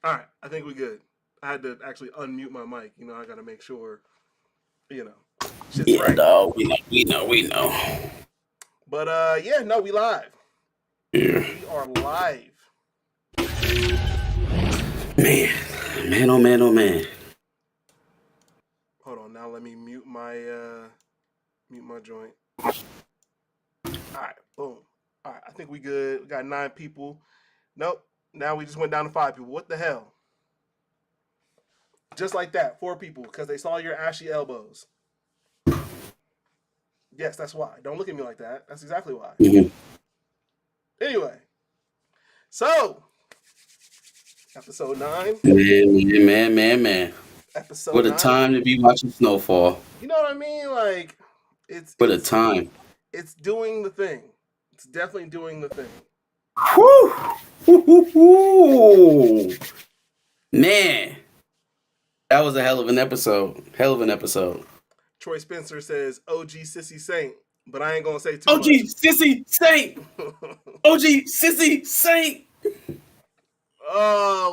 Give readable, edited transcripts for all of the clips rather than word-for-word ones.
All right, I think we good. I had to actually unmute my mic. I got to make sure, you know, shit's Yeah, right. dog. We know. But yeah, no, we live. Yeah. We are live. Man, man, oh man, oh man. Hold on, now let me mute my joint. All right, boom. All right, I think we good. We got 9 people. Nope. Now we just went down to 5 people. What the hell? Just like that, 4 people because they saw your ashy elbows. Yes, that's why. Don't look at me like that. That's exactly why. Mm-hmm. Anyway, so episode 9. Man. Episode What a 9. time to be watching Snowfall. You know what I mean? Like it's What a it's time. it's doing the thing. It's definitely doing the thing. Whew. Woo. Man, that was a hell of an episode. Hell of an episode. Troy Spencer says OG Sissy Saint, but I ain't gonna say too OG much. Sissy Saint. OG Sissy Saint.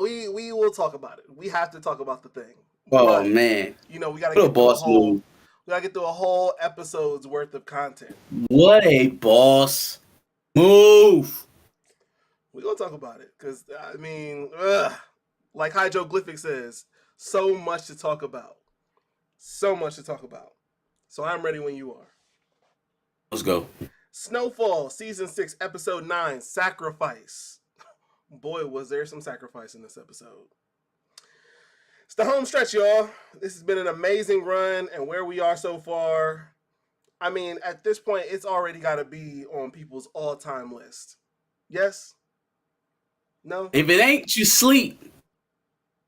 We will talk about it. We have to talk about the thing. Oh But man. we gotta What a get through boss move. we gotta get through a whole episode's worth of content. What a boss move. We're gonna talk about it. Cause I mean, like Hydroglyphic says, so much to talk about. So much to talk about. So I'm ready when you are. Let's go. Snowfall, Season 6, Episode 9, Sacrifice. Boy, was there some sacrifice in this episode. It's the home stretch, y'all. This has been an amazing run, and where we are so far, I mean, at this point, it's already got to be on people's all-time list. Yes? No? If it ain't, you sleep.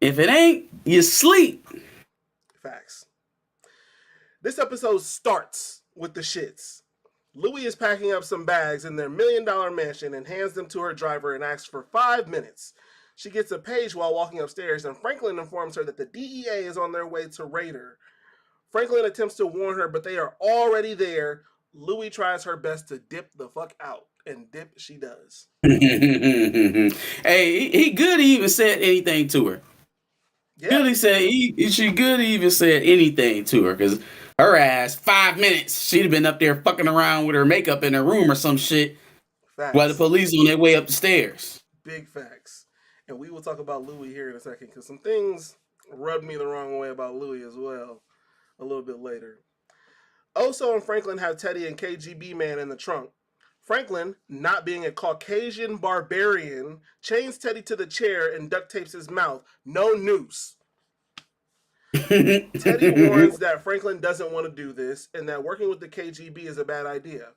If it ain't, you sleep. Facts. This episode starts with the shits. Louie is packing up some bags in their $1 million mansion and hands them to her driver and asks for 5 minutes. She gets a page while walking upstairs, and Franklin informs her that the DEA is on their way to raid her. Franklin attempts to warn her, but they are already there. Louie tries her best to dip the fuck out, and dip she does. Hey, he good he even said anything to her. Yeah. Good he said she good he even said anything to her, because her ass 5 minutes she'd have been up there fucking around with her makeup in her room or some shit. Facts. While the police on their way up the stairs. Big facts. And we will talk about Louie here in a second, because some things rubbed me the wrong way about Louie as well a little bit later. Oso and Franklin have Teddy and KGB Man in the trunk. Franklin, not being a Caucasian barbarian, chains Teddy to the chair and duct tapes his mouth. No noose. Teddy warns that Franklin doesn't want to do this and that working with the KGB is a bad idea.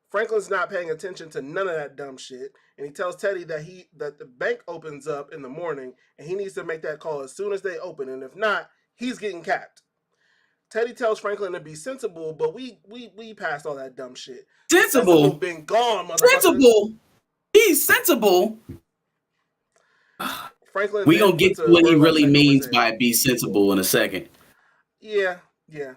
Franklin's not paying attention to none of that dumb shit, and he tells Teddy that the bank opens up in the morning and he needs to make that call as soon as they open, and if not, he's getting capped. Teddy tells Franklin to be sensible, but we passed all that dumb shit. Sensible been gone, motherfucker. Sensible. He's sensible. Franklin. We gonna get to what he really means by be sensible in a second. Yeah.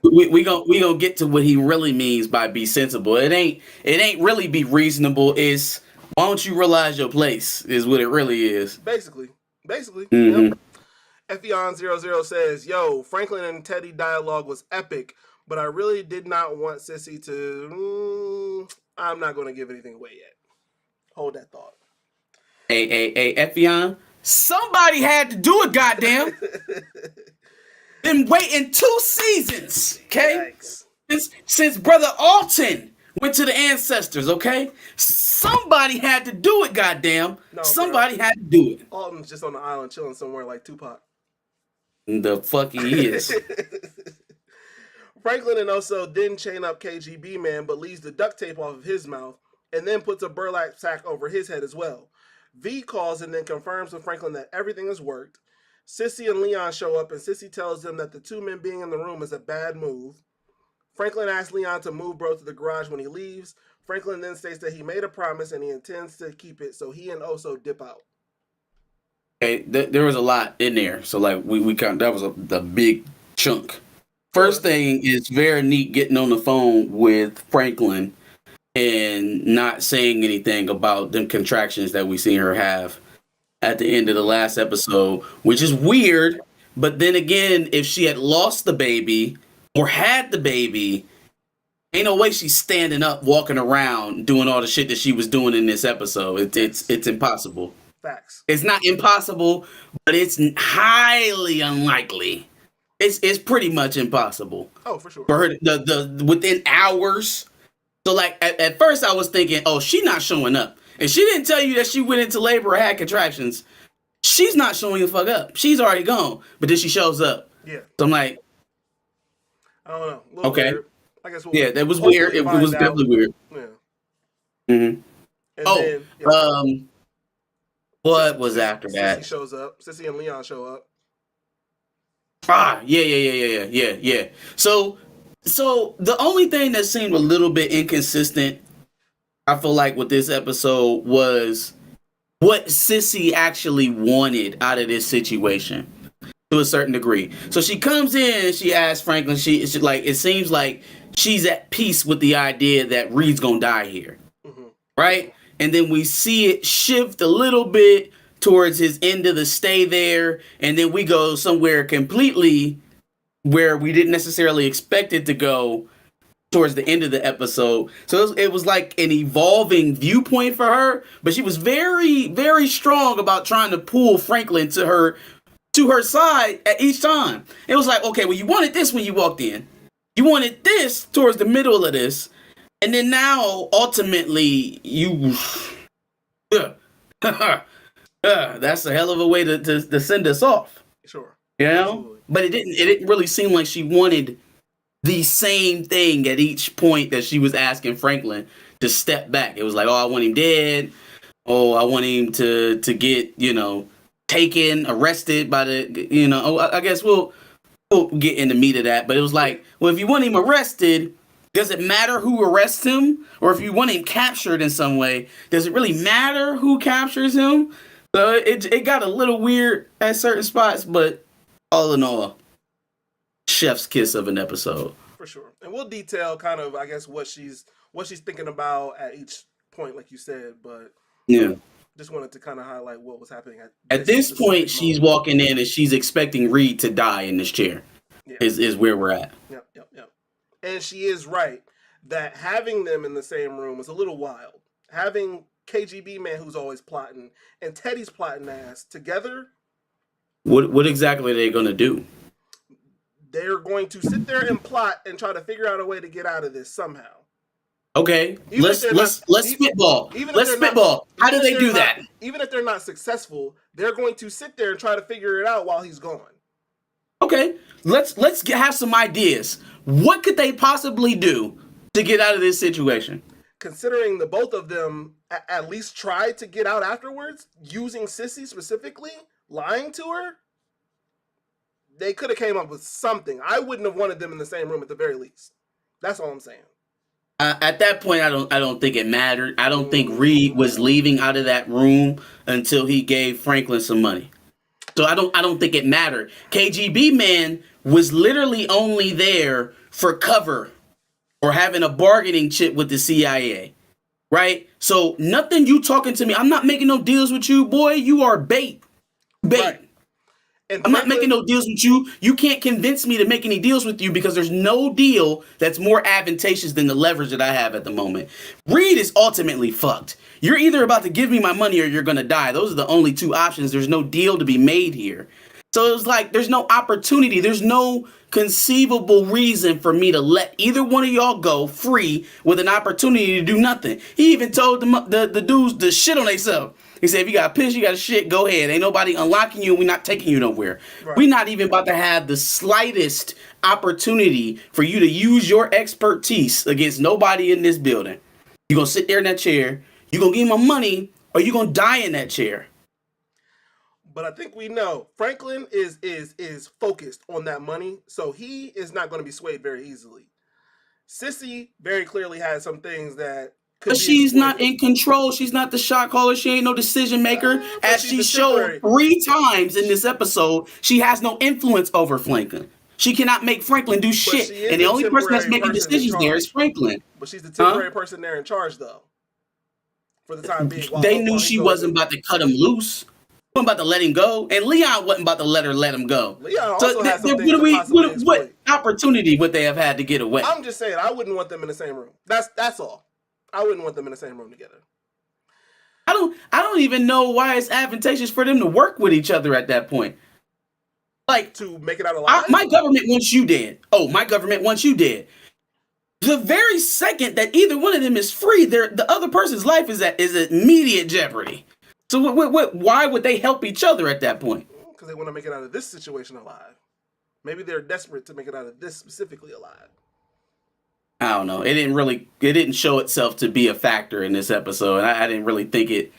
We gonna get to what he really means by be sensible. It ain't really be reasonable. It's why don't you realize your place is what it really is. Basically. Mm-hmm. Yep. Effion00 says, yo, Franklin and Teddy dialogue was epic, but I really did not want Sissy to... I'm not going to give anything away yet. Hold that thought. Hey, Effion, somebody had to do it, goddamn. Been waiting 2 seasons, okay? Since Brother Alton went to the ancestors, okay? Somebody had to do it, goddamn. No, somebody had to do it. Alton's just on the island chilling somewhere like Tupac. The fuck he is. Franklin and Oso then chain up KGB Man, but leaves the duct tape off of his mouth, and then puts a burlap sack over his head as well. V calls and then confirms with Franklin that everything has worked. Sissy and Leon show up, and Sissy tells them that the 2 men being in the room is a bad move. Franklin asks Leon to move bro to the garage when he leaves. Franklin then states that he made a promise and he intends to keep it, so he and Oso dip out. Okay, there was a lot in there, so like we that was the big chunk. First thing is very neat getting on the phone with Franklin and not saying anything about them contractions that we seen her have. at the end of the last episode, which is weird. But then again, if she had lost the baby or had the baby, ain't no way she's standing up, walking around, doing all the shit that she was doing in this episode. It's impossible. Facts. It's not impossible, but it's highly unlikely. It's pretty much impossible. Oh, for sure. For her, the within hours. So like at first I was thinking, oh, she's not showing up, and she didn't tell you that she went into labor or had contractions. She's not showing the fuck up. She's already gone, but then she shows up. Yeah. So I'm like, I don't know. Okay. Weird. I guess yeah, that was weird. It was definitely weird. Yeah. Mm-hmm. What was after that? Sissy shows up. Sissy and Leon show up. Yeah. So the only thing that seemed a little bit inconsistent, I feel like, with this episode was what Sissy actually wanted out of this situation to a certain degree. So she comes in and she asks Franklin, she like, it seems like she's at peace with the idea that Reed's gonna die here. Mm-hmm. Right? And then we see it shift a little bit towards his end of the stay there, and then we go somewhere completely where we didn't necessarily expect it to go towards the end of the episode. So it was like an evolving viewpoint for her, but she was very, very strong about trying to pull Franklin to her side at each time. It was like, okay, well, you wanted this when you walked in. You wanted this towards the middle of this. And then now, ultimately, you... that's a hell of a way to send us off. Sure. You know? Absolutely. But it didn't really seem like she wanted the same thing at each point that she was asking Franklin to step back. It was like, oh, I want him dead. Oh, I want him to get, taken, arrested by the, I guess we'll get in the meat of that. But it was like, well, if you want him arrested, does it matter who arrests him? Or if you want him captured in some way, does it really matter who captures him? So it got a little weird at certain spots, but all in all, chef's kiss of an episode. For sure. And we'll detail kind of, I guess, what she's thinking about at each point, like you said, but yeah. Just wanted to kind of highlight what was happening at this point. She's walking in and she's expecting Reed to die in this chair. Yeah. Is where we're at. Yep. And she is right that having them in the same room is a little wild. Having KGB man who's always plotting and Teddy's plotting ass together. What exactly are they going to do? They're going to sit there and plot and try to figure out a way to get out of this somehow. Okay, let's spitball. Let's spitball. How do they do that? Even if they're not successful, they're going to sit there and try to figure it out while he's gone. Okay, let's have some ideas. What could they possibly do to get out of this situation? Considering the both of them at least tried to get out afterwards, using Sissy specifically, lying to her, they could have came up with something. I wouldn't have wanted them in the same room at the very least. That's all I'm saying. At that point, I don't think it mattered. I don't think Reed was leaving out of that room until he gave Franklin some money. So I don't think it mattered. KGB man was literally only there for cover or having a bargaining chip with the CIA, right? So nothing you talking to me. I'm not making no deals with you, boy. You are bait. Right. I'm not making no deals with you. You can't convince me to make any deals with you because there's no deal that's more advantageous than the leverage that I have at the moment. Reed is ultimately fucked. You're either about to give me my money or you're going to die. Those are the only two options. There's no deal to be made here. So it was like there's no opportunity. There's no conceivable reason for me to let either one of y'all go free with an opportunity to do nothing. He even told the dudes to shit on themselves. He said, if you got piss, you got shit, go ahead. Ain't nobody unlocking you and we're not taking you nowhere. Right. We're not even about to have the slightest opportunity for you to use your expertise against nobody in this building. You're going to sit there in that chair. You're going to give me my money or you're going to die in that chair. But I think we know Franklin is focused on that money, so he is not going to be swayed very easily. Sissy very clearly has some things that but she's not in control. She's not the shot caller. She ain't no decision maker. As she showed 3 times in this episode, she has no influence over Franklin. She cannot make Franklin do shit. And the only person that's making decisions there is Franklin. But she's the temporary person there in charge, though. For the time being. They knew she wasn't about to cut him loose. wasn't about to let him go, and Leon wasn't about to let him go. Leon also had some things what, to possibly what exploit. opportunity would they have had to get away? I'm just saying, I wouldn't want them in the same room. That's all. I wouldn't want them in the same room together. I don't even know why it's advantageous for them to work with each other at that point. Like, to make it out alive? My government wants you dead. Oh, my government wants you dead. The very second that either one of them is free, the other person's life is at immediate jeopardy. So why would they help each other at that point? Because they want to make it out of this situation alive. Maybe they're desperate to make it out of this specifically alive. I don't know. It didn't show itself to be a factor in this episode. I didn't really think it.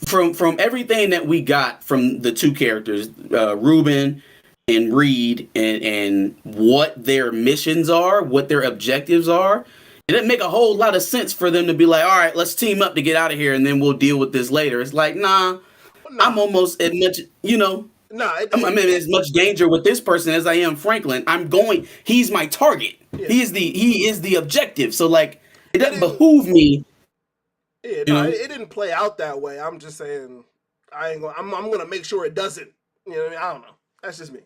From everything that we got from the two characters, Ruben and Reed, and what their missions are, what their objectives are, it didn't make a whole lot of sense for them to be like, all right, let's team up to get out of here, and then we'll deal with this later. It's like, nah. I'm almost as much, I'm in as much danger with this person as I am Franklin. He's my target. Yeah. He is the objective. So like, it doesn't behoove me. Yeah, no, it didn't play out that way. I'm just saying, I'm gonna make sure it doesn't. You know what I mean? I don't know. That's just me.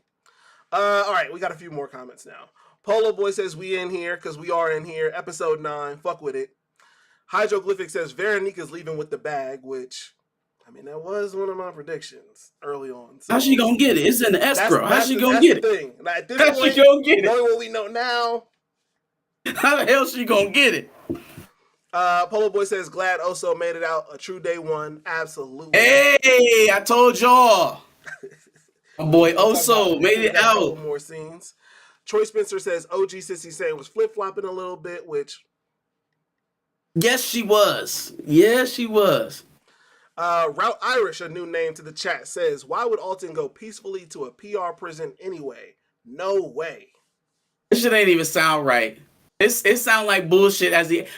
All right, we got a few more comments now. Polo Boy says we in here because we are in here. Episode 9. Fuck with it. Hydroglyphic says Veronica's leaving with the bag, which, I mean, that was one of my predictions early on. So, how's she gonna get it? It's in the escrow. How's she gonna get it? Thing. Now, at this how's point, she gonna get it? Knowing what we know now, how the hell she gonna get it? Polo Boy says glad Oso made it out a true day one. Absolutely. Hey, I told y'all. My boy Oso made it out. A couple more scenes. Troy Spencer says OG Sissy Sane was flip flopping a little bit, which. Yes, she was. Yes, she was. Route Irish, a new name to the chat, says, why would Alton go peacefully to a PR prison anyway? No way. This shit ain't even sound right. It sound like bullshit.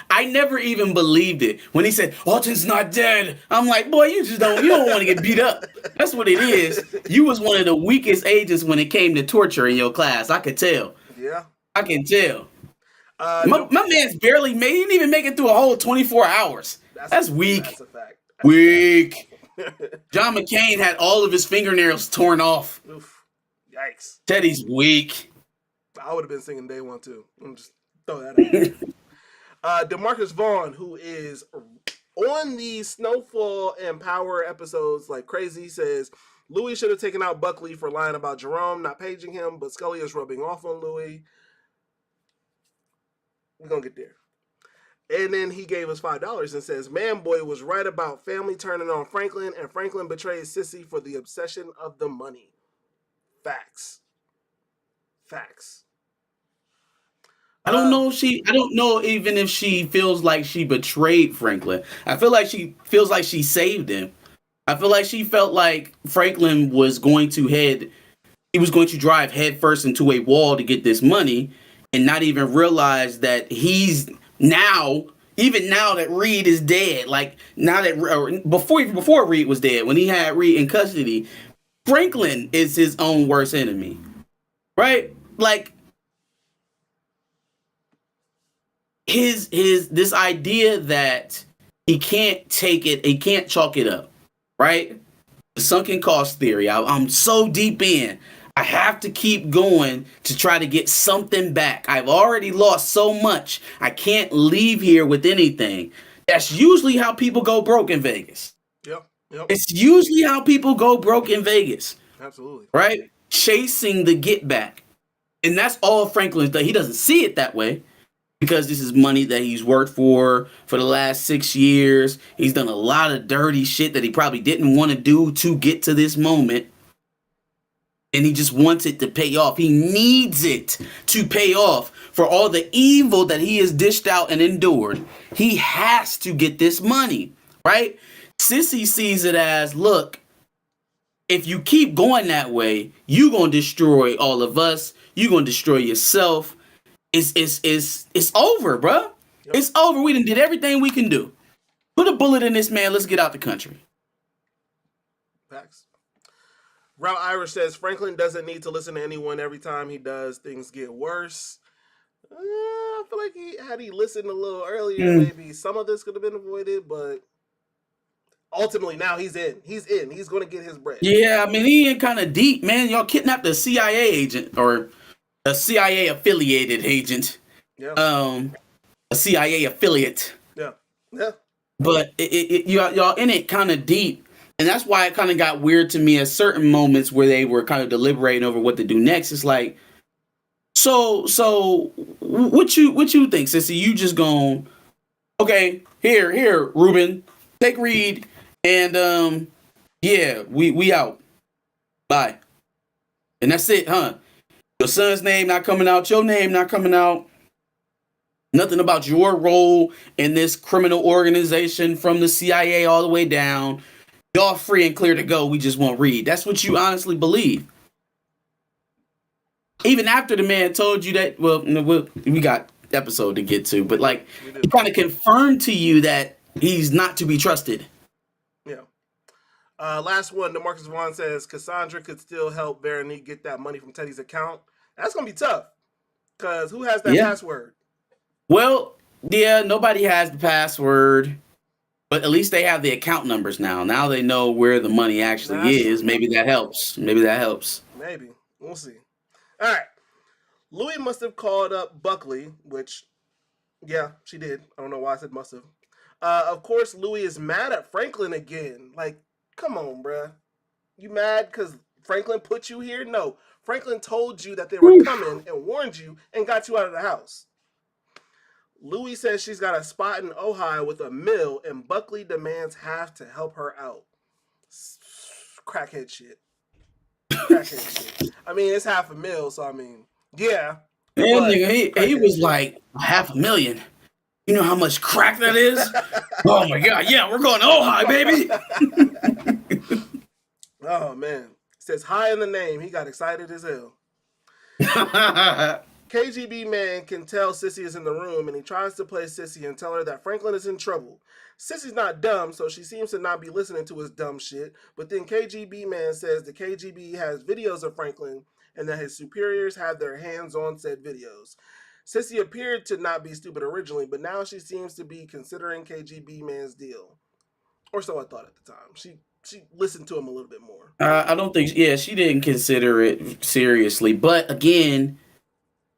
I never even believed it when he said Alton's not dead. I'm like, boy, you don't want to get beat up. That's what it is. You was one of the weakest agents when it came to torture in your class. I could tell. Yeah, I can tell. My man's barely made. He didn't even make it through a whole 24 hours. That's weak. That's a fact. Weak. John McCain had all of his fingernails torn off. Oof. Yikes. Teddy's weak. I would have been singing day one too. I'm just throw that out. DeMarcus Vaughn, who is on the Snowfall and Power episodes like crazy, says Louis should have taken out Buckley for lying about Jerome not paging him, but Scully is rubbing off on Louis. We're gonna get there. And then he gave us $5 and says, Man Boy was right about family turning on Franklin, and Franklin betrays Sissy for the obsession of the money. Facts. I don't know even if she feels like she betrayed Franklin. I feel like she feels like she saved him. I feel like she felt like Franklin was going to drive headfirst into a wall to get this money and not even realize that even now that Reed is dead, like now that before Reed was dead, when he had Reed in custody, Franklin is his own worst enemy. Right? Like this idea that he can't chalk it up, right? The sunken cost theory. I'm so deep in. I have to keep going to try to get something back. I've already lost so much. I can't leave here with anything. That's usually how people go broke in Vegas. Yep. It's usually how people go broke in Vegas. Absolutely. Right? Chasing the get back. And that's all Franklin's done. He doesn't see it that way because this is money that he's worked for the last 6 years. He's done a lot of dirty shit that he probably didn't want to do to get to this moment. And he just wants it to pay off. He needs it to pay off for all the evil that he has dished out and endured. He has to get this money, right? Sissy sees it as, look, if you keep going that way, you're going to destroy all of us. You're going to destroy yourself. It's over, bro. Yep. It's over. We done did everything we can do. Put a bullet in this man. Let's get out the country. Facts. Route Irish says Franklin doesn't need to listen to anyone. Every time he does, things get worse. I feel like had he listened a little earlier, maybe some of this could have been avoided, but ultimately now he's in. He's in. He's going to get his bread. Yeah, I mean, he in kind of deep, man. Y'all kidnapped a CIA agent or a CIA affiliated agent. Yeah. A CIA affiliate. Yeah. Yeah. But y'all in it kind of deep. And that's why it kind of got weird to me at certain moments where they were kind of deliberating over what to do next. It's like, so what you think, sissy? You just going, okay, here, Ruben, take Reed, and yeah, we out. Bye. And that's it, huh? Your son's name not coming out, your name not coming out. Nothing about your role in this criminal organization from the CIA all the way down. Y'all free and clear to go. We just won't Reed. That's what you honestly believe. Even after the man told you that, well, we got episode to get to, but like, he kind of confirmed to you that he's not to be trusted. Yeah. Last one, DeMarcus Vaughn says Cassandra could still help Veronique get that money from Teddy's account. That's going to be tough because who has that password? Well, yeah, nobody has the password. But at least they have the account numbers now. Now they know where the money actually is. Maybe that helps. Maybe. We'll see. All right. Louis must have called up Buckley, which, yeah, she did. I don't know why I said must have. Of course, Louis is mad at Franklin again. Like, come on, bruh. You mad because Franklin put you here? No. Franklin told you that they were coming and warned you and got you out of the house. Louis says she's got a spot in Ohio with a mill, and Buckley demands half to help her out. Crackhead shit. I mean, it's $500,000, so I mean, yeah. Man, nigga, he was like, $500,000. You know how much crack that is? Oh my God, yeah, we're going to Ohio, baby. Oh man. It says high in the name. He got excited as hell. KGB man can tell Sissy is in the room, and he tries to play Sissy and tell her that Franklin is in trouble. Sissy's not dumb, so she seems to not be listening to his dumb shit. But then KGB man says the KGB has videos of Franklin and that his superiors have their hands on said videos. Sissy appeared to not be stupid originally, but now she seems to be considering KGB man's deal. Or so I thought at the time. She listened to him a little bit more. I don't think, she didn't consider it seriously. But again,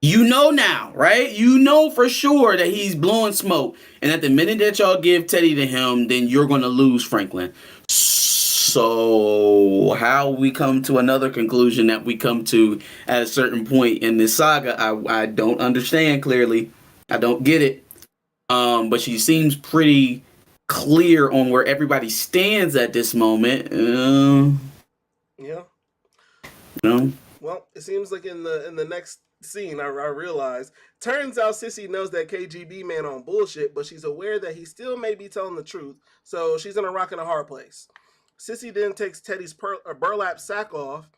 you know now, right? You know for sure that he's blowing smoke. And at the minute that y'all give Teddy to him, then you're going to lose Franklin. So how we come to another conclusion that we come to at a certain point in this saga, I don't understand clearly. I don't get it. But she seems pretty clear on where everybody stands at this moment. Yeah. No. Well, it seems like in the next scene, I realized, turns out Sissy knows that KGB man on bullshit, but she's aware that he still may be telling the truth, so she's in a rock and a hard place. Sissy then takes Teddy's burlap sack off.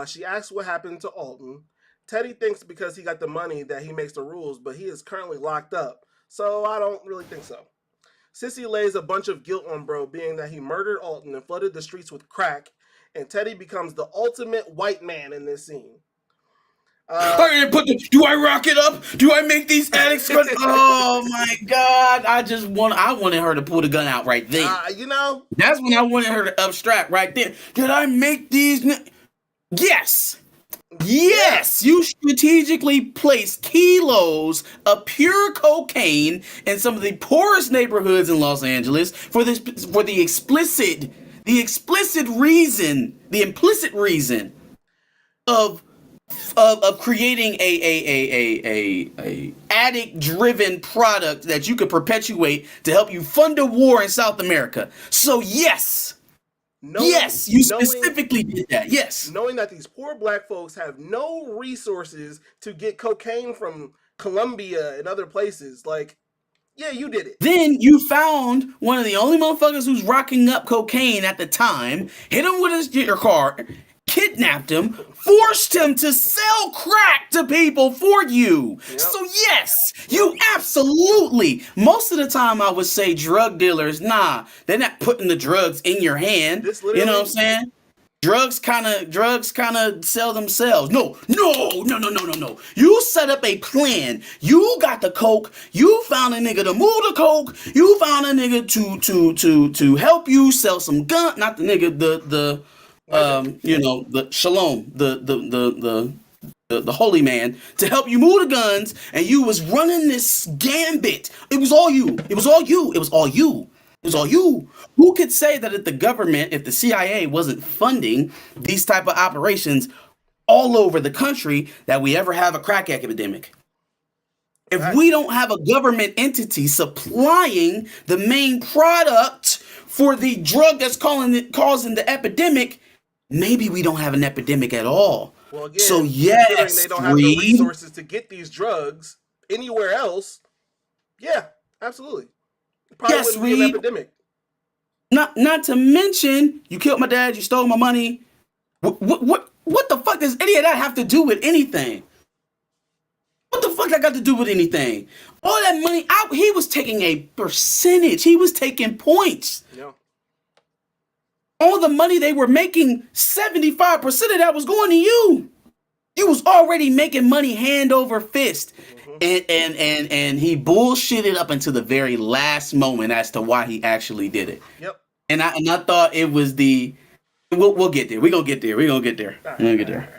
She asks what happened to Alton. Teddy thinks because he got the money that he makes the rules, but he is currently locked up, so I don't really think so. Sissy lays a bunch of guilt on bro, being that he murdered Alton and flooded the streets with crack, and Teddy becomes the ultimate white man in this scene. Do I rock it up? Do I make these addicts? Oh my God! I wanted her to pull the gun out right there. That's when I wanted her to abstract right there. Did I make these? Yes. Yes, you strategically place kilos of pure cocaine in some of the poorest neighborhoods in Los Angeles for the implicit reason of creating a addict driven product that you could perpetuate to help you fund a war in South America. So yes. You specifically did that. Yes. Knowing that these poor black folks have no resources to get cocaine from Colombia and other places. Like, yeah, you did it. Then you found one of the only motherfuckers who's rocking up cocaine at the time, hit him with your car, kidnapped him, forced him to sell crack to people for you. Yep. So yes, you absolutely. Most of the time I would say drug dealers, nah, they're not putting the drugs in your hand. You know what I'm saying? Drugs kind of sell themselves. No. You set up a plan. You got the coke. You found a nigga to move the coke. You found a nigga to help you sell some gun. Not the nigga, the Shalom, the holy man, to help you move the guns, and you was running this gambit. It was all you. Who could say that if the CIA wasn't funding these type of operations all over the country, that we ever have a crack epidemic? If we don't have a government entity supplying the main product for the drug that's causing the epidemic, maybe we don't have an epidemic at all. Well, again, so yes, they don't have the resources to get these drugs anywhere else. Yeah, absolutely. Probably wouldn't be an epidemic. Not to mention, you killed my dad, you stole my money. What the fuck does any of that have to do with anything? What the fuck that got to do with anything? All that money, he was taking a percentage. He was taking points. Yeah. All the money they were making, 75% of that was going to you. You was already making money hand over fist. Mm-hmm. And he bullshitted up until the very last moment as to why he actually did it. Yep. And I thought it was we'll get there. We're going to get there. All right.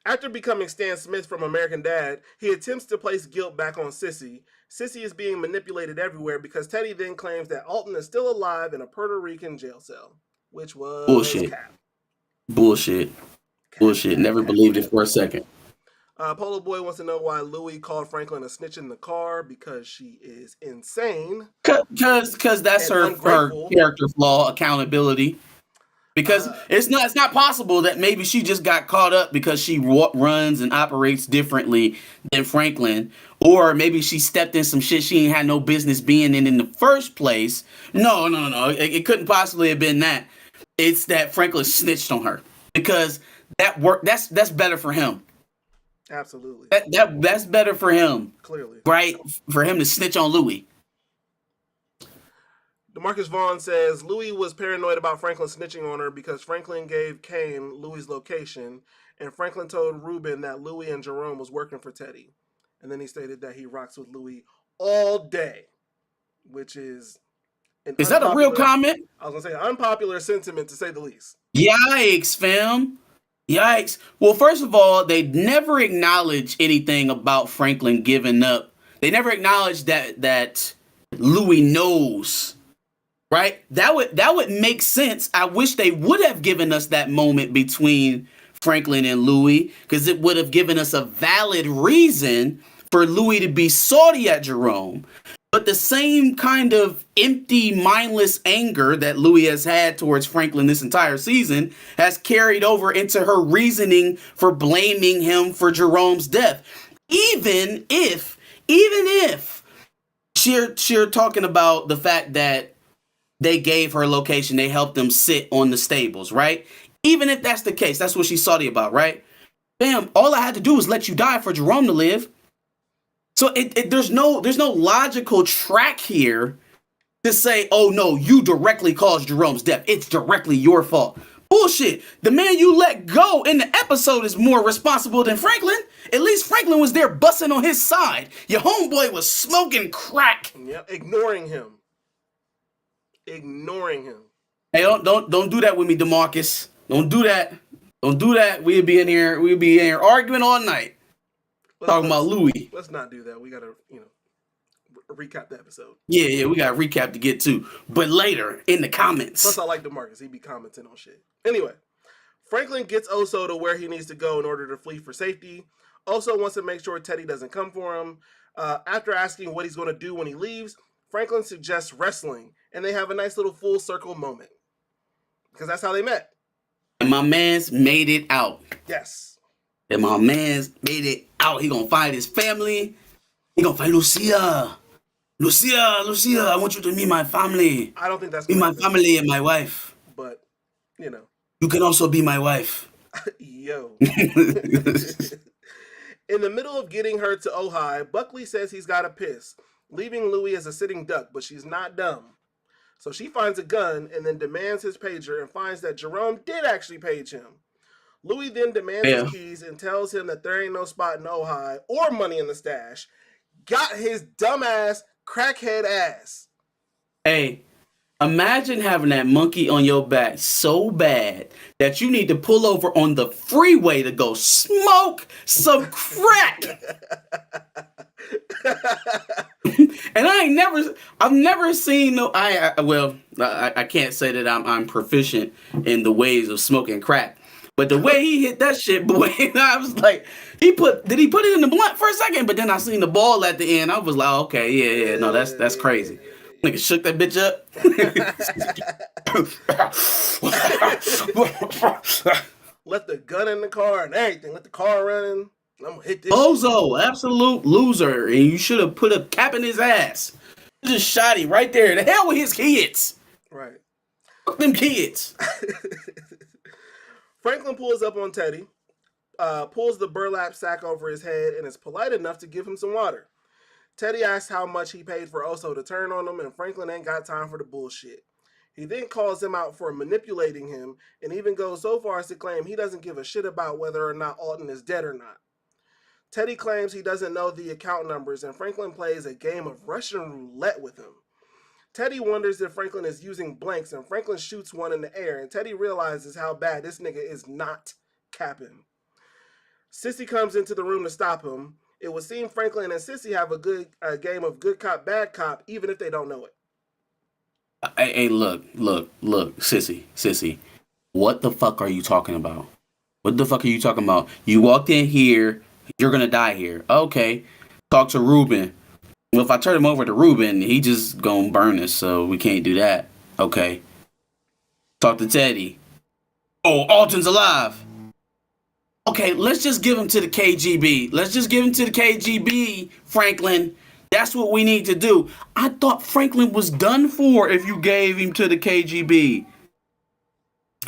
After becoming Stan Smith from American Dad, he attempts to place guilt back on Sissy. Sissy is being manipulated everywhere because Teddy then claims that Alton is still alive in a Puerto Rican jail cell, which was bullshit. Bullshit. Never believed it for a second. Polo Boy wants to know why Louie called Franklin a snitch in the car, because she is insane. Because that's her character flaw, accountability. Because it's not possible that maybe she just got caught up because she runs and operates differently than Franklin, or maybe she stepped in some shit she ain't had no business being in the first place. No. It couldn't possibly have been that. It's that Franklin snitched on her, because that work. That's better for him. Absolutely. That's better for him. Clearly. Right? For him to snitch on Louie. DeMarcus Vaughn says Louie was paranoid about Franklin snitching on her because Franklin gave Kane Louie's location, and Franklin told Ruben that Louie and Jerome was working for Teddy. And then he stated that he rocks with Louie all day, which is... Is that a real comment? I was going to say unpopular sentiment, to say the least. Yikes, fam. Yikes. Well, first of all, they never acknowledge anything about Franklin giving up. They never acknowledge that Louie knows, right? That would make sense. I wish they would have given us that moment between Franklin and Louie, because it would have given us a valid reason for Louie to be salty at Jerome. But the same kind of empty, mindless anger that Louie has had towards Franklin this entire season has carried over into her reasoning for blaming him for Jerome's death. Even if she're talking about the fact that they gave her location, they helped them sit on the stables, right? Even if that's the case, that's what she's salty about, right? Bam, all I had to do was let you die for Jerome to live. So there's no logical track here to say, oh no, you directly caused Jerome's death. It's directly your fault. Bullshit. The man you let go in the episode is more responsible than Franklin. At least Franklin was there busting on his side. Your homeboy was smoking crack. Yeah, ignoring him. Hey, don't do that with me, DeMarcus. Don't do that. We'll be in here arguing all night. Talking about Louie. Let's not do that. We gotta, recap the episode. Yeah, we got a recap to get to, but later in the comments. Plus, I like DeMarcus. He be commenting on shit. Anyway, Franklin gets Oso to where he needs to go in order to flee for safety. Oso wants to make sure Teddy doesn't come for him. After asking what he's going to do when he leaves, Franklin suggests wrestling, and they have a nice little full circle moment, because that's how they met. And my man's made it out. Yes. And my man's made it out. He gonna find his family. He gonna find Lucia. Lucia, I want you to meet my family. I don't think that's be my family and my wife. But, you can also be my wife. Yo. In the middle of getting her to Ojai, Buckley says he's got to piss, leaving Louie as a sitting duck, but she's not dumb. So she finds a gun and then demands his pager and finds that Jerome did actually page him. Louis then demands his keys and tells him that there ain't no spot in Ojai or money in the stash. Got his dumbass crackhead ass. Hey, imagine having that monkey on your back so bad that you need to pull over on the freeway to go smoke some crack. And I've never seen no. I can't say that I'm proficient in the ways of smoking crack, but the way he hit that shit, boy, I was like, did he put it in the blunt for a second? But then I seen the ball at the end. I was like, okay, yeah, no, that's crazy. Nigga shook that bitch up. Let the gun in the car and everything. Let the car running. I'm gonna hit this. Bozo, absolute loser, and you should have put a cap in his ass. You just shot him right there. The hell with his kids. Right. Fuck them kids. Franklin pulls up on Teddy, pulls the burlap sack over his head, and is polite enough to give him some water. Teddy asks how much he paid for Oso to turn on him, and Franklin ain't got time for the bullshit. He then calls him out for manipulating him, and even goes so far as to claim he doesn't give a shit about whether or not Alton is dead or not. Teddy claims he doesn't know the account numbers, and Franklin plays a game of Russian roulette with him. Teddy wonders if Franklin is using blanks, and Franklin shoots one in the air, and Teddy realizes how bad this nigga is not capping. Sissy comes into the room to stop him. It would seem Franklin and Sissy have a game of good cop, bad cop, even if they don't know it. Hey, look, Sissy. What the fuck are you talking about? What the fuck are you talking about? You walked in here, you're gonna die here. Okay, talk to Ruben. Well, if I turn him over to Ruben, he just gonna burn us, so we can't do that. Okay. Talk to Teddy. Oh, Alton's alive. Okay, let's just give him to the KGB. Let's just give him to the KGB, Franklin. That's what we need to do. I thought Franklin was done for if you gave him to the KGB.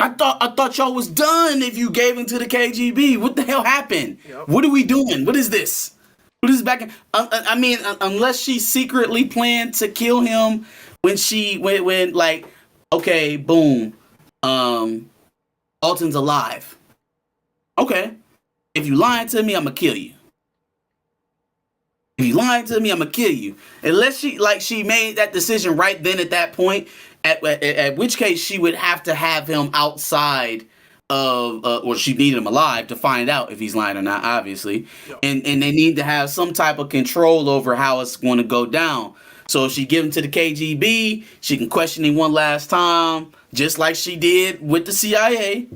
I thought y'all was done if you gave him to the KGB. What the hell happened? Yep. What are we doing? What is this? What is back? Unless she secretly planned to kill him when like, okay, boom, Alton's alive. Okay, if you lying to me, I'm gonna kill you. If you lying to me, I'm gonna kill you. Unless she made that decision right then at that point, at which case she would have to have him outside of, or she needed him alive to find out if he's lying or not, obviously. Yep. And they need to have some type of control over how it's going to go down. So if she give him to the KGB, she can question him one last time, just like she did with the CIA,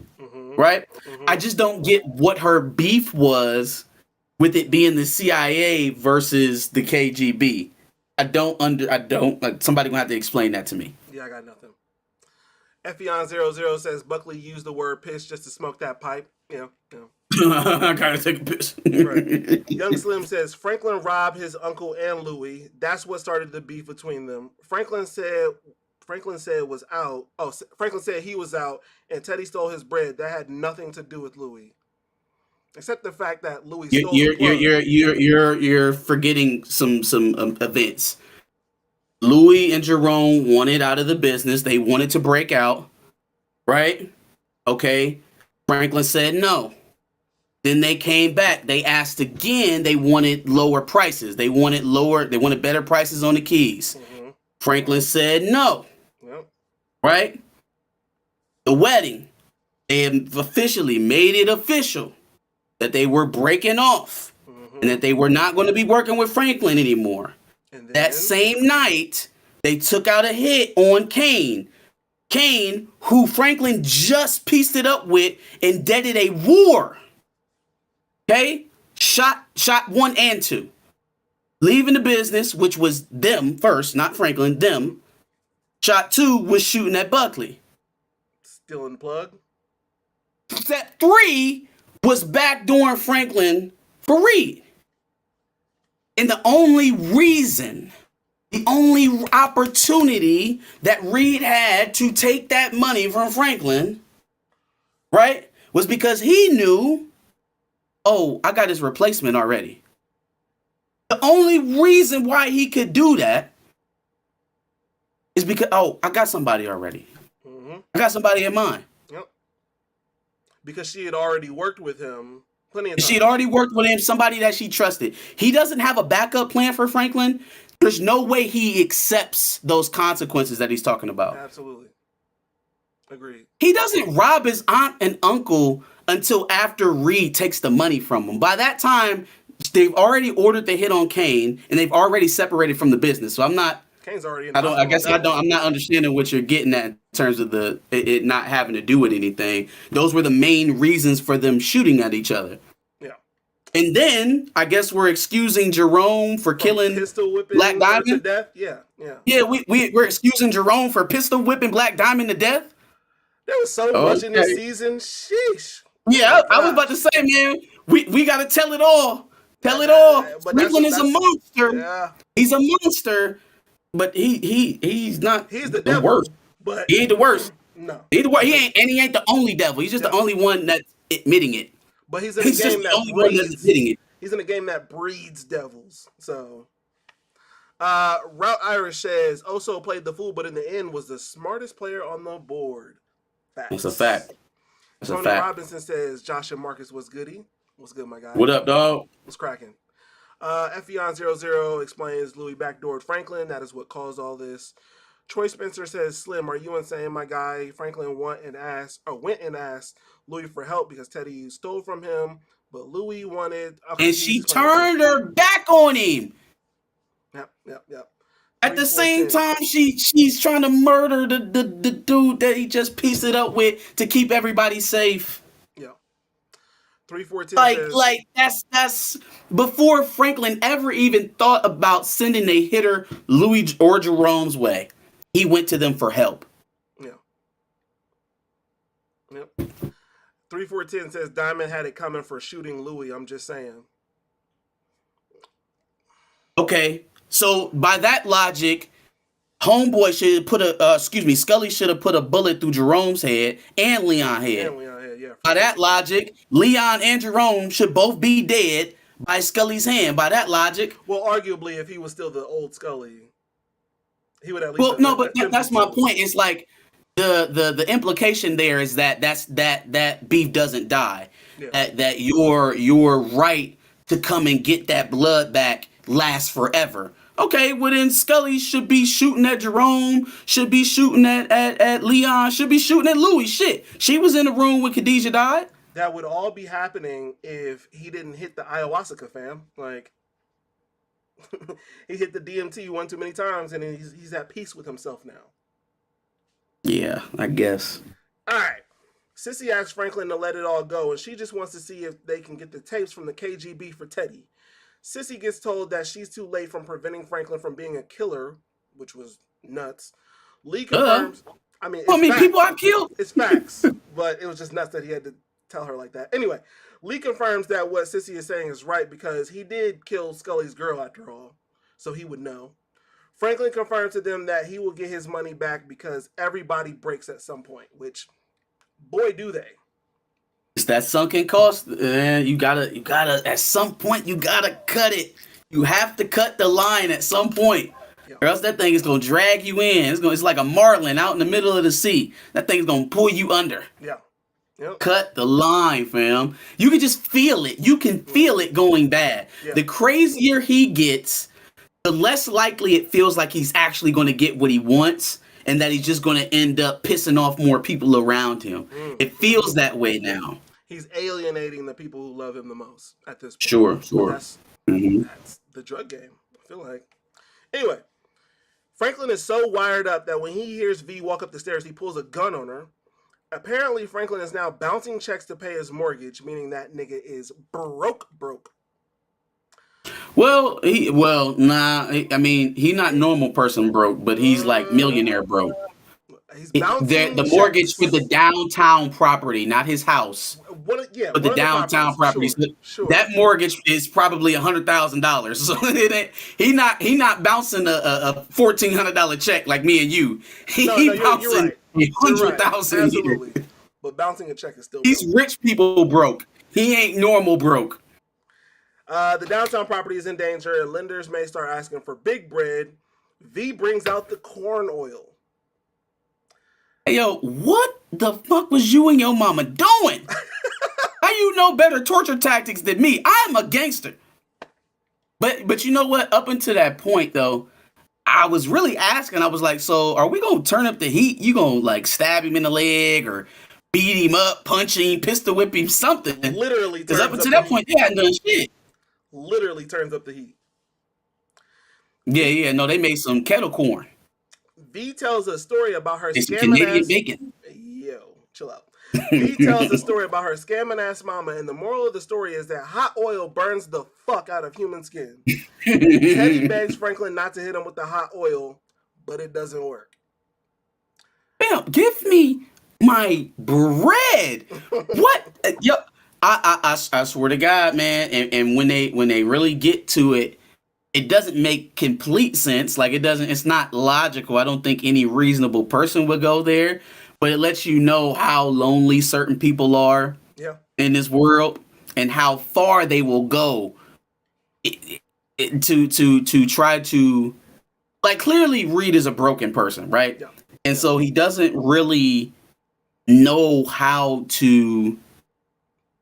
right? Mm-hmm. I just don't get what her beef was with it being the CIA versus the KGB. Somebody gonna have to explain that to me. Yeah, I got nothing. Effion00 says Buckley used the word piss just to smoke that pipe. Yeah. I gotta take a piss. Right. Young Slim says Franklin robbed his uncle and Louis. That's what started the beef between them. Franklin said was out. Oh, Franklin said he was out, and Teddy stole his bread. That had nothing to do with Louis, except the fact that Louis stole. You're forgetting some events. Louis and Jerome wanted out of the business. They wanted to break out, right? Okay. Franklin said no. Then they came back. They asked again. They wanted lower prices. They wanted better prices on the keys. Mm-hmm. Franklin said no. Yep. Right? The wedding. They have officially made it official that they were breaking off, and that they were not going to be working with Franklin anymore. That same night, they took out a hit on Kane. Kane, who Franklin just pieced it up with and deaded a war. Okay? Shot 1 and 2. Leaving the business, which was them first, not Franklin, them. Shot 2 was shooting at Buckley. Stealing the plug. Step 3 was backdooring Franklin for Reed. And the only opportunity that Reed had to take that money from Franklin, right, was because he knew, oh, I got his replacement already. The only reason why he could do that is because I got somebody already. Mm-hmm. I got somebody in mind. Yep. Because she had already worked with him plenty of times. She'd already worked with him, somebody that she trusted. He doesn't have a backup plan for Franklin. There's no way he accepts those consequences that he's talking about. Absolutely. Agreed. He doesn't rob his aunt and uncle until after Reed takes the money from him. By that time, they've already ordered the hit on Kane, and they've already separated from the business. So I'm not. Kane's already in. I'm not understanding what you're getting at in terms of it not having to do with anything. Those were the main reasons for them shooting at each other. Yeah. And then I guess we're excusing Jerome for killing pistol whipping Black Diamond to death. Yeah, yeah. Yeah, we're excusing Jerome for pistol whipping Black Diamond to death. There was so much in this season. Sheesh. Yeah, I was about to say, man, we got to tell it all. Tell it all. Franklin is a monster. Yeah. He's a monster. But he's not. He's the devil, worst. But he ain't the worst. No, he ain't the only devil. He's just the only one that's admitting it. But he's in a game that breeds. He's in a game that breeds devils. So, Route Irish says Oso played the fool, but in the end was the smartest player on the board. Facts. That's a fact. Tony Robinson says Josh and Marcus was goody. What's good, my guy? What up, dog? What's cracking? Fion00 explains Louis backdoored Franklin. That is what caused all this. Troy Spencer says, Slim, are you insane, my guy? Franklin went and asked Louis for help because Teddy stole from him, but Louis wanted. And she turned her back on him. Yep. At the same time, she's trying to murder the dude that he just pieced it up with to keep everybody safe. 3410 like that's before Franklin ever even thought about sending a hitter Louis or Jerome's way. He went to them for help. Yep. 3410 says Diamond had it coming for shooting Louis. I'm just saying. Okay, so by that logic, Homeboy should have put Scully should have put a bullet through Jerome's head and Leon's head. By that logic, Leon and Jerome should both be dead by Scully's hand. By that logic. Well, arguably, if he was still the old Scully, he would at least. Well, no, but that's my point. It's like the implication there is that beef doesn't die. Yeah. That your right to come and get that blood back lasts forever. Okay, well then Scully should be shooting at Jerome, should be shooting at Leon, should be shooting at Louis. Shit, she was in the room when Khadijah died. That would all be happening if he didn't hit the ayahuasca, fam. Like, he hit the DMT one too many times, and he's at peace with himself now. Yeah, I guess. All right. Sissy asks Franklin to let it all go, and she just wants to see if they can get the tapes from the KGB for Teddy. Sissy gets told that she's too late from preventing Franklin from being a killer, which was nuts. Lee confirms. People are killed. It's facts, but it was just nuts that he had to tell her like that. Anyway, Lee confirms that what Sissy is saying is right because he did kill Scully's girl after all, so he would know. Franklin confirms to them that he will get his money back because everybody breaks at some point, which, boy, do they. It's that sunken cost. You gotta. At some point, you gotta cut it. You have to cut the line at some point, or else that thing is gonna drag you in. It's like a marlin out in the middle of the sea. That thing's gonna pull you under. Yeah. Yep. Cut the line, fam. You can just feel it. You can feel it going bad. Yeah. The crazier he gets, the less likely it feels like he's actually going to get what he wants. And that he's just going to end up pissing off more people around him. It feels that way now. He's alienating the people who love him the most at this point. Sure. That's the drug game, I feel like. Anyway, Franklin is so wired up that when he hears V walk up the stairs, he pulls a gun on her. Apparently, Franklin is now bouncing checks to pay his mortgage, meaning that nigga is broke. He's not normal person broke, but he's like millionaire broke. He's bouncing the mortgage for the downtown property, not his house. But the downtown property. Sure. That mortgage is probably $100,000. So he not bouncing a $1,400 check like me and you. He bouncing $100,000 a year. But bouncing a check is still. He's rich people broke. He ain't normal broke. The downtown property is in danger, and lenders may start asking for big bread V brings out the corn oil. Hey, yo, what the fuck was you and your mama doing? How you know better torture tactics than me? I am a gangster. But you know what? Up until that point, though, I was really asking. I was like, so are we gonna turn up the heat? You gonna like stab him in the leg or beat him up, punch him, pistol whip him, something? Literally, because up until that point, they hadn't done shit. Literally turns up the heat. Yeah, no, they made some kettle corn. V tells a story about her scamming Canadian bacon. Yo, chill out. V tells a story about her scamming ass mama, and the moral of the story is that hot oil burns the fuck out of human skin. Teddy begs Franklin not to hit him with the hot oil, but it doesn't work. Bam, give me my bread. What? Yo, I swear to God, man. And when they really get to it, it doesn't make complete sense. Like it's not logical. I don't think any reasonable person would go there. But it lets you know how lonely certain people are in this world and how far they will go to try to, like, clearly Reed is a broken person, right? Yeah. And so he doesn't really know how to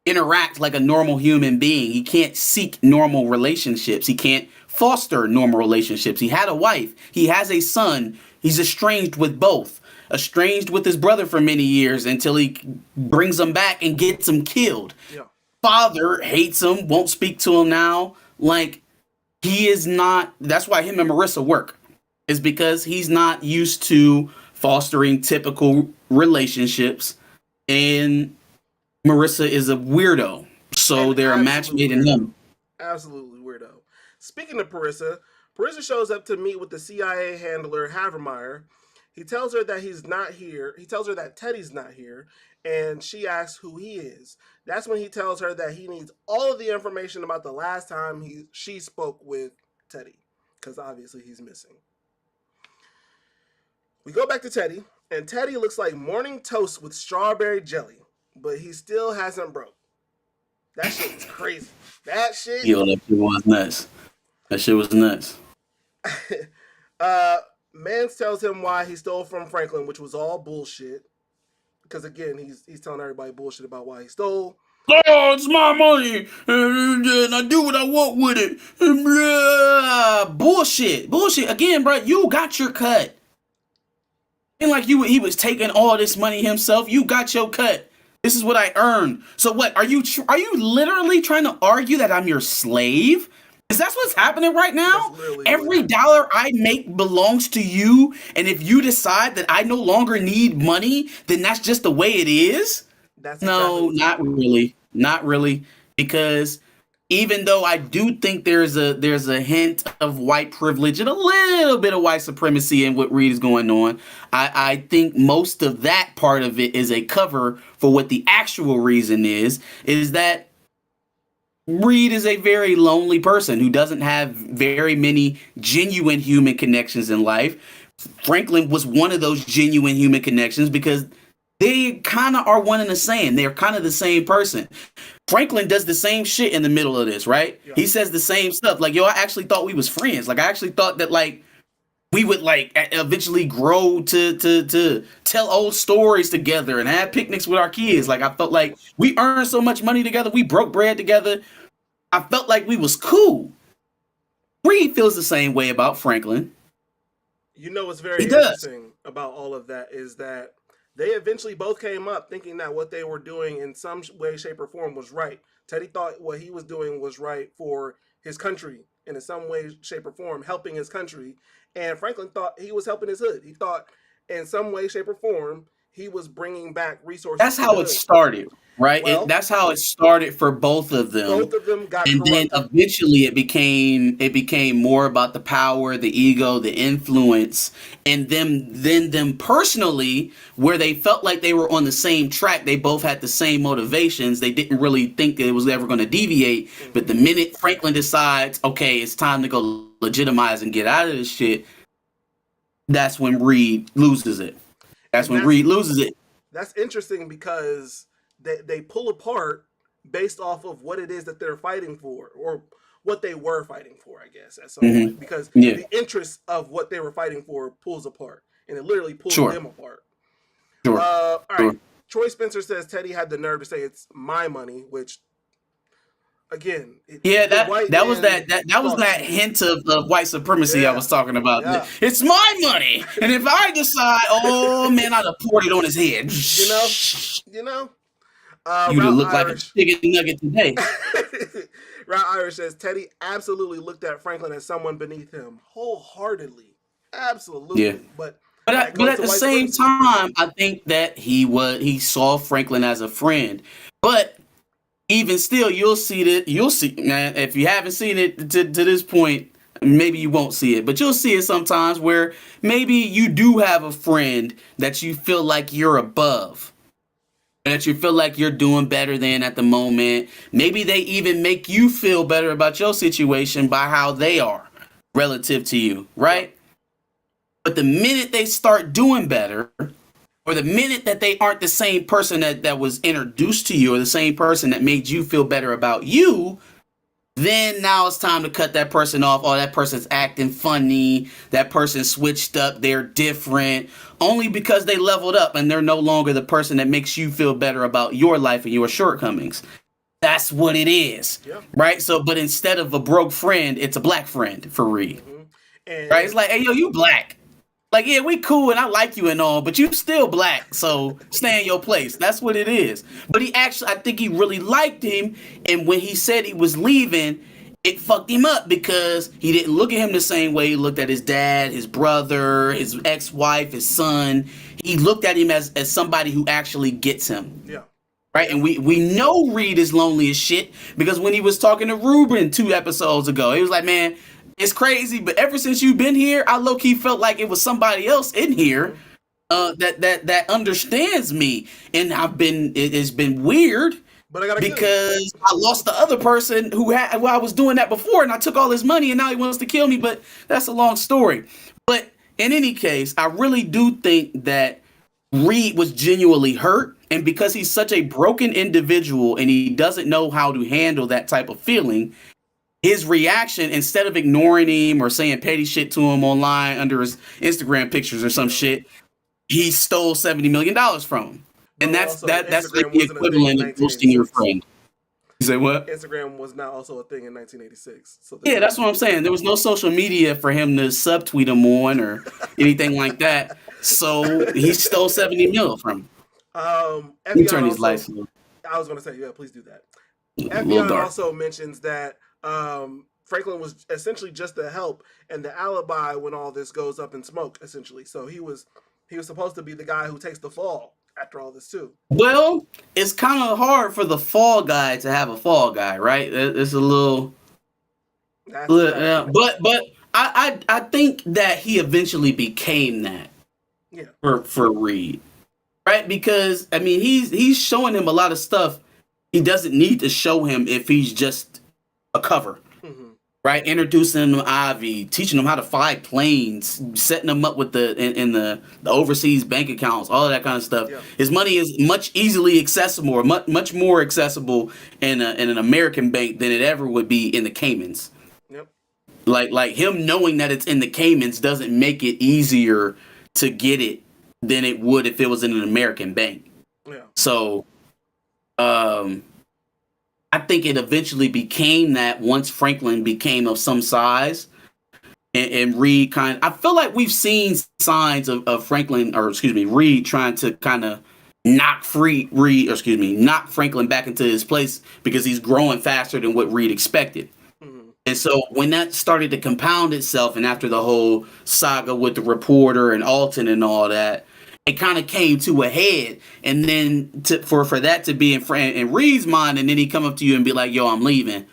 interact like a normal human being. He can't seek normal relationships. He can't foster normal relationships. He had a wife. He has a son. He's estranged with both. Estranged with his brother for many years until he brings him back and gets him killed. Yeah. Father hates him, won't speak to him now. Like, he is not, that's why him and Marissa work, is because he's not used to fostering typical relationships, and Marissa is a weirdo. So they're a match made in him. Absolutely weirdo. Speaking of Marissa shows up to meet with the CIA handler Havermeyer. He tells her that he's not here. He tells her that Teddy's not here, and she asks who he is. That's when he tells her that he needs all of the information about the last time she spoke with Teddy, because obviously he's missing. We go back to Teddy, and Teddy looks like morning toast with strawberry jelly, but he still hasn't broke. That shit is crazy. That shit. Yo, that shit was nuts. That shit was nuts. Mans tells him why he stole from Franklin, which was all bullshit. Because again, he's telling everybody bullshit about why he stole. Oh, it's my money, and I do what I want with it. Bullshit. Again, bro, you got your cut. And like he was taking all this money himself. You got your cut. This is what I earned. So what? Are you literally trying to argue that I'm your slave? Is that what's happening right now? Every dollar I make belongs to you, and if you decide that I no longer need money, then that's just the way it is? No, not really. Not really. Because even though I do think there's a hint of white privilege and a little bit of white supremacy in what Reed is going on, I think most of that part of it is a cover for what the actual reason is that Reed is a very lonely person who doesn't have very many genuine human connections in life. Franklin was one of those genuine human connections because they kind of are one and the same. They're kind of the same person. Franklin does the same shit in the middle of this, right? Yeah. He says the same stuff. Like, yo, I actually thought we was friends. Like, I actually thought that, like, we would, like, eventually grow to tell old stories together and have picnics with our kids. Like, I felt like we earned so much money together. We broke bread together. I felt like we was cool. Reed feels the same way about Franklin. You know what's very interesting about all of that is that they eventually both came up thinking that what they were doing in some way, shape, or form was right. Teddy thought what he was doing was right for his country and in some way, shape, or form, helping his country. And Franklin thought he was helping his hood. He thought in some way, shape, or form, he was bringing back resources. That's how it started, right? Well, that's how it started for both of them. Both of them got and corrupted. Then eventually it became more about the power, the ego, the influence, and them personally, where they felt like they were on the same track. They both had the same motivations. They didn't really think that it was ever going to deviate. Mm-hmm. But the minute Franklin decides, okay, it's time to go legitimize and get out of this shit, that's when Reed loses it. That's when Reed loses it. That's interesting because they pull apart based off of what it is that they're fighting for, or what they were fighting for, I guess, at some point, because the interest of what they were fighting for pulls apart, and it literally pulls them apart. All right. Troy Spencer says Teddy had the nerve to say it's my money, which, again, that was that hint of white supremacy I was talking about. Yeah. It's my money, and if I decide, oh man, I'd have poured it on his head. You know. You'd have looked like a chicken nugget today. Route Irish says Teddy absolutely looked at Franklin as someone beneath him, wholeheartedly, absolutely. Yeah. But at the same time, I think that he saw Franklin as a friend. But even still, you'll see, man. If you haven't seen it to this point, maybe you won't see it, but you'll see it sometimes where maybe you do have a friend that you feel like you're above, that you feel like you're doing better than at the moment. Maybe they even make you feel better about your situation by how they are relative to you, right? But the minute they start doing better, or the minute that they aren't the same person that was introduced to you, or the same person that made you feel better about you, then now it's time to cut that person off. Oh, that person's acting funny. That person switched up. They're different. Only because they leveled up and they're no longer the person that makes you feel better about your life and your shortcomings. That's what it is. Yeah. Right? So, but instead of a broke friend, it's a black friend for Reed. Right? It's like, hey, yo, you black. Like, yeah, we cool and I like you and all, but you still black, so stay in your place. That's what it is. But I think he really liked him, and when he said he was leaving, it fucked him up because he didn't look at him the same way he looked at his dad, his brother, his ex-wife, his son. He looked at him as somebody who actually gets him. Yeah. Right? And we know Reed is lonely as shit because when he was talking to Ruben 2 episodes ago, he was like, man, it's crazy, but ever since you've been here, I low-key felt like it was somebody else in here that understands me. And it's been weird because I lost the other person who I was doing that before, and I took all his money, and now he wants to kill me, but that's a long story. But in any case, I really do think that Reed was genuinely hurt, and because he's such a broken individual and he doesn't know how to handle that type of feeling, his reaction, instead of ignoring him or saying petty shit to him online under his Instagram pictures or some shit, he stole $70 million from him. And that's like the equivalent of ghosting your friend. You say what? Instagram was not also a thing in 1986. So yeah, that's what I'm saying. There was no social media for him to subtweet him on or anything like that. So he stole 70 mil from him. He turned his lights on. I was going to say, yeah, please do that. Effion also mentions that Franklin was essentially just the help and the alibi when all this goes up in smoke, essentially. So he was supposed to be the guy who takes the fall after all this too. Well, it's kind of hard for the fall guy to have a fall guy, right? It's a little, but I think that he eventually became that. Yeah. For Reed, right? Because I mean he's showing him a lot of stuff he doesn't need to show him if he's just a cover, right? Introducing him to Ivy, teaching him how to fly planes, setting him up with the overseas bank accounts, all of that kind of stuff. Yeah. His money is much easily accessible, or much more accessible in an American bank than it ever would be in the Caymans. Yep. Like him knowing that it's in the Caymans doesn't make it easier to get it than it would if it was in an American bank. Yeah. So, I think it eventually became that once Franklin became of some size and Reed I feel like we've seen signs of Reed trying to kind of knock Franklin back into his place because he's growing faster than what Reed expected. Mm-hmm. And so when that started to compound itself, and after the whole saga with the reporter and Alton and all that, it kind of came to a head, and then for that to be in Reed's mind, and then he come up to you and be like, "Yo, I'm leaving."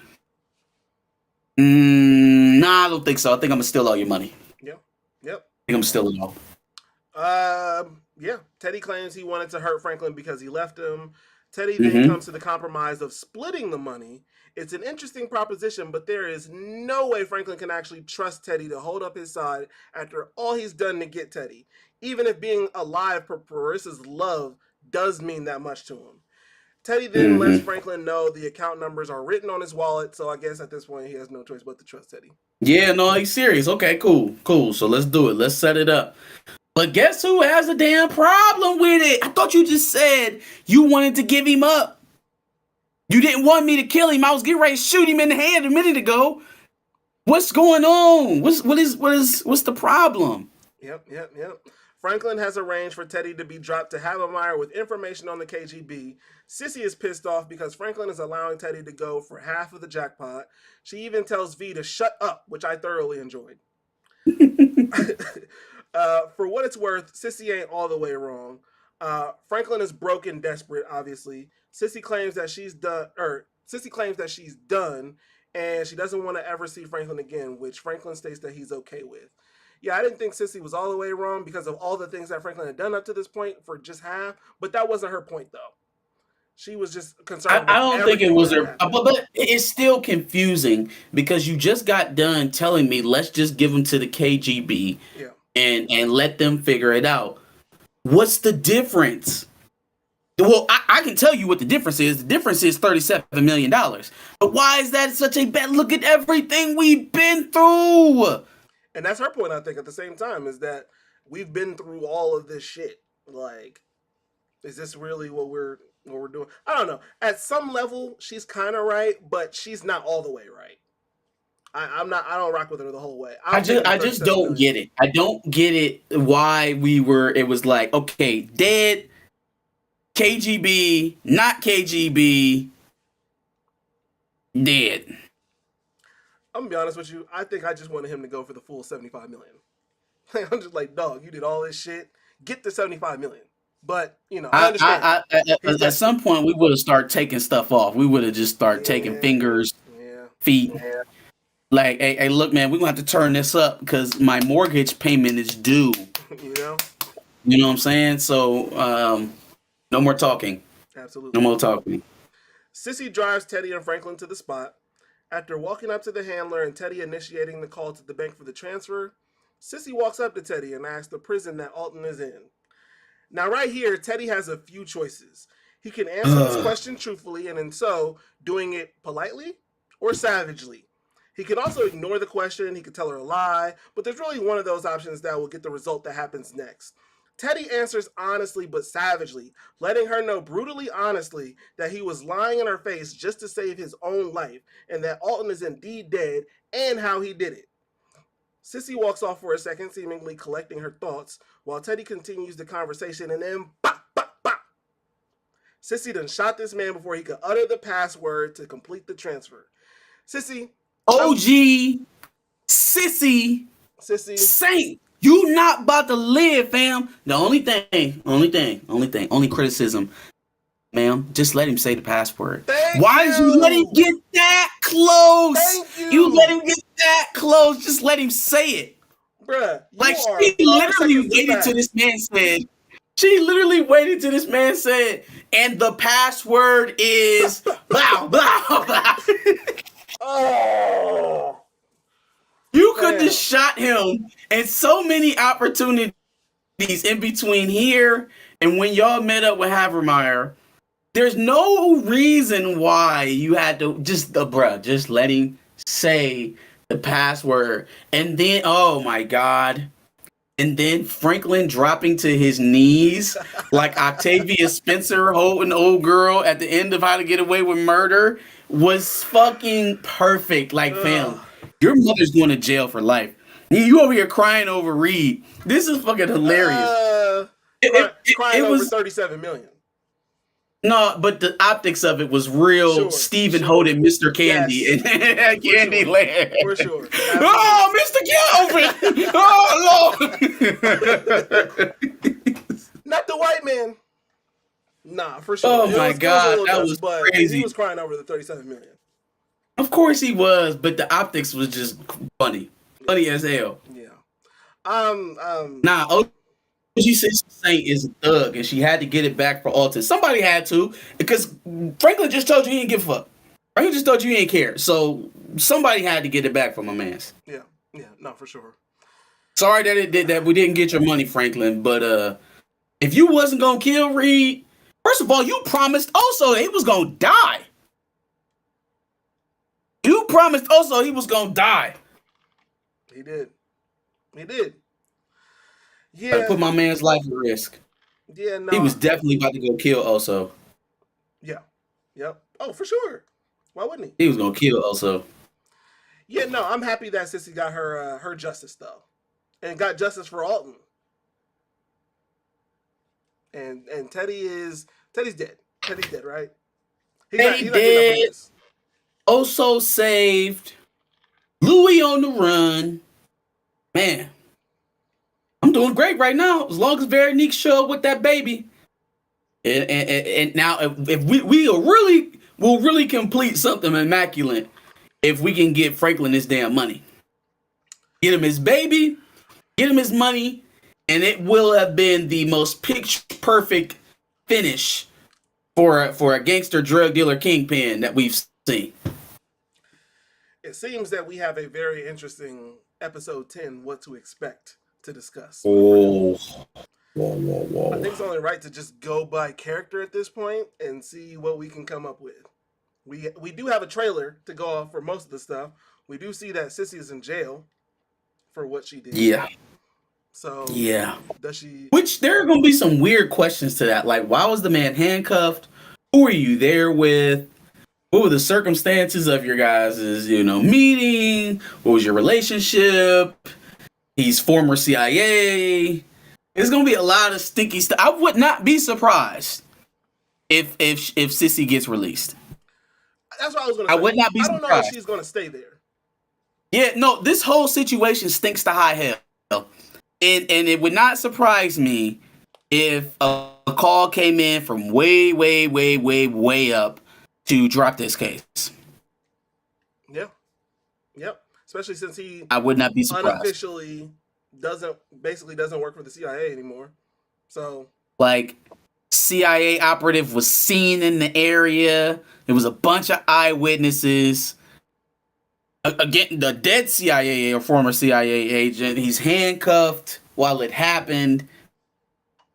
Nah, I don't think so. I think I'm gonna steal all your money. Yep. I think I'm gonna steal it all. Yeah. Teddy claims he wanted to hurt Franklin because he left him. Teddy then comes to the compromise of splitting the money. It's an interesting proposition, but there is no way Franklin can actually trust Teddy to hold up his side after all he's done to get Teddy. Even if being alive for Parissa's love does mean that much to him. Teddy then lets Franklin know the account numbers are written on his wallet, so I guess at this point he has no choice but to trust Teddy. Yeah, no, he's serious. Okay, cool. So let's do it. Let's set it up. But guess who has a damn problem with it? I thought you just said you wanted to give him up. You didn't want me to kill him. I was getting ready to shoot him in the hand a minute ago. What's going on? What's the problem? Yep. Franklin has arranged for Teddy to be dropped to Habermeyer with information on the KGB. Sissy is pissed off because Franklin is allowing Teddy to go for half of the jackpot. She even tells V to shut up, which I thoroughly enjoyed. For what it's worth, Sissy ain't all the way wrong. Franklin is broke and desperate, obviously. Sissy claims that she's done, and she doesn't want to ever see Franklin again, which Franklin states that he's okay with. Yeah, I didn't think Sissy was all the way wrong because of all the things that Franklin had done up to this point for just half, but that wasn't her point, though. She was just concerned. I don't think it was her, but it's still confusing because you just got done telling me let's just give them to the KGB and let them figure it out. What's the difference? Well, I can tell you what the difference is. The difference is $37 million. But why is that such a bad look at everything we've been through? And that's her point, I think, at the same time, is that we've been through all of this shit. Like, is this really what we're doing? I don't know. At some level, she's kind of right, but she's not all the way right. I don't rock with her the whole way. I just don't get it. I don't get it why it was like, okay, dead, KGB, not KGB, dead. I'm gonna be honest with you. I think I just wanted him to go for the full $75 million. I'm just like, dog, you did all this shit. Get the $75 million. But I understand. At some point, we would have started taking stuff off. We would have just started taking fingers, feet. Yeah. Like, hey, look, man, we're gonna have to turn this up because my mortgage payment is due. You know what I'm saying? So, no more talking. Absolutely. No more talking. Sissy drives Teddy and Franklin to the spot. After walking up to the handler and Teddy initiating the call to the bank for the transfer, Sissy walks up to Teddy and asks the prison that Alton is in. Now, right here, Teddy has a few choices. He can answer this question truthfully and in so doing it politely or savagely. He can also ignore the question. He could tell her a lie, but there's really one of those options that will get the result that happens next. Teddy answers honestly but savagely, letting her know brutally honestly that he was lying in her face just to save his own life and that Alton is indeed dead and how he did it. Sissy walks off for a second, seemingly collecting her thoughts, while Teddy continues the conversation and then bop, bop, bop. Sissy done shot this man before he could utter the password to complete the transfer. Sissy. OG. Sissy. Saint. You not about to live, fam. The only criticism, ma'am, just let him say the password. Why did you let him get that close? You let him get that close. Just let him say it. Bruh. Like, she literally waited till this man said, and the password is blah, blah, blah. Oh. You could have shot him, and so many opportunities in between here and when y'all met up with Habermeyer. There's no reason why you had to just let him say the password. And then, oh my God. And then Franklin dropping to his knees like Octavia Spencer holding old girl at the end of How to Get Away with Murder was fucking perfect. Like, fam, your mother's going to jail for life. You over here crying over Reed. This is fucking hilarious. Crying over $37 million. No, but the optics of it was real. Stephen holding Mr. Candy and Candy Land. For sure. Absolutely. Oh, Mr. Kelvin! Oh, Lord! Not the white man. Nah, for sure. Oh, my God. That was crazy. He was crying over the $37 million. Of course he was, but the optics was just funny. Funny as hell. Yeah. She said Saint is a thug and she had to get it back for Alton. Somebody had to, because Franklin just told you he didn't give a fuck. Franklin just told you he didn't care. So somebody had to get it back from my mans. Yeah, no, for sure. Sorry that we didn't get your money, Franklin. But if you wasn't gonna kill Reed, First of all, you promised also that he was gonna die. You promised also he was gonna die. He did. He did. I Yeah. put my man's life at risk. Yeah, no. He was definitely about to go kill Oso. Yeah. Yep. Oh, for sure. Why wouldn't he? He was gonna kill Oso. Yeah, no, I'm happy that Sissy got her justice though. And got justice for Alton. And Teddy's dead. Teddy's dead, right? He's not getting up from this. Oso saved. Louis on the run. Man, I'm doing great right now. As long as Veronique show up with that baby. And now if we will really complete something immaculate if we can get Franklin his damn money. Get him his baby, get him his money, and it will have been the most picture perfect finish for a gangster drug dealer kingpin that we've seen. It seems that we have a very interesting episode 10, What to Expect, to discuss. Oh. Whoa. I think it's only right to just go by character at this point and see what we can come up with. We do have a trailer to go off for most of the stuff. We do see that Sissy is in jail for what she did. Yeah. So yeah. Does she? Which there are going to be some weird questions to that. Like, why was the man handcuffed? Who were you there with? What were the circumstances of your guys' meeting? What was your relationship? He's former CIA. There's gonna be a lot of sticky stuff. I would not be surprised if Sissy gets released. That's what I was gonna say. I would not be surprised. I don't know if she's gonna stay there. Yeah, no, this whole situation stinks to high hell. And it would not surprise me if a call came in from way up to drop this case. Yeah. Yep. Especially since I would not be surprised. Unofficially doesn't work for the CIA anymore. So like CIA operative was seen in the area. There was a bunch of eyewitnesses. Again, the dead CIA or former CIA agent, he's handcuffed while it happened.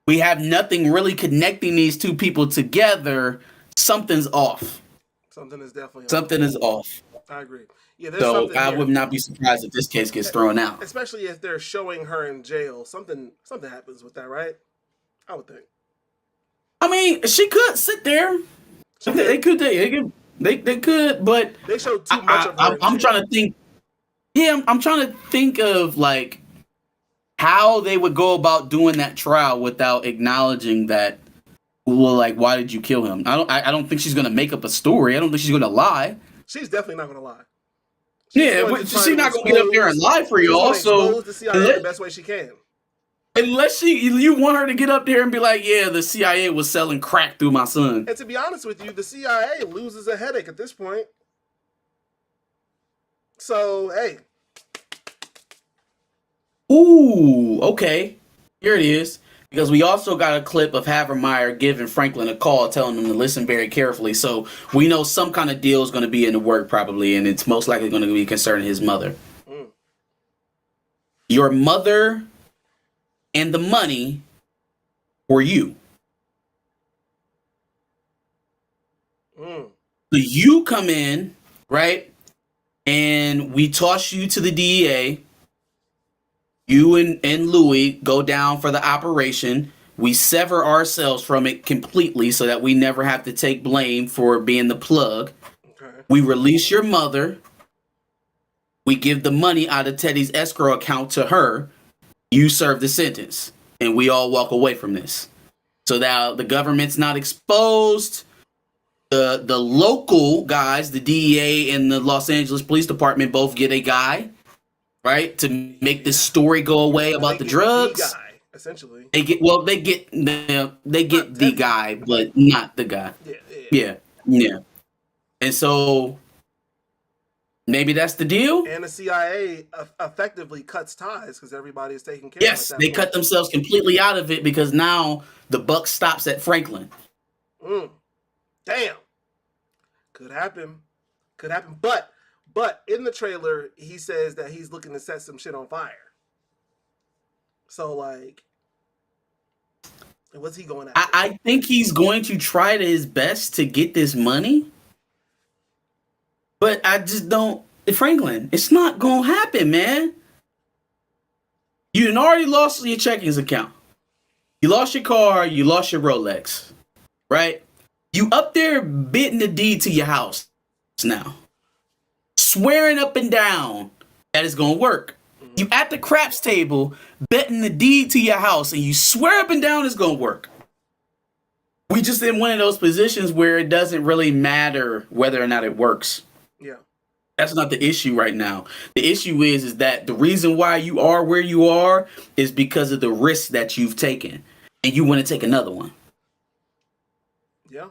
We have nothing really connecting these two people together. Something's off. Something is definitely Something is off. I agree. Yeah, so I would not be surprised if this case gets thrown out. Especially if they're showing her in jail. Something happens with that, right? I would think. I mean, she could sit there. They could, but they showed too much of her. I'm trying to think. Yeah, I'm trying to think of like how they would go about doing that trial without acknowledging that. Well, like, why did you kill him? I don't think she's gonna make up a story. I don't think she's gonna lie. She's definitely not gonna lie. She's not gonna get up there and lie for you. Also, the CIA the best way she can. Unless you want her to get up there and be like, yeah, the CIA was selling crack through my son. And to be honest with you, the CIA loses a headache at this point. So, hey. Ooh, okay. Here it is. Because we also got a clip of Havermeyer giving Franklin a call, telling him to listen very carefully. So we know some kind of deal is going to be in the work probably, and it's most likely going to be concerning his mother. Your mother and the money for you. So you come in, right? And we toss you to the DEA. You and Louis go down for the operation. We sever ourselves from it completely so that we never have to take blame for being the plug. Okay. We release your mother. We give the money out of Teddy's escrow account to her. You serve the sentence. And we all walk away from this. So now the government's not exposed. The local guys, the DEA and the Los Angeles Police Department both get a guy. Right, to make this story go away about the drugs. The guy, essentially, they get the guy, but not the guy. Yeah. And so maybe that's the deal. And the CIA effectively cuts ties because everybody is taking care. Yes, they cut themselves completely out of it because now the buck stops at Franklin. Damn, could happen, But in the trailer, he says that he's looking to set some shit on fire. So, like, What's he going after? I think he's going to try to his best to get this money, but I just don't. Franklin, it's not gonna happen, man. You done already lost your checkings account. You lost your car. You lost your Rolex, right? You up there bidding the deed to your house now, swearing up and down that it's gonna work. You at the craps table betting the deed to your house, and you swear up and down it's gonna work. We just in one of those positions where it doesn't really matter whether or not it works. Yeah. That's not the issue right now. The issue is that the reason why you are where you are is because of the risk that you've taken, and you want to take another one. Yeah.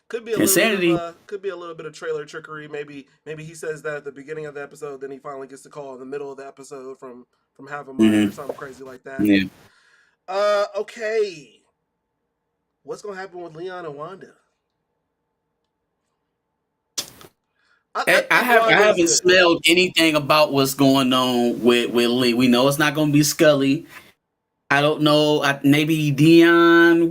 Could be a Insanity. little bit of trailer trickery. Maybe he says that at the beginning of the episode, then he finally gets the call in the middle of the episode from having money or something crazy like that. Yeah. Okay. What's gonna happen with Leon and Wanda? I haven't smelled anything about what's going on with Lee. We know it's not going to be Scully. I don't know. Maybe Dion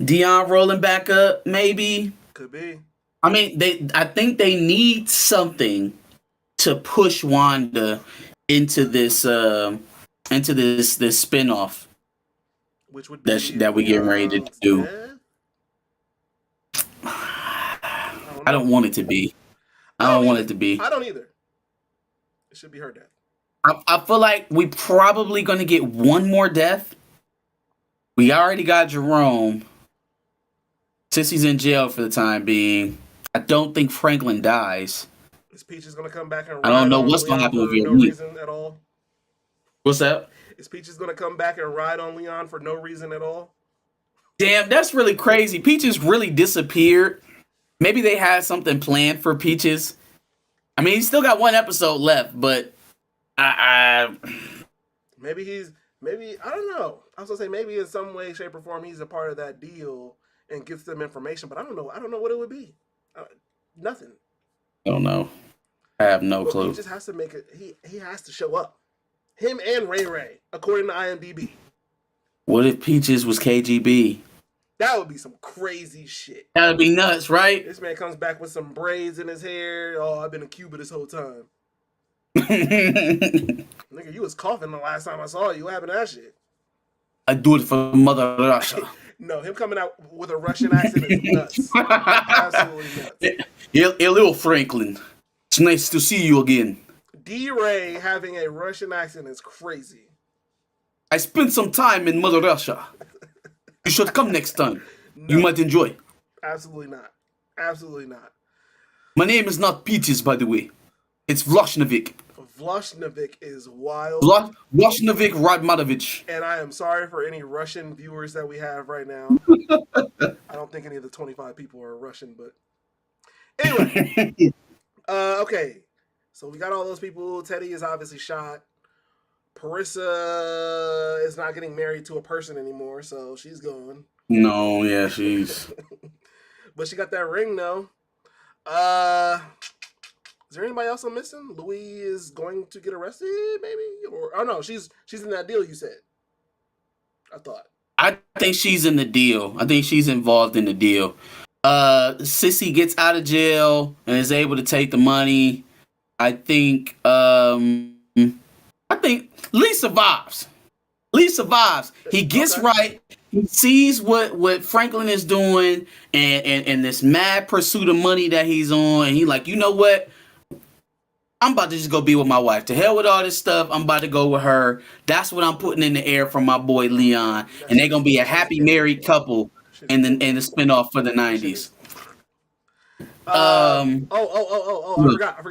rolling back up. Maybe could be. I mean, I think they need something to push Wanda into this spinoff, which would be that we getting ready to do. I don't want it to be. I don't want it to be. I don't either. It should be her death. I feel like we probably going to get one more death. We already got Jerome. Since he's in jail for the time being, I don't think Franklin dies. Is Peaches going to come back and I don't know what's going to happen with no reason at all? What's that? Is Peaches going to come back and ride on Leon for no reason at all? Damn, that's really crazy. Peaches really disappeared. Maybe they had something planned for Peaches. I mean, he's still got one episode left, but maybe I don't know. I was gonna say maybe in some way, shape, or form he's a part of that deal and gets them information, but I don't know. I don't know what it would be. Nothing. I don't know. I have no clue. He just has to make it. He has to show up. Him and Ray Ray, according to IMDb. What if Peaches was KGB? That would be some crazy shit. That would be nuts, right? This man comes back with some braids in his hair. Oh, I've been in Cuba this whole time. Nigga, you was coughing the last time I saw you. What happened to that shit? I do it for Mother Russia. No, him coming out with a Russian accent is nuts. Absolutely nuts. Hello, Franklin. It's nice to see you again. D-Ray having a Russian accent is crazy. I spent some time in Mother Russia. You should come next time. No, you might enjoy. Absolutely not. Absolutely not. My name is not Peaches, by the way. It's Vlashnevik. Vlashnevik is wild. Vlashnevik Radmanovich. And I am sorry for any Russian viewers that we have right now. I don't think any of the 25 people are Russian, but anyway. Okay. So we got all those people. Teddy is obviously shot. Parissa is not getting married to a person anymore, so she's gone. No, yeah, she's. But she got that ring, though. Is there anybody else I'm missing? Louis is going to get arrested, maybe? Or no, she's in that deal you said. I think she's in the deal. I think she's involved in the deal. Sissy gets out of jail and is able to take the money. I think Lee survives. He gets right. He sees what Franklin is doing and this mad pursuit of money that he's on. And he like, you know what? I'm about to just go be with my wife. To hell with all this stuff. I'm about to go with her. That's what I'm putting in the air for my boy Leon. And they're going to be a happy married couple in the spinoff for the 90s. I forgot.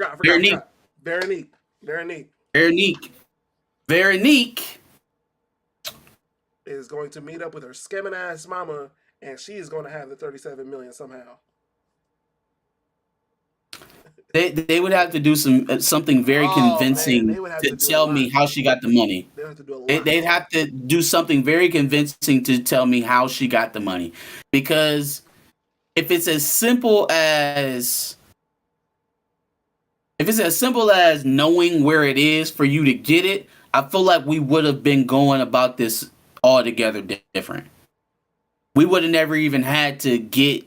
Veronique is going to meet up with her scamming ass mama, and she is going to have the $37 million somehow. They would have to do something very convincing to tell me how she got the money. They'd have to do something very convincing to tell me how she got the money, because if it's as simple as knowing where it is for you to get it, I feel like we would have been going about this altogether different. We would have never even had to get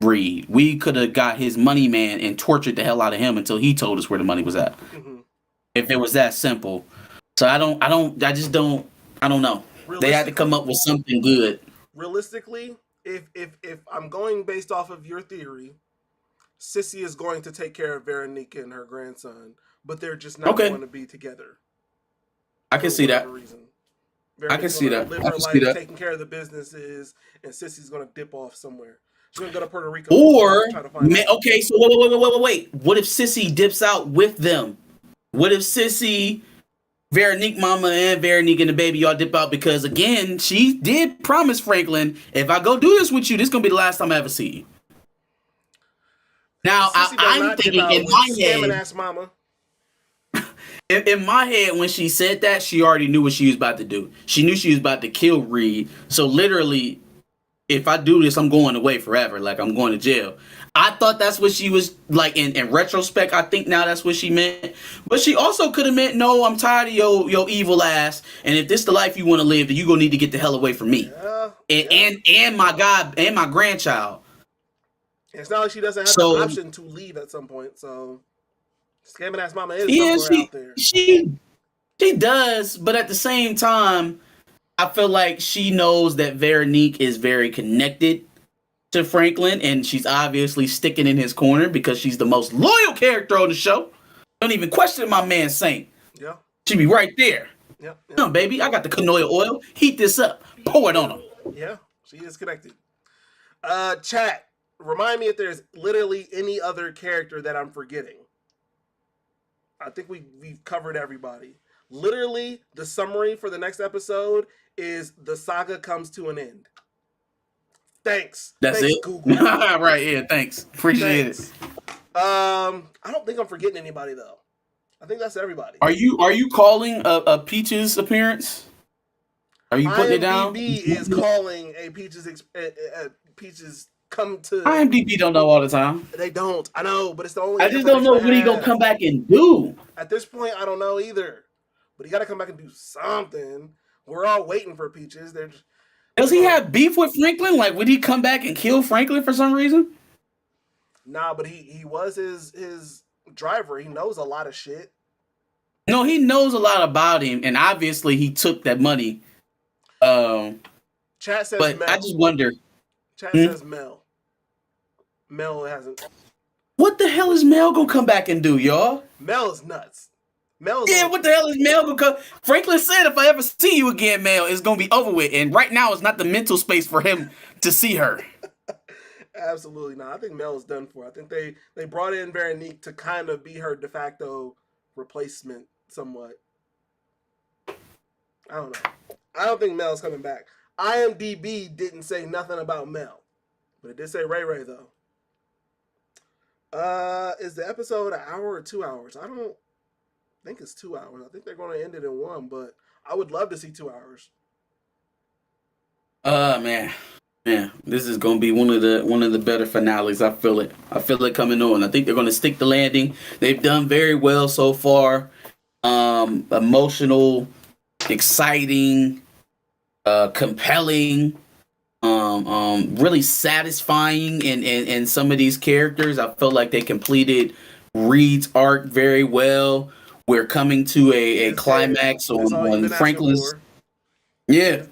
Reed. We could have got his money man and tortured the hell out of him until he told us where the money was at. Mm-hmm. If it was that simple. So I don't know. They had to come up with something good. Realistically, if I'm going based off of your theory, Sissy is going to take care of Veronica and her grandson, but they're just not going to be together. I can see that. I can see that. Live her life, taking care of the businesses, and Sissy's going to dip off somewhere. She's going to go to Puerto Rico. Or, okay, so wait. What if Sissy dips out with them? What if Sissy, Veronique mama, and Veronique and the baby all dip out? Because, again, she did promise Franklin, if I go do this with you, this is going to be the last time I ever see you. Now, I'm thinking in my head, ass mama. In my head, when she said that, she already knew what she was about to do. She knew she was about to kill Reed. So literally, if I do this, I'm going away forever. Like, I'm going to jail. I thought that's what she was, like, in retrospect, I think now that's what she meant. But she also could have meant, no, I'm tired of your evil ass. And if this the life you want to live, then you're going to need to get the hell away from me. And my God, and my grandchild. It's not like she doesn't have the option to leave at some point, so... Scamming ass mama is somewhere out there. She does, but at the same time, I feel like she knows that Veronique is very connected to Franklin, and she's obviously sticking in his corner because she's the most loyal character on the show. Don't even question my man Saint. Yeah. She be right there. Yeah. Come on, baby. I got the canola oil. Heat this up. Pour it on him. Yeah, she is connected. Chat, remind me if there's literally any other character that I'm forgetting. I think we've covered everybody. Literally, the summary for the next episode is the saga comes to an end. Thanks. That's thanks, it? Google. Right, yeah, thanks. Appreciate it. I don't think I'm forgetting anybody, though. I think that's everybody. Are you calling a Peaches appearance? Are you putting it down? IMDb is calling a Peaches come to... IMDb don't know all the time. They don't. I know, but it's the only... I just don't know what he gonna come back and do. At this point, I don't know either. But he got to come back and do something. We're all waiting for Peaches. Does he have beef with Franklin? Like, would he come back and kill Franklin for some reason? Nah, but he was his driver. He knows a lot of shit. No, he knows a lot about him, and obviously he took that money. Chat says but Mel. I just wonder... Chat says Mel. Mel hasn't. What the hell is Mel gonna come back and do, y'all? Mel is nuts. What the hell is Mel gonna come? Franklin said if I ever see you again, Mel, it's gonna be over with. And right now, it's not the mental space for him to see her. Absolutely not. I think Mel is done for. I think they brought in Veronique to kind of be her de facto replacement somewhat. I don't know. I don't think Mel's coming back. IMDb didn't say nothing about Mel, but it did say Ray Ray though. Is the episode an hour or 2 hours? I don't think it's 2 hours. I think they're going to end it in one, but I would love to see 2 hours. Man, this is going to be one of the better finales. I feel it coming on. I think they're going to stick the landing. They've done very well so far. Emotional, exciting, compelling, really satisfying in some of these characters. I felt like they completed Reed's arc very well. We're coming to a climax on Franklin's. Yeah.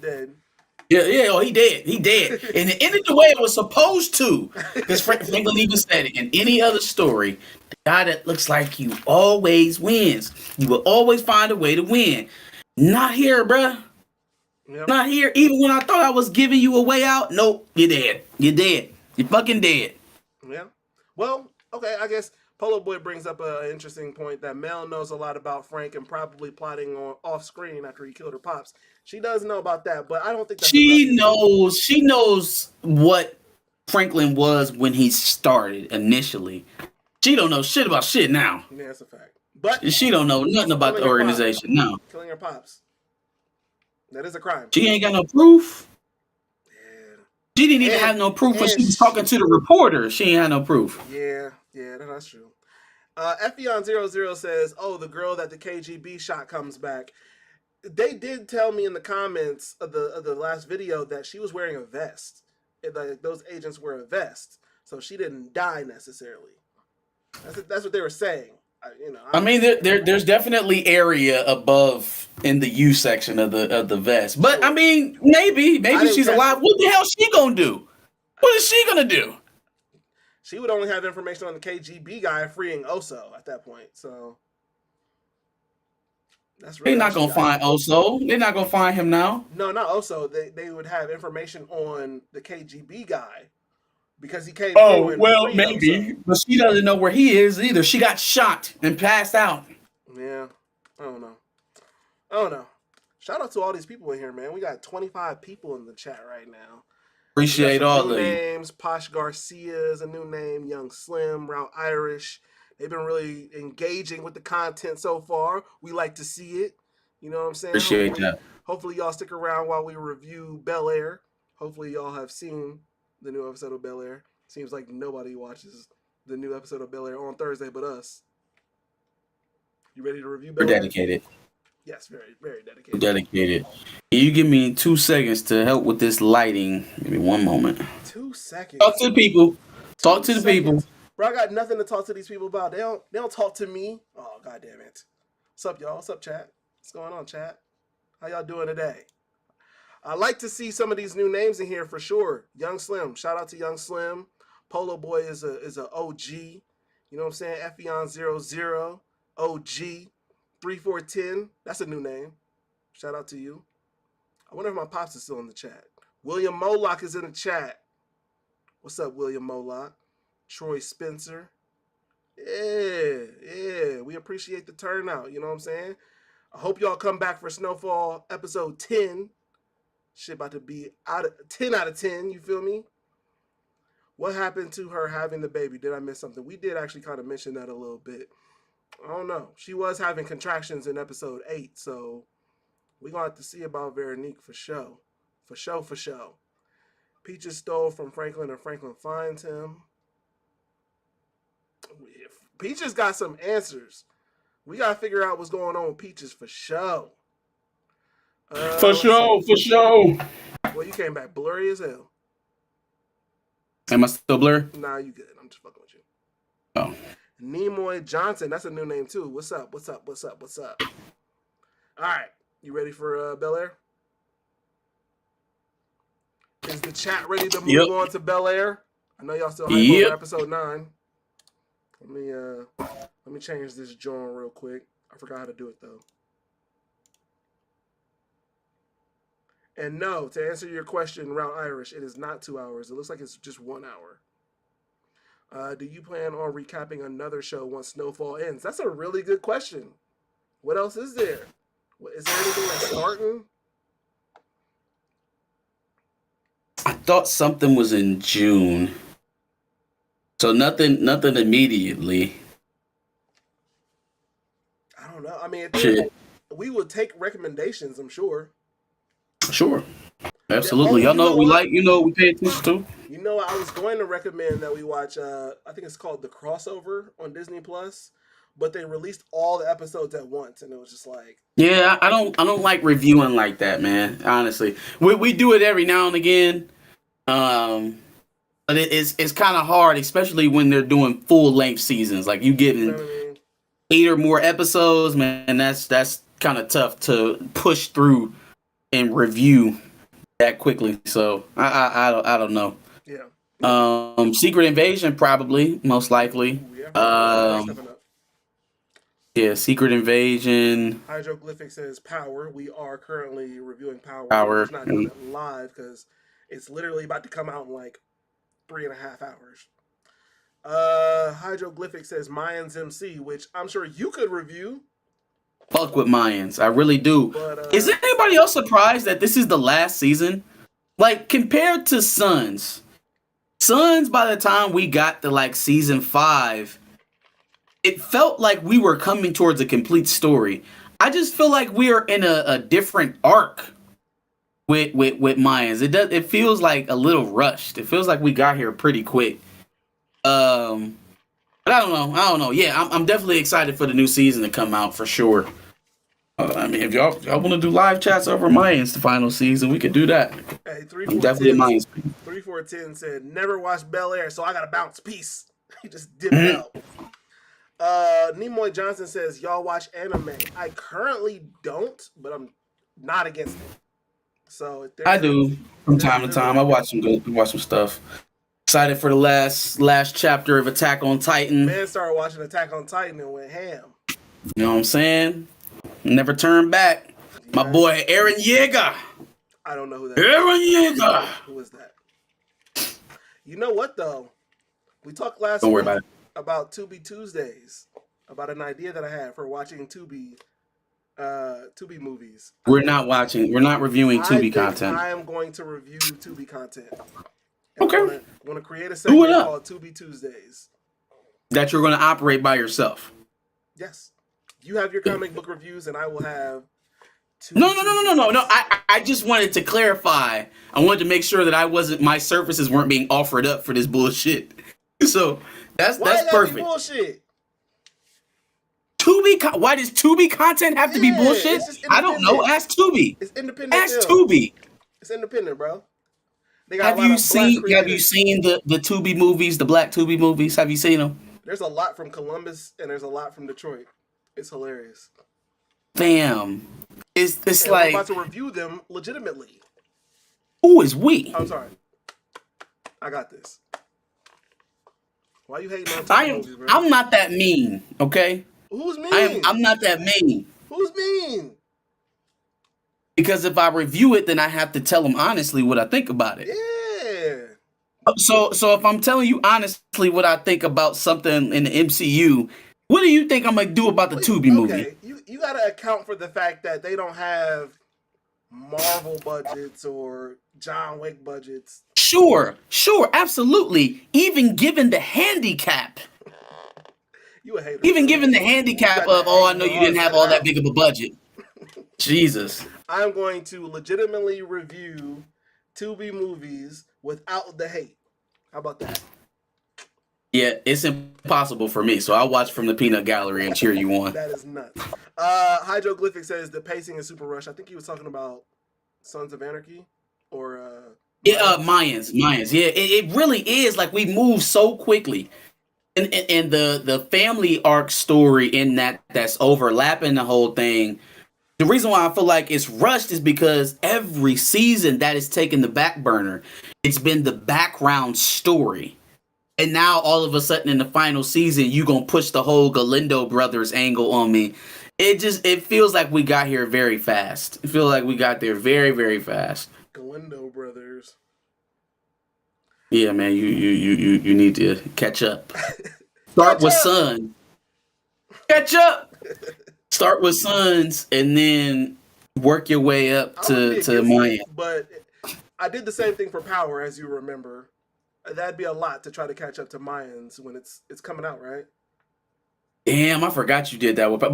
Yeah, oh, he dead. And it ended the way it was supposed to. Because Franklin even said it. In any other story, the guy that looks like you always wins. You will always find a way to win. Not here, bruh. Yep. Not here. Even when I thought I was giving you a way out, nope, you're dead. You're dead. You're fucking dead. Yeah. Well, okay, I guess Polo Boy brings up an interesting point that Mel knows a lot about Frank and probably plotting on off screen after he killed her pops. She does know about that, but I don't think that's she knows what Franklin was when he started initially. She don't know shit about shit now. Yeah, that's a fact. But she don't know nothing about the organization. No. Killing her pops. That is a crime. She ain't got no proof. Yeah. She didn't even have no proof when she was talking to the reporter. She ain't had no proof. Yeah, that's true. Effion00 says, oh, the girl that the KGB shot comes back. they did tell me in the comments of the last video that she was wearing a vest. Like those agents wear a vest, so she didn't die necessarily. That's what they were saying. I mean, there's definitely area above in the U section of the vest, but Sure. I mean, maybe she's alive. What the hell is she gonna do? What is she gonna do? She would only have information on the KGB guy freeing Oso at that point. So that's really They're not gonna find Oso. They're not gonna find him now. No, not Oso. They would have information on the KGB guy because he came. Oh well, maybe, but she doesn't know where he is either. She got shot and passed out. Yeah, I don't know. Shout out to all these people in here, man. We got 25 people in the chat right now. Appreciate all the names. Posh Garcia is a new name. Young Slim, Route Irish. They've been really engaging with the content so far. We like to see it. You know what I'm saying? Appreciate that. Hopefully y'all stick around while we review Bel Air. Hopefully y'all have seen the new episode of Bel Air. Seems like nobody watches the new episode of Bel Air on Thursday but us. You ready to review Bel Air? We're dedicated. Yes, very, very dedicated. Dedicated. Can you give me 2 seconds to help with this lighting? Give me 1 moment. 2 seconds. Talk to the people. Talk to the people. Bro, I got nothing to talk to these people about. They don't talk to me. Oh, god damn it. What's up, y'all? What's up, chat? What's going on, chat? How y'all doing today? I like to see some of these new names in here for sure. Young Slim. Shout out to Young Slim. Polo Boy is a OG. You know what I'm saying? Effion00. OG. 3410. That's a new name. Shout out to you. I wonder if my pops is still in the chat. William Moloch is in the chat. What's up, William Moloch? Troy Spencer. Yeah. We appreciate the turnout. You know what I'm saying? I hope y'all come back for Snowfall episode 10. Shit about to be 10 out of 10. You feel me? What happened to her having the baby? Did I miss something? We did actually kind of mention that a little bit. I don't know. She was having contractions in episode 8, so we're going to have to see about Veronique for show. For show. Peaches stole from Franklin and Franklin finds him. Peaches got some answers. We got to figure out what's going on with Peaches for show. For sure. Well, you came back blurry as hell. Am I still blurred? Nah, you good. I'm just fucking with you. Oh. Nimoy Johnson. That's a new name, too. What's up? All right. You ready for Bel Air? Is the chat ready to move on to Bel Air? I know y'all still hype over episode 9. Let me change this joint real quick. I forgot how to do it, though. And no, to answer your question, Route Irish, it is not 2 hours. It looks like it's just 1 hour. Do you plan on recapping another show once Snowfall ends? That's a really good question. What else is there? Is there anything that's starting? I thought something was in June. So nothing immediately. I don't know. I mean, we would take recommendations, I'm sure. Sure. Absolutely. Y'all know what we like, what we pay attention to. You know, I was going to recommend that we watch, I think it's called The Crossover on Disney Plus, but they released all the episodes at once, and it was just like... Yeah, I don't like reviewing like that, man, honestly. We do it every now and again, but it's kind of hard, especially when they're doing full-length seasons. Like, you getting 8 or more episodes, man, that's kind of tough to push through and review that quickly. So I don't know. Yeah. Secret Invasion probably, most likely. Yeah, Secret Invasion. Hydroglyphic says Power. We are currently reviewing Power. We're just not doing it live because it's literally about to come out in like 3.5 hours. Hydroglyphic says Mayans MC, which I'm sure you could review. Fuck with Mayans. I really do. But, is anybody else surprised that this is the last season? Like, compared to Sons by the time we got to like season 5, it felt like we were coming towards a complete story. I just feel like we are in a different arc with Mayans. It feels like a little rushed. It feels like we got here pretty quick. But I don't know. Yeah, I'm definitely excited for the new season to come out for sure. I mean, if y'all want to do live chats over Mayans the final season, we could do that. Hey, I'm definitely a 3410 Mayans fan. 3410 said never watched Bel Air, so I gotta bounce. Peace. He just dipped Mhm. out. Nimoy Johnson says y'all watch anime. I currently don't, but I'm not against it. So if I there's do from time to time. I watch some stuff. Excited for the last chapter of Attack on Titan. Man started watching Attack on Titan and went ham. You know what I'm saying? Never turn back. My boy Eren Yeager. I don't know who that is. Eren Yeager. Who is that? You know what though? We talked last Don't worry week about about Tubi Tuesdays, about an idea that I had for watching Tubi movies. We're not reviewing Tubi content. I am going to review Tubi content. Okay. I want to create a segment called Tubi Tuesdays. That you're going to operate by yourself. Yes. You have your comic book reviews, and I will have. No. I just wanted to clarify. I wanted to make sure that my services weren't being offered up for this bullshit. So that's perfect. Bullshit. Why does Tubi content have to be bullshit? I don't know. Ask Tubi. It's independent. Ask Tubi. It's independent, bro. Have you seen the Tubi movies, the Black Tubi movies? Have you seen them? There's a lot from Columbus and there's a lot from Detroit. It's hilarious. Fam, it's like I'm about to review them legitimately. Who is we? I'm sorry. I got this. Why you hating on Tubi movies, bro? I'm not that mean, okay? Who's mean? I'm not that mean. Who's mean? Because if I review it, then I have to tell them honestly what I think about it. Yeah. So if I'm telling you honestly what I think about something in the MCU, what do you think I'm gonna do about the Tubi movie? You gotta account for the fact that they don't have Marvel budgets or John Wick budgets. Sure, absolutely. Even given the handicap. You a hater. Even given the handicap of, I know you didn't have all that big of a budget. Jesus. I'm going to legitimately review Tubi movies without the hate. How about that? Yeah, it's impossible for me, so I'll watch from the peanut gallery and cheer you on. That is nuts. Hydroglyphic says the pacing is super rushed. I think he was talking about Sons of Anarchy or Mayans. Yeah, it really is. Like, we move so quickly. And the family arc story in that's overlapping the whole thing. The reason why I feel like it's rushed is because every season that is taken the back burner, it's been the background story. And now all of a sudden in the final season, you gonna push the whole Galindo brothers angle on me. It feels like we got here very fast. I feel like we got there very, very fast. Galindo brothers. Yeah, man, you need to catch up. Start with Sun. Catch up. Start with Sons and then work your way up to Maya. But I did the same thing for Power, as you remember. That'd be a lot to try to catch up to Mayans when it's coming out, right? Damn, I forgot you did that. But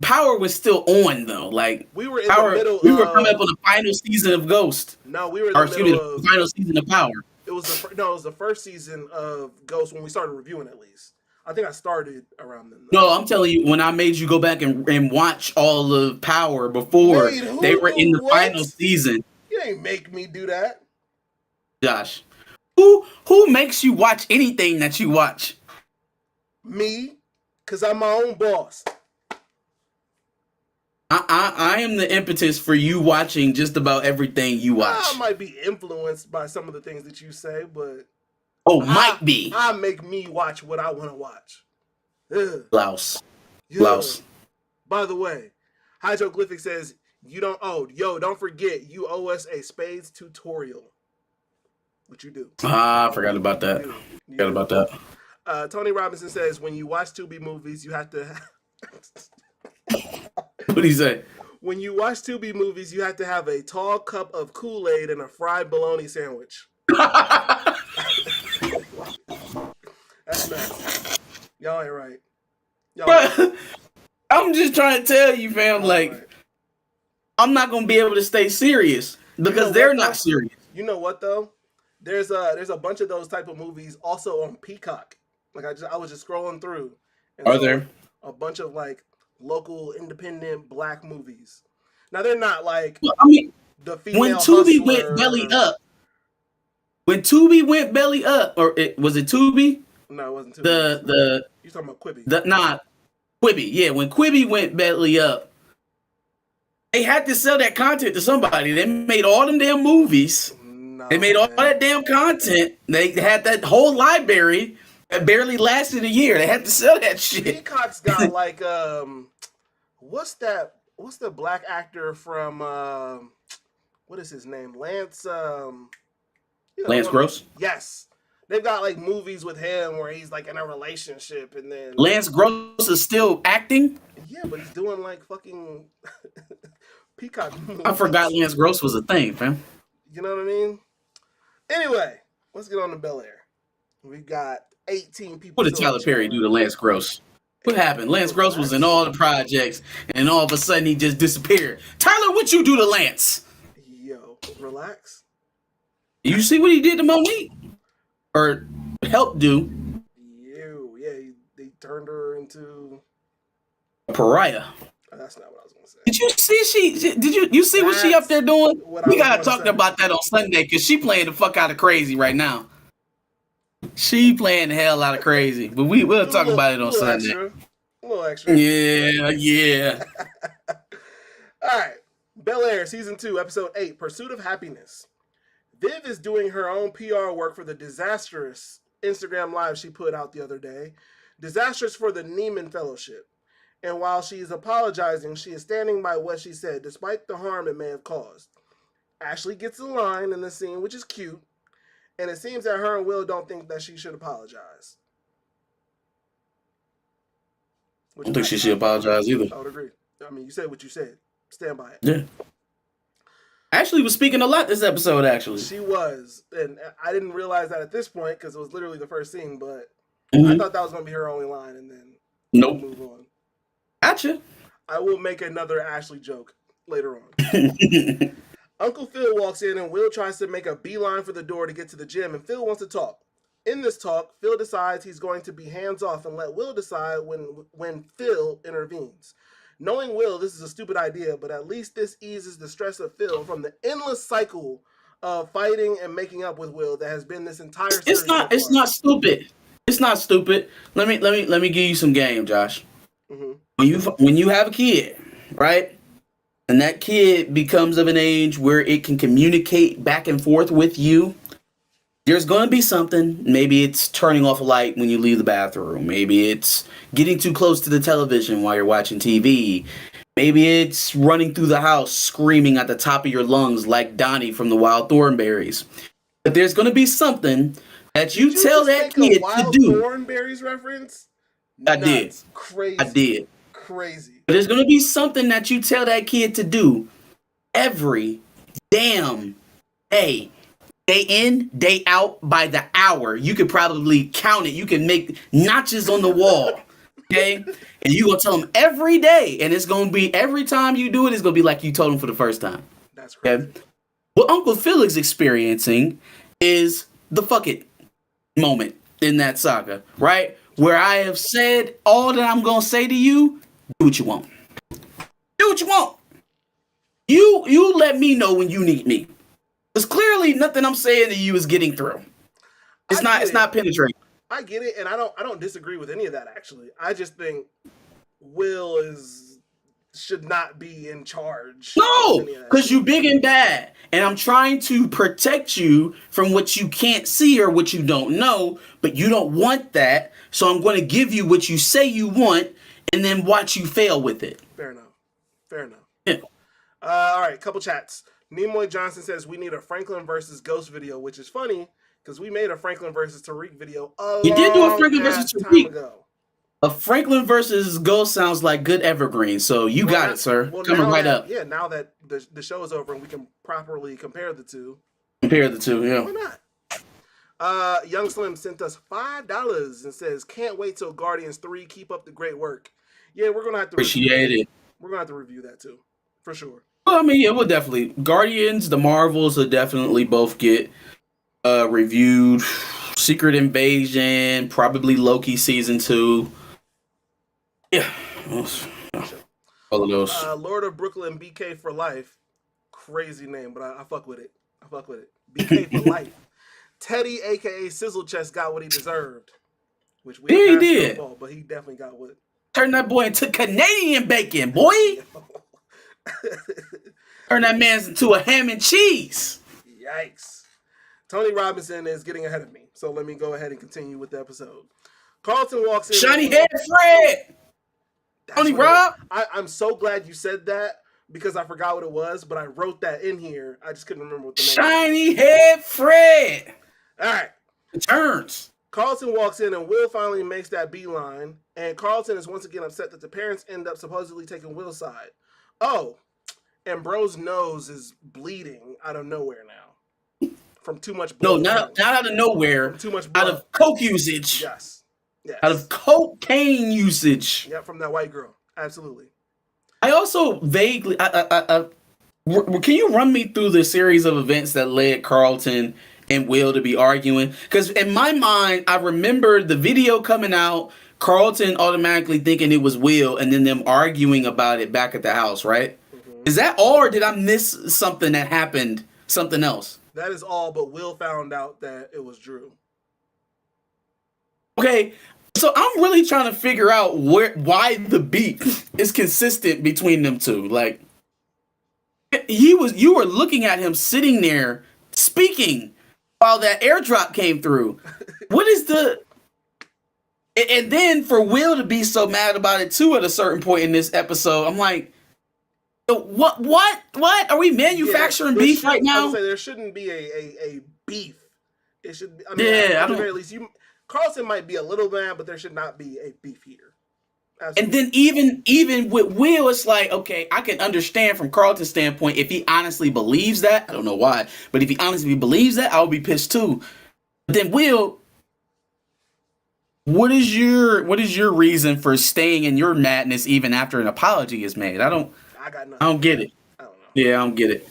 Power was still on though. Like we were in Power, the middle. We were coming up on the final season of Ghost. No, we were in the final season of Power. It was the first season of Ghost when we started reviewing, at least. I think I started around then. No, I'm telling you, when I made you go back and watch all of Power before they were in the final season. You ain't make me do that. Josh, who makes you watch anything that you watch? Me, because I'm my own boss. I am the impetus for you watching just about everything you watch. I might be influenced by some of the things that you say, but might be. I make me watch what I want to watch. Louse. By the way, Hydroglyphic says don't forget you owe us a spades tutorial. What you do? I forgot about that. Tony Robinson says when you watch Tubi movies, you have to. What do you say? When you watch Tubi movies, you have to have a tall cup of Kool-Aid and a fried bologna sandwich. That's nuts. Y'all ain't right. I'm just trying to tell you, fam. Right. I'm not gonna be able to stay serious because they're not serious. You know what though? There's a bunch of those type of movies also on Peacock. Like I was just scrolling through. And Are there a bunch of like local independent black movies. Now they're not like the female when Tubi hustler. went belly up, or was it Tubi? No, it wasn't Tubi. You talking about Quibi? Quibi. Yeah, when Quibi went belly up, they had to sell that content to somebody. They made all them damn movies. They made all that damn content. They had that whole library that barely lasted a year. They had to sell that shit. Peacock's got like what's the black actor from what is his name? Lance Lance Gross? Yes. They've got like movies with him where he's like in a relationship and then Lance Gross is still acting? Yeah, but he's doing like fucking Peacock movies. I forgot Lance Gross was a thing, fam. You know what I mean? Anyway, let's get on to Bel Air. We've got 18 people. What did Tyler Perry do to Lance Gross? What happened? Lance Gross was in all the projects, and all of a sudden he just disappeared. Tyler, what you do to Lance? Yo, relax. You see what he did to Monique? Or helped do? They turned her into a pariah. That's not what I was gonna say. Did you see you see what she up there doing? We gotta talk about that on Sunday because she playing the fuck out of crazy right now. She playing the hell out of crazy, but we'll talk about it on Sunday. A little extra. Yeah. All right, Bel Air season 2, episode 8, Pursuit of Happiness. Viv is doing her own PR work for the disastrous Instagram live she put out the other day. Disastrous for the Neiman Fellowship. And while she is apologizing, she is standing by what she said, despite the harm it may have caused. Ashley gets a line in the scene, which is cute, and it seems that her and Will don't think that she should apologize. I don't think she should apologize either. I would agree. I mean, you said what you said. Stand by it. Yeah. Ashley was speaking a lot this episode, actually. She was. And I didn't realize that at this point because it was literally the first scene, but I thought that was going to be her only line, and then nope. Move on. Gotcha. I will make another Ashley joke later on. Uncle Phil walks in and Will tries to make a beeline for the door to get to the gym, and Phil wants to talk. In this talk, Phil decides he's going to be hands-off and let Will decide when Phil intervenes. Knowing Will, this is a stupid idea, but at least this eases the stress of Phil from the endless cycle of fighting and making up with Will that has been this entire series. It's not stupid. It's not stupid. Let me give you some game, Josh. Mm-hmm. When you have a kid, right? And that kid becomes of an age where it can communicate back and forth with you, there's going to be something. Maybe it's turning off a light when you leave the bathroom. Maybe it's getting too close to the television while you're watching TV. Maybe it's running through the house screaming at the top of your lungs like Donnie from the Wild Thornberrys. But there's going to be something that you tell that kid to do. Wild Thornberrys reference? I did. Crazy. I did. Crazy. But there's going to be something that you tell that kid to do every damn day. Day in, day out, by the hour. You could probably count it. You can make notches on the wall. Okay? And you're going to tell them every day. And it's going to be, every time you do it, it's going to be like you told them for the first time. That's crazy. Okay? What Uncle Phil is experiencing is the fuck it moment in that saga, right? Where I have said all that I'm going to say to you, do what you want. Do what you want. You let me know when you need me. Because clearly nothing I'm saying to you is getting through. It's not penetrating. I get it, and I don't disagree with any of that, actually. I just think Will should not be in charge. No, because you big and bad. And I'm trying to protect you from what you can't see or what you don't know, but you don't want that. So I'm going to give you what you say you want and then watch you fail with it. Fair enough. Yeah. All right, couple chats. Nimoy Johnson says we need a Franklin versus Ghost video, which is funny because we made a Franklin versus Tariq video You did do a Franklin versus Tariq. A Franklin versus Ghost sounds like good evergreen, so you got it, sir. Coming right up. Yeah, now that the show is over and we can properly compare the two. Yeah. Why not? Young Slim sent us $5 and says, can't wait till Guardians 3. Keep up the great work. Yeah, we're going to have to appreciate it. We're going to have to review that too, for sure. Well, I mean, yeah, we'll definitely. Guardians, the Marvels will definitely both get reviewed. Secret Invasion, probably Loki season 2. Yeah. All of those. Lord of Brooklyn, BK for life. Crazy name, but I fuck with it. I fuck with it. BK for life. Teddy, aka Sizzle Chest, got what he deserved, which we Yeah, he passed did. Snowfall, but he definitely got what. Turn that boy into Canadian bacon, boy. Turn that man into a ham and cheese. Yikes. Tony Robinson is getting ahead of me, so let me go ahead and continue with the episode. Carlton walks in. Shiny head Fred. Tony Rob. I'm so glad you said that because I forgot what it was, but I wrote that in here. I just couldn't remember what the name was. Shiny head Fred. All right. Turns. Carlton walks in and Will finally makes that beeline, and Carlton is once again upset that the parents end up supposedly taking Will's side. Oh, and bro's nose is bleeding out of nowhere now from too much blood. No, not out of nowhere. From too much blood. Out of coke usage. Yes. Out of cocaine usage. Yeah, from that white girl. Absolutely. I also vaguely... can you run me through the series of events that led Carlton and Will to be arguing? Because in my mind, I remember the video coming out, Carlton automatically thinking it was Will, and then them arguing about it back at the house, right? Mm-hmm. Is that all, or did I miss something that happened, something else? That is all, but Will found out that it was Drew. Okay, so I'm really trying to figure out why the beef is consistent between them two. Like, you were looking at him sitting there speaking while that airdrop came through. What is the... And then for Will to be so mad about it too at a certain point in this episode, I'm like, what? Are we manufacturing beef right now? I would say there shouldn't be a beef. It should be, at the very least, Carlton might be a little mad, but there should not be a beef here. Absolutely. And then even with Will, it's like, okay, I can understand from Carlton's standpoint if he honestly believes that. I don't know why, but if he honestly believes that, I would be pissed too. But then Will, what is your reason for staying in your madness even after an apology is made? I got nothing. I don't get it. I don't know. Yeah, I don't get it.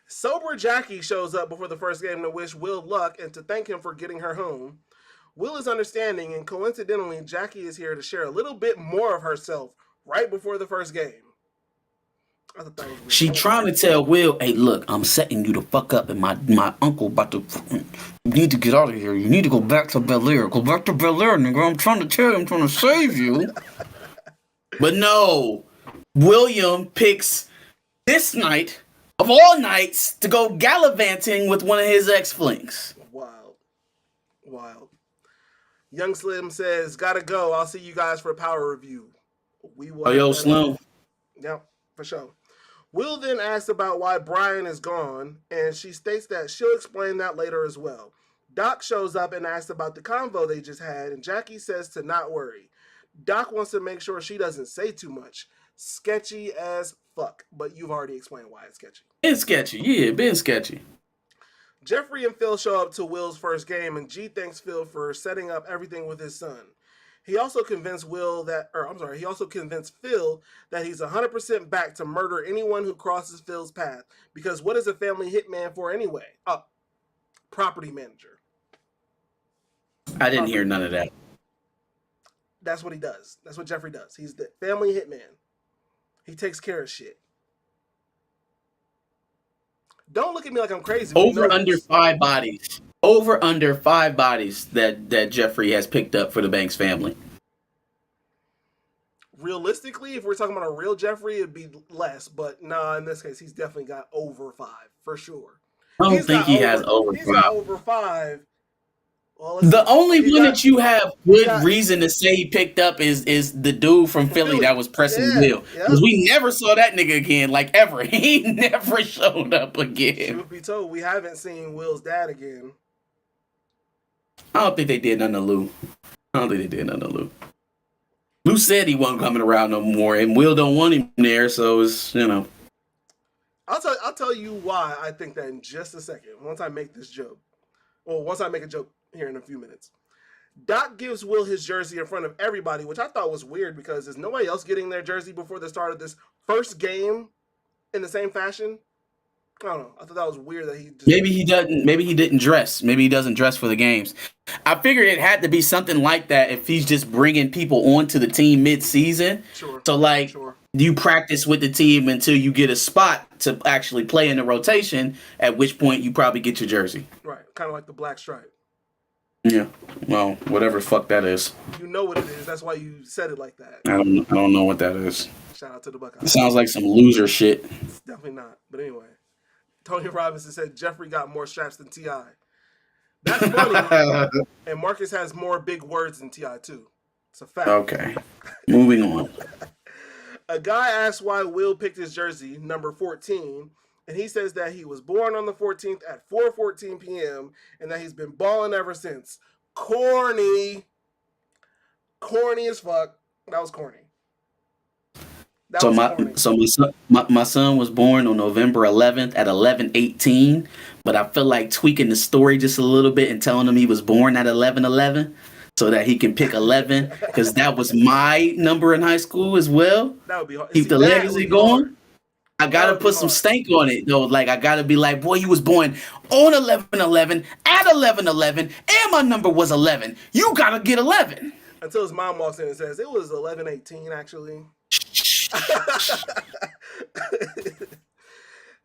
Sober Jackie shows up before the first game to wish Will luck and to thank him for getting her home. Will is understanding, and coincidentally, Jackie is here to share a little bit more of herself right before the first game. I thought that was weird. She trying to tell Will, hey, look, I'm setting you the fuck up, and my uncle about to... You need to get out of here. You need to go back to Bel Air. Go back to Bel Air, nigga. I'm trying to tell you. I'm trying to save you. But no. William picks this night, of all nights, to go gallivanting with one of his ex-flings. Wild. Young Slim says, gotta go. I'll see you guys for a power review. Slim. Yep, for sure. Will then asks about why Brian is gone, and she states that she'll explain that later as well. Doc shows up and asks about the convo they just had, and Jackie says to not worry. Doc wants to make sure she doesn't say too much. Sketchy as fuck, but you've already explained why it's sketchy. It's sketchy, yeah, been sketchy. Jeffrey and Phil show up to Will's first game, and G thanks Phil for setting up everything with his son. He also convinced Phil that he's 100% back to murder anyone who crosses Phil's path. Because what is a family hitman for anyway? Property manager. I didn't hear none of that. That's what he does. That's what Jeffrey does. He's the family hitman. He takes care of shit. Don't look at me like I'm crazy. Over under 5 bodies. Over under 5 bodies that Jeffrey has picked up for the Banks family. Realistically, if we're talking about a real Jeffrey, it'd be less. But nah, in this case, he's definitely got over 5 for sure. I don't think he has over 5. He's got over 5. Well, the only one that you have good reason to say he picked up is the dude from Philly that was pressing Will. Because we never saw that nigga again, like ever. He never showed up again. Truth be told, we haven't seen Will's dad again. I don't think they did nothing to Lou. Lou said he wasn't coming around no more, and Will don't want him there, so it's, I'll tell you why I think that in just a second, once I make this joke. Well, once I make a joke here in a few minutes. Doc gives Will his jersey in front of everybody, which I thought was weird because is nobody else getting their jersey before the start of this first game in the same fashion? I don't know. I thought that was weird that he just... Maybe he didn't dress. Maybe he doesn't dress for the games. I figured it had to be something like that if he's just bringing people onto the team mid-season. Sure. So, you practice with the team until you get a spot to actually play in the rotation, at which point you probably get your jersey. Right. Kind of like the black stripe. Yeah. Well, whatever the fuck that is. You know what it is. That's why you said it like that. I don't know what that is. Shout out to the Buckeyes. It sounds like some loser shit. It's definitely not. But anyway, Tony Robinson said Jeffrey got more straps than T.I. That's funny. And Marcus has more big words than T.I. too. It's a fact. Okay. Moving on. A guy asked why Will picked his jersey, number 14, and he says that he was born on the 14th at 4:14 p.m. and that he's been balling ever since. Corny. Corny as fuck. That was corny. My son was born on November 11th at 11:18, but I feel like tweaking the story just a little bit and telling him he was born at 11:11 so that he can pick 11 because that was my number in high school as well. That would be hard. Keep the legacy going. I gotta put some stank on it though. Like I gotta be like, boy, you was born on 11/11 at 11/11, and my number was 11. You gotta get 11. Until his mom walks in and says it was 11:18 actually.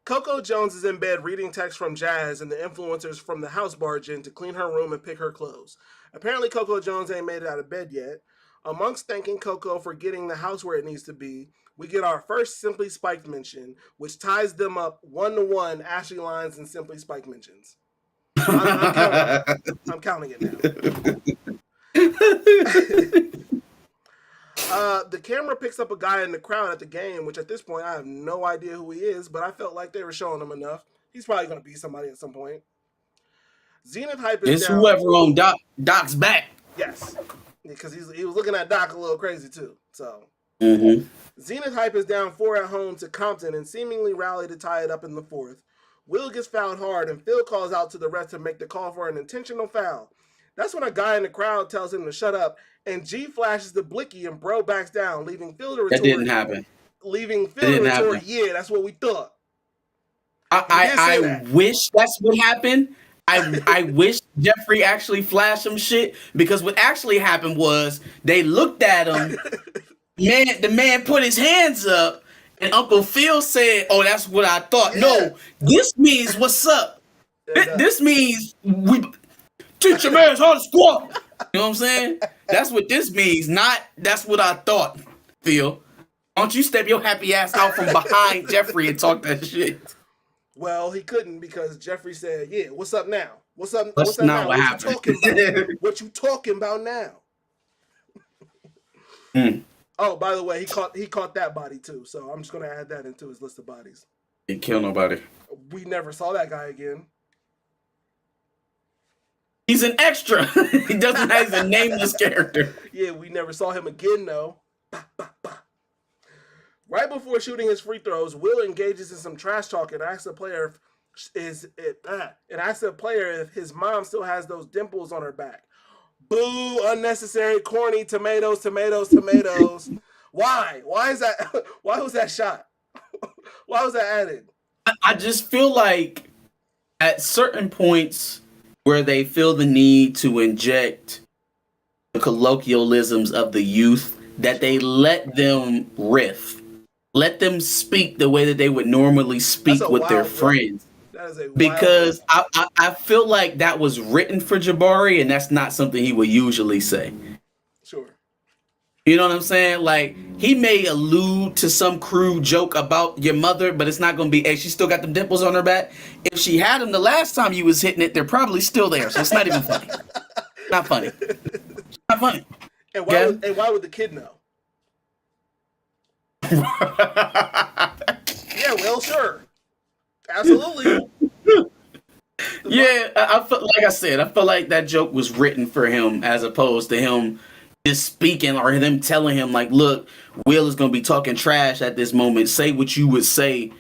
Coco Jones is in bed reading texts from Jazz and the influencers from the house barge in to clean her room and pick her clothes. Apparently, Coco Jones ain't made it out of bed yet. Amongst thanking Coco for getting the house where it needs to be, we get our first Simply Spiked mention, which ties them up 1-to-1 Ashley Lines and Simply Spiked mentions. I'm counting it now. The camera picks up a guy in the crowd at the game, which at this point I have no idea who he is, but I felt like they were showing him enough. He's probably going to be somebody at some point. Zenith Hype is it's down. Whoever on Doc's back. Yes, because he was looking at Doc a little crazy too. So Zenith Hype is down 4 at home to Compton and seemingly rallied to tie it up in the fourth. Will gets fouled hard and Phil calls out to the refs to make the call for an intentional foul. That's when a guy in the crowd tells him to shut up, and G flashes the blicky and Bro backs down, leaving Phil to retort. That didn't happen. Yeah, that's what we thought. I wish that's what happened. I wish Jeffrey actually flashed some shit because what actually happened was they looked at him. The man put his hands up, and Uncle Phil said, "Oh, that's what I thought." Yeah. No, this means what's up. This means we teach your man how to squat. You know what I'm saying? That's what this means. Not that's what I thought, Phil. Why don't you step your happy ass out from behind Jeffrey and talk that shit? Well, he couldn't because Jeffrey said, "Yeah, what's up now? What's up? That's what's up not now? what What happened. you talking about? What you talking about now?" Oh, by the way, he caught that body too. So I'm just gonna add that into his list of bodies. He didn't kill nobody. We never saw that guy again. He's an extra. He doesn't have a nameless character. Yeah, we never saw him again though. Bah, bah, bah. Right before shooting his free throws, Will engages in some trash talk and asks the player if his mom still has those dimples on her back. Boo! Unnecessary, corny, tomatoes. Why? Why is that? Why was that shot? Why was that added? I just feel like at certain points where they feel the need to inject the colloquialisms of the youth, that they let them riff. Let them speak the way that they would normally speak with their friends. Because I feel like that was written for Jabari, and that's not something he would usually say. Sure. You know what I'm saying? Like, he may allude to some crude joke about your mother, but it's not going to be, hey, she still got them dimples on her back. If she had them the last time you was hitting it, they're probably still there, so it's not even funny. Not funny. Not funny. And why would the kid know? Yeah, well, sure. Absolutely. Yeah, I felt like I said, I feel like that joke was written for him as opposed to him just speaking or them telling him like, look, Will is gonna be talking trash at this moment. Say what you would say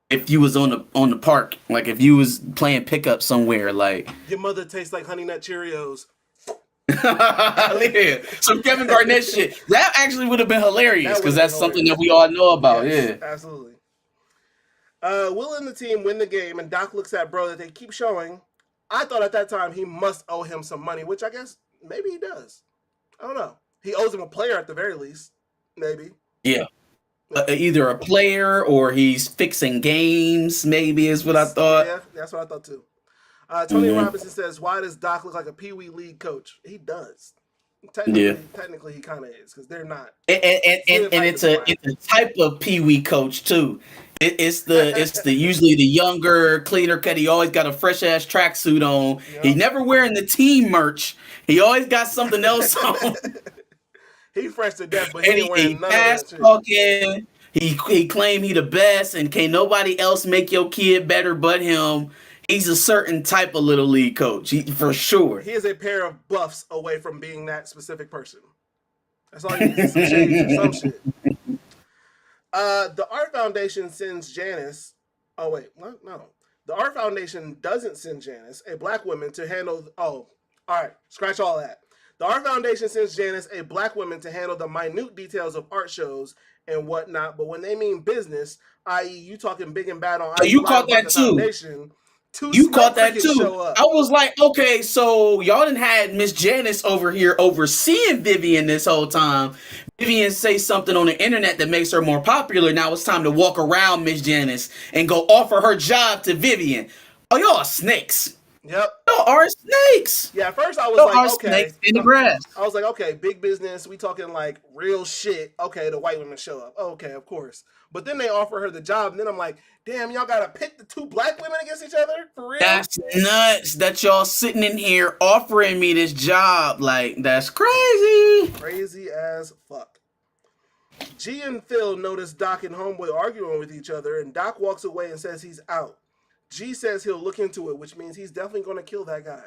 if you was on the park, like if you was playing pickup somewhere, like your mother tastes like Honey Nut Cheerios. Yeah, some Kevin Garnett shit. That actually would have been hilarious because that's something that we all know about. Yes, yeah, absolutely. Will and the team win the game, and Doc looks at Bro that they keep showing. I thought at that time he must owe him some money, which I guess maybe he does. I don't know. He owes him a player at the very least, maybe. Yeah. either a player or he's fixing games. Maybe is what I thought. Yeah, that's what I thought too. Tony Robinson says, "Why does Doc look like a Pee Wee League coach?" He does. Technically, he kind of is because they're not. And it's a type of Pee Wee coach too. It's the usually the younger, cleaner cut. He always got a fresh ass tracksuit on. Yep. He never wearing the team merch. He always got something else on. He fresh to death, but he ain't wearing none of that shit. Talking. He claimed he the best, and can't nobody else make your kid better but him. He's a certain type of little league coach, for sure. He is a pair of buffs away from being that specific person. That's all you need. Some shades or some shit. The Art Foundation sends Janice. Oh wait, what? No. The Art Foundation doesn't send Janice, a black woman, to handle. Oh, all right. Scratch all that. The Art Foundation sends Janice, a black woman, to handle the minute details of art shows and whatnot. But when they mean business, i.e., you talking big and bad on. You caught that too. You caught that too. I was like, okay, so y'all done had Miss Janice over here overseeing Vivian this whole time. Vivian say something on the internet that makes her more popular. Now it's time to walk around Miss Janice and go offer her job to Vivian. Oh, y'all are snakes. Yep. Y'all are snakes. Yeah, at first I was like, okay. Snakes in the grass. I was like, okay, big business. We talking like real shit. Okay, the white women show up. Okay, of course. But then they offer her the job, and then I'm like, damn, y'all gotta pit the two black women against each other? For real? That's nuts that y'all sitting in here offering me this job. Like, that's crazy. Crazy as fuck. G and Phil notice Doc and Homeboy arguing with each other, and Doc walks away and says he's out. G says he'll look into it, which means he's definitely going to kill that guy.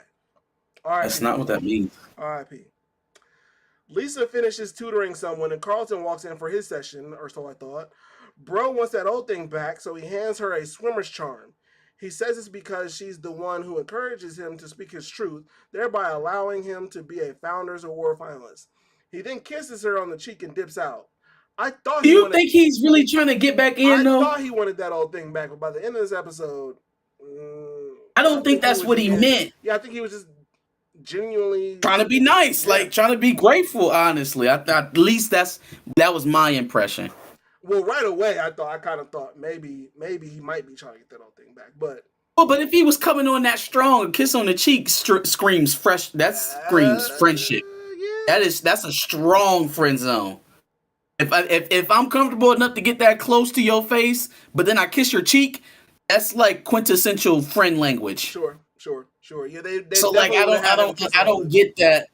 R.I.P. That's not what that means. R.I.P. Lisa finishes tutoring someone, and Carlton walks in for his session, or so I thought. Bro wants that old thing back, so he hands her a swimmer's charm. He says it's because she's the one who encourages him to speak his truth, thereby allowing him to be a Founders Award finalist. He then kisses her on the cheek and dips out. I thought. Do you think he's really trying to get back in, though? I thought he wanted that old thing back, but by the end of this episode, I don't think that's what he meant. Yeah, I think he was just genuinely trying to be nice, like trying to be grateful. Honestly, at least that was my impression. Well, right away, I kind of thought maybe he might be trying to get that old thing back, but. Well, but if he was coming on that strong, a kiss on the cheek screams fresh. That screams friendship. Yeah. That's a strong friend zone. If I'm comfortable enough to get that close to your face, but then I kiss your cheek, that's like quintessential friend language. Sure. Yeah, they so like I don't get that.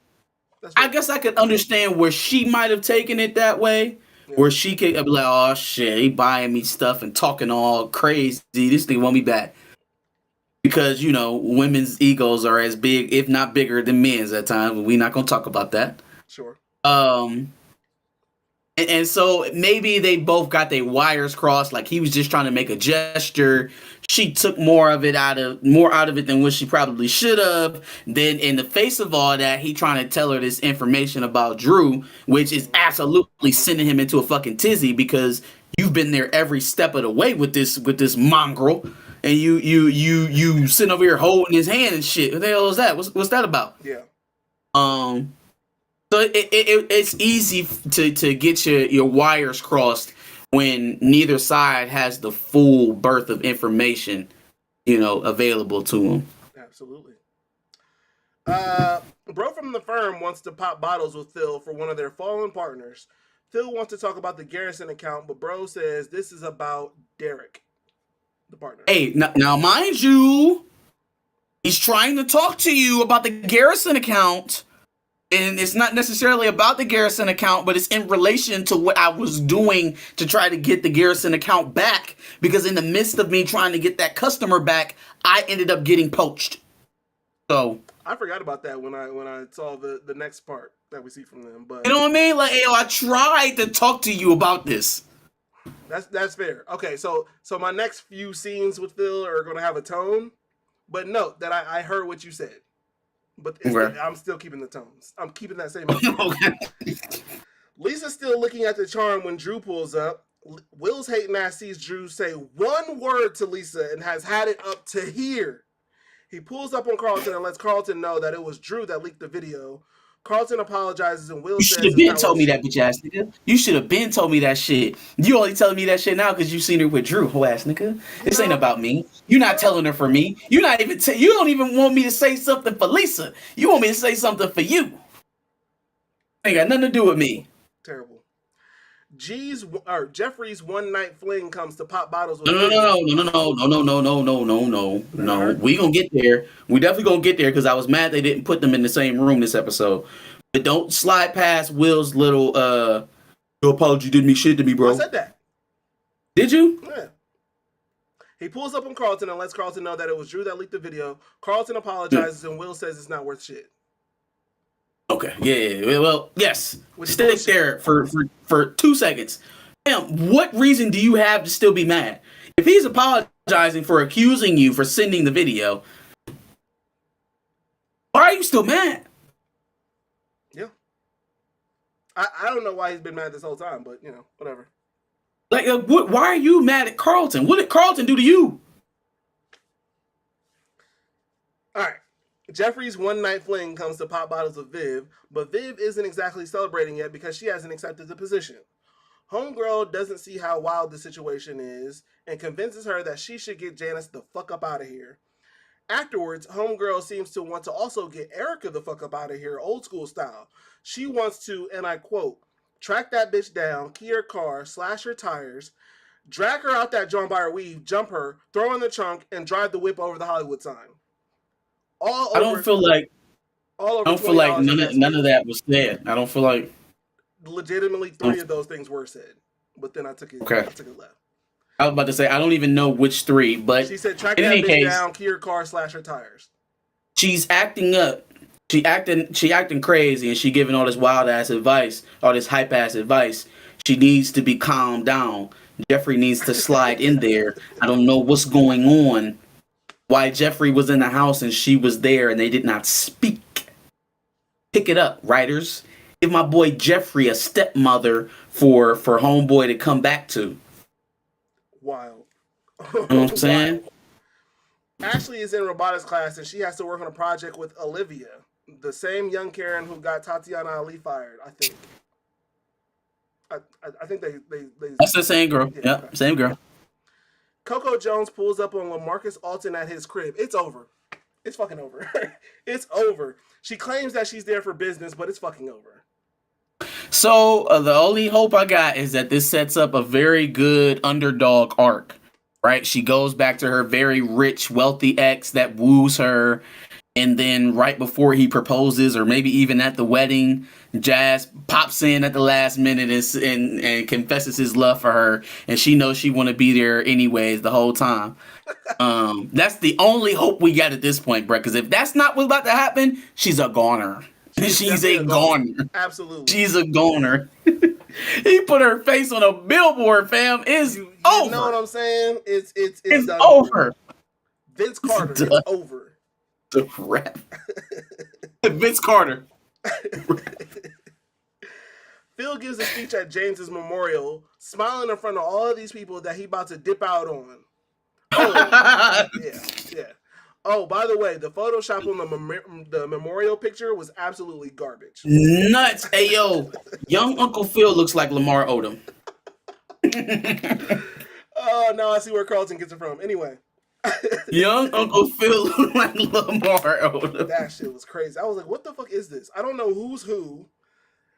I guess I could understand where she might have taken it that way, where she could be like, "Oh shit, he buying me stuff and talking all crazy. This thing want me back." Because women's egos are as big, if not bigger, than men's at times. We're not gonna talk about that. Sure. And so maybe they both got their wires crossed. Like he was just trying to make a gesture. She took more out of it than what she probably should have. Then in the face of all that, he trying to tell her this information about Drew, which is absolutely sending him into a fucking tizzy because you've been there every step of the way with this mongrel, and you sitting over here holding his hand and shit. What the hell is that? What's that about? Yeah. So it's easy to get your wires crossed when neither side has the full birth of information, available to them. Absolutely. Bro from the firm wants to pop bottles with Phil for one of their fallen partners. Phil wants to talk about the Garrison account, but bro says this is about Derek, the partner. Hey, now mind you, he's trying to talk to you about the Garrison account. And it's not necessarily about the Garrison account, but it's in relation to what I was doing to try to get the Garrison account back. Because in the midst of me trying to get that customer back, I ended up getting poached. So I forgot about that when I saw the next part that we see from them. But you know what I mean? Like, I tried to talk to you about this. That's fair. Okay, so my next few scenes with Phil are going to have a tone, but note that I heard what you said. But I'm still keeping the tones. I'm keeping that same. Okay. Lisa's still looking at the charm when Drew pulls up. Will's hating ass sees Drew say one word to Lisa and has had it up to here. He pulls up on Carlton and lets Carlton know that it was Drew that leaked the video. Carlton apologizes and Will You says should have it's been not told worth me that, shit. bitch ass nigga. You should have been told me that shit. You only telling me that shit now because you seen her with Drew, hoe ass nigga. This ain't about me. You not telling her for me. You not even. You don't even want me to say something for Lisa. You want me to say something for you. Ain't got nothing to do with me. Terrible. Jeffrey's one night fling comes to pop bottles with No, no, Viv. no, no, no, no, no, no, no, no, no, no, That no. hurt? We gonna get there. We definitely gonna get there because I was mad they didn't put them in the same room this episode. But don't slide past Will's little your apology did me shit to me, bro. I said that. Did you? Yeah. He pulls up on Carlton and lets Carlton know that it was Drew that leaked the video. Carlton apologizes and Will says it's not worth shit. Okay. Yeah. Well, yes. Which Stay there for 2 seconds. Damn, what reason do you have to still be mad? If he's apologizing for accusing you for sending the video, why are you still mad? Yeah. I don't know why he's been mad this whole time, but, you know, whatever. Like, why are you mad at Carlton? What did Carlton do to you? All right. Jeffrey's one night fling comes to pop bottles with Viv, but Viv isn't exactly celebrating yet because she hasn't accepted the position. Homegirl doesn't see how wild the situation is and convinces her that she should get Janice the fuck up out of here. Afterwards, Homegirl seems to want to also get Erica the fuck up out of here, old school style. She wants to, and I quote, track that bitch down, key her car, slash her tires, drag her out that joint by her weave, jump her, throw her in the trunk, and drive the whip over the Hollywood sign. I don't feel like none of that was said. I don't feel like legitimately 3 of those things were said, but then I took it. Okay. I took it left. I was about to say I don't even know which 3, but She said track in that any bitch case, down, key her car, slash her tires. she's acting up. She acting crazy, and she giving all this wild ass advice, all this hype ass advice. She needs to be calmed down. Jeffrey needs to slide in there. I don't know what's going on. Why Jeffrey was in the house and she was there and they did not speak. Pick it up, writers. Give my boy Jeffrey a stepmother for homeboy to come back to. Wild. You know what I'm saying? Ashley is in robotics class and she has to work on a project with Olivia, the same young Karen who got Tatiana Ali fired, I think. I think they That's the same girl. Yeah, Yep, okay. same girl. Coco Jones pulls up on LaMarcus Alton at his crib. It's over. It's fucking over. It's over. She claims that she's there for business, but it's fucking over. So the only hope I got is that this sets up a very good underdog arc, right? She goes back to her very rich, wealthy ex that woos her. And then right before he proposes, or maybe even at the wedding, Jazz pops in at the last minute and confesses his love for her. And she knows she want to be there anyways the whole time. That's the only hope we got at this point, bro. Because if that's not what's about to happen, she's a goner. She's a goner. Absolutely. She's a goner. He put her face on a billboard, fam. It's over. You know what I'm saying? It's done. Over. Vince Carter, it's over. The rap. Vince Carter. Phil gives a speech at James's memorial, smiling in front of all of these people that he about to dip out on. Oh, yeah. Oh, by the way, the Photoshop on the memorial picture was absolutely garbage. Nuts. Hey, yo, young Uncle Phil looks like Lamar Odom. Oh, now I see where Carlton gets it from. Anyway. Young Uncle Phil looked like Lamar Odom. That shit was crazy. I was like, what the fuck is this? I don't know who's who.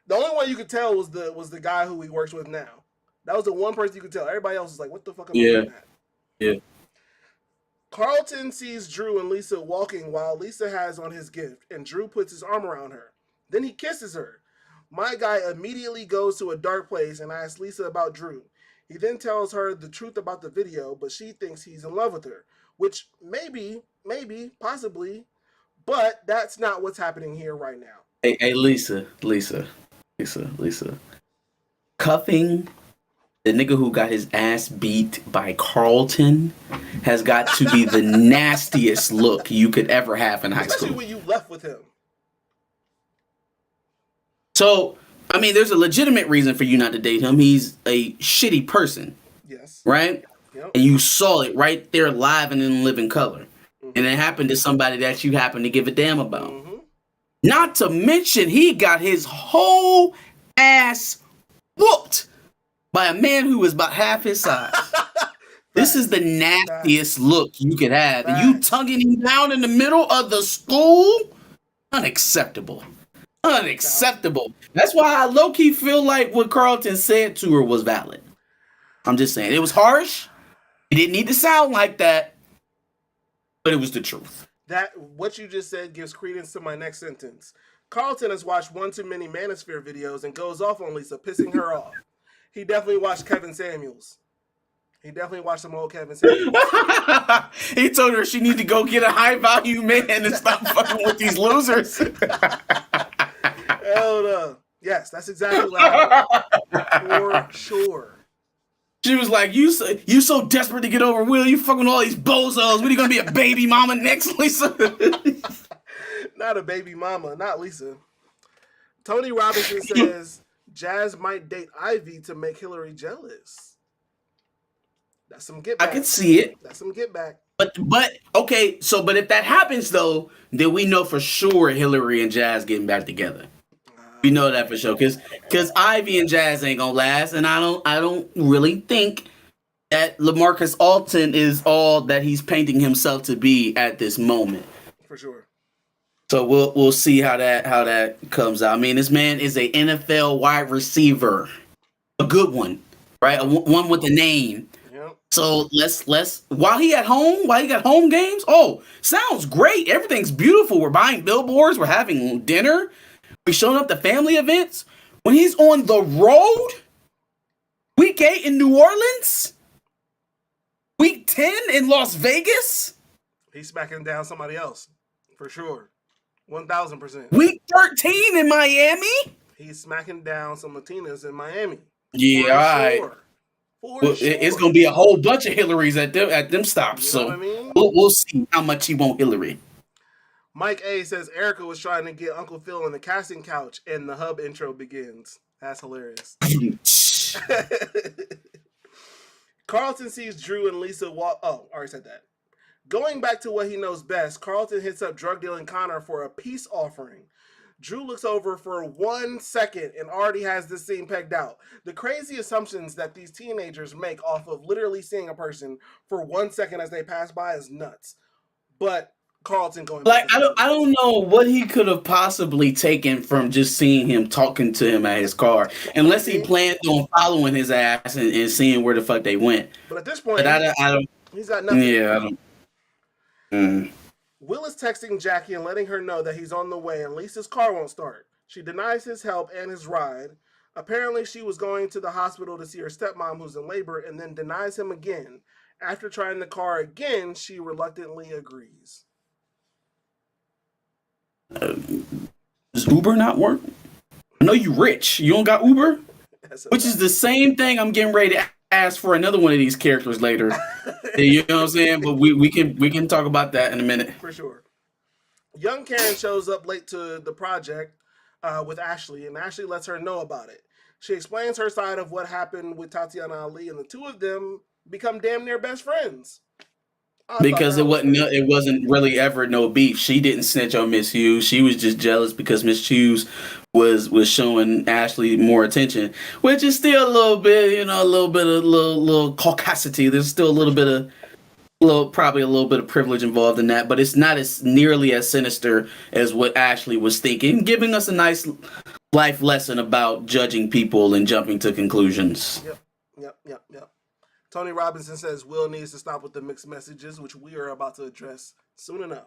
The only one you could tell was the guy who he works with now. That was the one person you could tell. Everybody else was like, what the fuck am I looking at? Yeah. Carlton sees Drew and Lisa walking while Lisa has on his gift, and Drew puts his arm around her. Then he kisses her. My guy immediately goes to a dark place and asks Lisa about Drew. He then tells her the truth about the video, but she thinks he's in love with her, which maybe, possibly, but that's not what's happening here right now. Hey, Lisa. Cuffing the nigga who got his ass beat by Carlton has got to be the nastiest look you could ever have in high school. Especially when you left with him. So, I mean, there's a legitimate reason for you not to date him. He's a shitty person. Yes. Right? Yep. And you saw it right there live and in living color. Mm-hmm. And it happened to somebody that you happen to give a damn about. Mm-hmm. Not to mention, he got his whole ass whooped by a man who was about half his size. This is the nastiest look you could have. And you tonguing him down in the middle of the school? Unacceptable. Unacceptable. That's why I low-key feel like what Carlton said to her was valid. I'm just saying. It was harsh. It didn't need to sound like that. But it was the truth. What you just said gives credence to my next sentence. Carlton has watched one too many Manosphere videos and goes off on Lisa, pissing her off. He definitely watched Kevin Samuels. He definitely watched some old Kevin Samuels. He told her she need to go get a high-value man and stop fucking with these losers. Hell no. Yes, that's exactly what happened. For sure. She was like, you so desperate to get over Will, you fucking all these bozos. When are you going to be a baby mama next, Lisa? Not a baby mama, not Lisa. Tony Robinson says Jazz might date Ivy to make Hillary jealous. That's some get back. I can see it. That's some get back. But okay, so but if that happens though, then we know for sure Hillary and Jazz getting back together. We know that for sure, because Ivy and Jazz ain't gonna last, and I don't really think that LaMarcus Alton is all that he's painting himself to be at this moment. For sure. So we'll see how that comes out. I mean, this man is a NFL wide receiver, a good one, right? One with a name. Yep. So let's while he got home games. Oh, sounds great. Everything's beautiful. We're buying billboards. We're having dinner. We're showing up to family events. When he's on the road, week 8 in New Orleans, week 10 in Las Vegas. He's smacking down somebody else, for sure. 1,000%. Week 13 in Miami. He's smacking down some Latinas in Miami. Yeah, all right. Sure. Well, Sure. it's gonna be a whole bunch of Hillarys at them stops. You know so what I mean? we'll see how much he want Hillary. Mike A says Erica was trying to get Uncle Phil on the casting couch, and the hub intro begins. That's hilarious. Carlton sees Drew and Lisa walk. Oh, already said that. Going back to what he knows best, Carlton hits up drug dealing Connor for a peace offering. Drew looks over for 1 second and already has this scene pegged out. The crazy assumptions that these teenagers make off of literally seeing a person for 1 second as they pass by is nuts. But Carlton going like I don't know what he could have possibly taken from just seeing him talking to him at his car, unless he planned on following his ass and seeing where the fuck they went. But at this point, but I don't. He's got nothing. Yeah, I don't. Will is texting Jackie and letting her know that he's on the way, and Lisa's car won't start. She denies his help and his ride. Apparently, she was going to the hospital to see her stepmom who's in labor, and then denies him again. After trying the car again, she reluctantly agrees. Does Uber not work? I know you rich. You don't got Uber? Which is the same thing I'm getting ready to ask for another one of these characters later. You know what I'm saying? But we can talk about that in a minute. For sure. Young Karen shows up late to the project with Ashley, and Ashley lets her know about it. She explains her side of what happened with Tatiana Ali, and the two of them become damn near best friends. Because it wasn't really ever no beef. She didn't snitch on Miss Hughes. She was just jealous because Miss Hughes was showing Ashley more attention, which is still a little bit, a little caucasity. There's still probably a little bit of privilege involved in that, but it's not as nearly as sinister as what Ashley was thinking, giving us a nice life lesson about judging people and jumping to conclusions. Yep. Tony Robinson says Will needs to stop with the mixed messages, which we are about to address soon enough.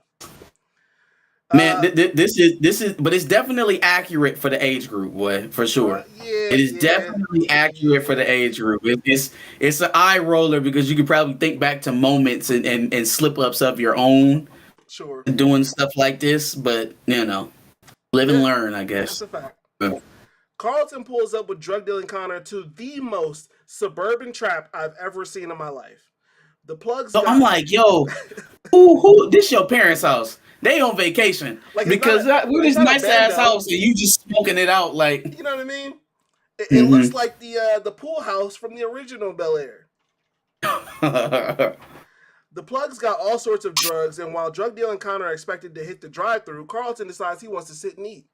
Man, this is, but it's definitely accurate for the age group, boy, for sure. It is definitely accurate for the age group. It's an eye roller because you could probably think back to moments and slip ups of your own, sure, doing stuff like this. But live and learn, I guess. That's a fact. Yeah. Carlton pulls up with drug dealing Connor to the most suburban trap I've ever seen in my life. The plugs. So I'm like, yo, who? This your parents' house? They on vacation because we're this nice ass house and you just smoking it out like. You know what I mean? It looks like the pool house from the original Bel Air. The plugs got all sorts of drugs, and while drug deal and Connor are expected to hit the drive-thru, Carlton decides he wants to sit and eat.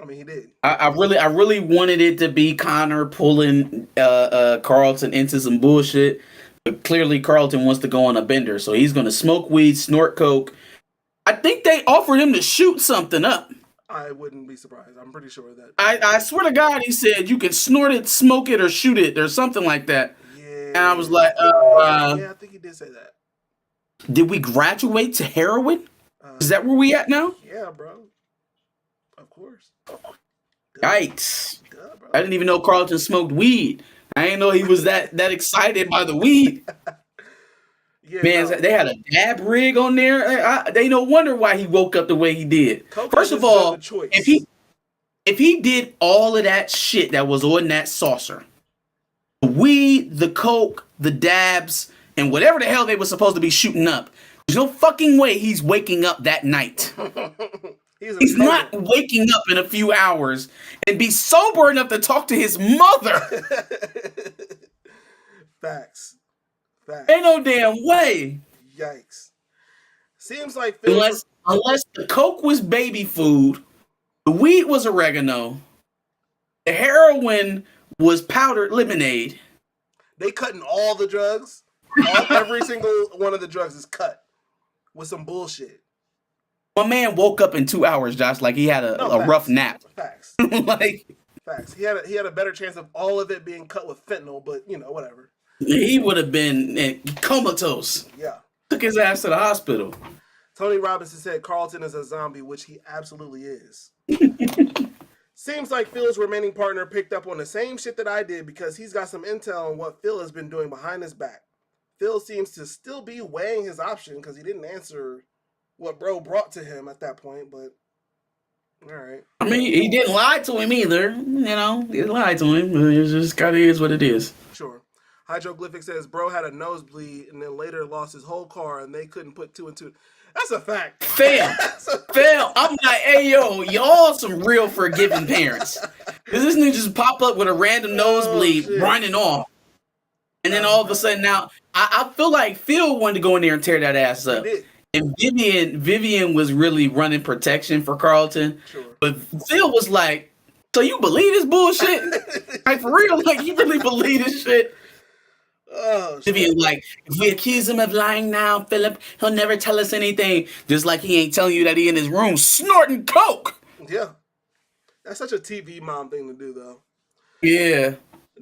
I mean, he did. I really wanted it to be Connor pulling Carlton into some bullshit, but clearly Carlton wants to go on a bender, so he's gonna smoke weed, snort coke. I think they offered him to shoot something up. I wouldn't be surprised. I'm pretty sure that. I swear to God, he said you can snort it, smoke it, or shoot it, or something like that. Yeah. And I was like, yeah, I think he did say that. Did we graduate to heroin? Is that where we at now? Yeah, bro. Of course. Yikes. I didn't even know Carlton smoked weed. I didn't know he was that excited by the weed. Yeah, Man, no. they had a dab rig on there. They no wonder why he woke up the way he did. Coke First is of all, the choice. if he did all of that shit that was on that saucer, the weed, the coke, the dabs, and whatever the hell they were supposed to be shooting up, there's no fucking way he's waking up that night. He's not waking up in a few hours and be sober enough to talk to his mother. Facts. Ain't no damn way. Yikes. Seems like Phil... Unless the coke was baby food, the weed was oregano, the heroin was powdered lemonade. They cutting all the drugs. Every single one of the drugs is cut with some bullshit. My man woke up in 2 hours, Josh, like he had a rough nap. Facts. Facts. He had a better chance of all of it being cut with fentanyl, but whatever. He would have been comatose. Yeah. Took his ass to the hospital. Tony Robinson said Carlton is a zombie, which he absolutely is. Seems like Phil's remaining partner picked up on the same shit that I did because he's got some intel on what Phil has been doing behind his back. Phil seems to still be weighing his option because he didn't answer what bro brought to him at that point, but all right. I mean, he didn't lie to him either. He didn't lie to him. It just kind of is what it is. Sure. Hydroglyphic says bro had a nosebleed and then later lost his whole car and they couldn't put two and two. That's a fact. Fail. I'm like, hey, yo, y'all some real forgiving parents. Because this nigga just pop up with a random nosebleed running off. And then all of a sudden now, I feel like Phil wanted to go in there and tear that ass up. And Vivian was really running protection for Carlton. Sure. But Phil was like, so you believe this bullshit? Like, for real? Like, you really believe this shit? Oh, Vivian, like, if we accuse him of lying now, Philip, he'll never tell us anything. Just like he ain't telling you that he in his room snorting coke. Yeah. That's such a TV mom thing to do, though. Yeah.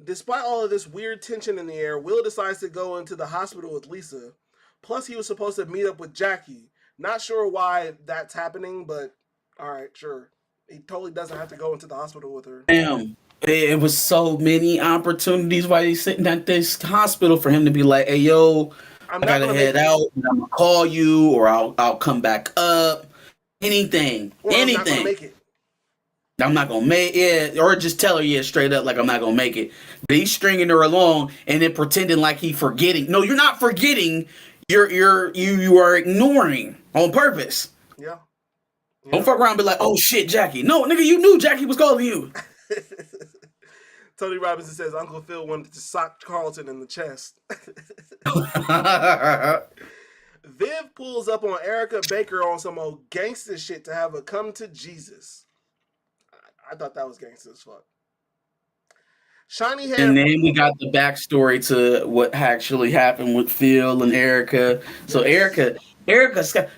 Despite all of this weird tension in the air, Will decides to go into the hospital with Lisa. Plus, he was supposed to meet up with Jackie. Not sure why that's happening, but all right, sure. He totally doesn't have to go into the hospital with her. Damn. It was so many opportunities while he's sitting at this hospital for him to be like, hey, yo, I gotta head out. I'm gonna call you or I'll come back up. Anything. I'm not gonna make it. I'm not gonna make it. Or just tell her, straight up, like, I'm not gonna make it. But he's stringing her along and then pretending like he's forgetting. No, you're not forgetting. You are ignoring on purpose. Yeah. Don't fuck around and be like, oh shit, Jackie. No, nigga, you knew Jackie was calling you. Tony Robinson says Uncle Phil wanted to sock Carlton in the chest. Viv pulls up on Erica Baker on some old gangster shit to have her come to Jesus. I thought that was gangster as fuck. Shiny hair. And then we got the backstory to what actually happened with Phil and Erica. So Erica,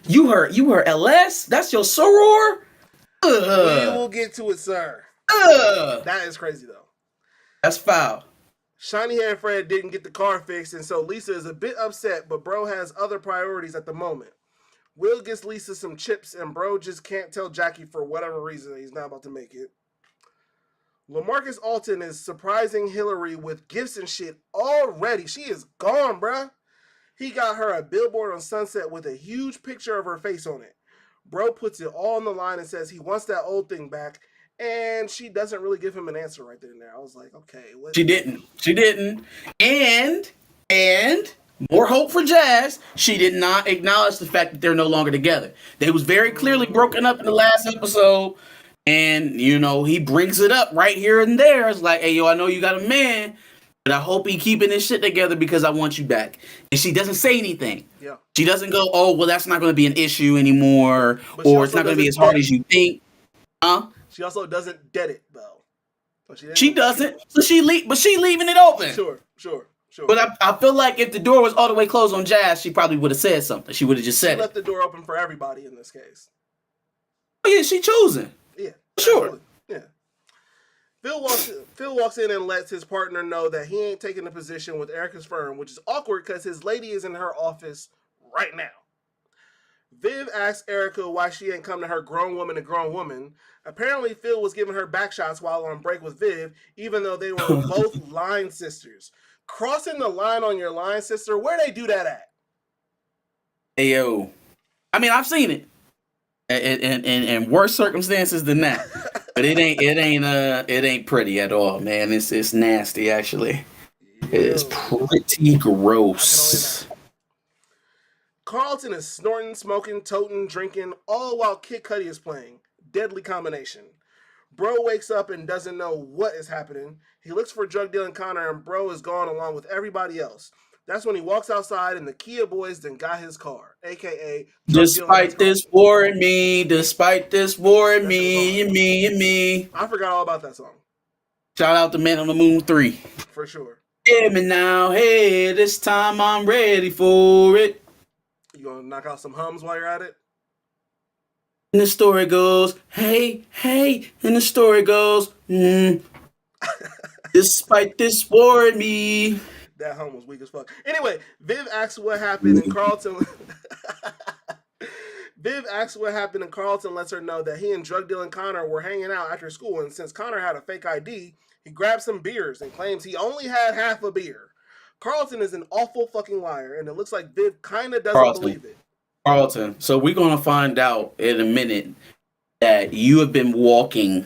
you her LS? That's your soror? We will get to it, sir. That is crazy though. That's foul. Shiny hair Fred didn't get the car fixed, and so Lisa is a bit upset, but bro has other priorities at the moment. Will gets Lisa some chips, and bro just can't tell Jackie for whatever reason he's not about to make it. LaMarcus Alton is surprising Hillary with gifts and shit already. She is gone, bruh. He got her a billboard on Sunset with a huge picture of her face on it. Bro puts it all on the line and says he wants that old thing back, and she doesn't really give him an answer right then and there. I was like, okay. What? She didn't. And more hope for Jazz. She did not acknowledge the fact that they're no longer together. They was very clearly broken up in the last episode. And, he brings it up right here and there. It's like, hey, yo, I know you got a man, but but I hope he keeping his shit together because I want you back. And she doesn't say anything. Yeah. She doesn't go, oh, well, that's not going to be an issue anymore, But or it's not going to be as hard as you think. Huh? She also doesn't dead it though. She doesn't. So she leaving it open. Sure. But I feel like if the door was all the way closed on Jazz, she probably would have said something. She would have just said she left the door open for everybody in this case. Oh yeah, she choosing. Yeah. Sure. Absolutely. Yeah. Phil walks in and lets his partner know that he ain't taking the position with Erica's firm, which is awkward because his lady is in her office right now. Viv asks Erica why she ain't come to her grown woman to grown woman. Apparently, Phil was giving her back shots while on break with Viv, even though they were both line sisters. Crossing the line on your line sister, where they do that at? Hey, yo. I mean, I've seen it. In worse circumstances than that. But it ain't pretty at all, man. It's nasty, actually. It is pretty gross. Carlton is snorting, smoking, toting, drinking, all while Kid Cudi is playing. Deadly combination. Bro wakes up and doesn't know what is happening. He looks for drug dealing Connor and Bro is gone along with everybody else. That's when he walks outside and the Kia boys then got his car, a.k.a. Despite this war in me, me. I forgot all about that song. Shout out to Man on the Moon 3. For sure. Hear me now, hey, this time I'm ready for it. You gonna knock out some hums while you're at it? And the story goes, hey, and the story goes, despite this war in me. That hum was weak as fuck. Anyway, Viv asks what happened and Carlton... Viv asks what happened and Carlton lets her know that he and drug dealing Connor were hanging out after school, and since Connor had a fake ID, he grabs some beers and claims he only had half a beer. Carlton is an awful fucking liar, and it looks like Viv kind of doesn't believe it. Carlton, so we're going to find out in a minute that you have been walking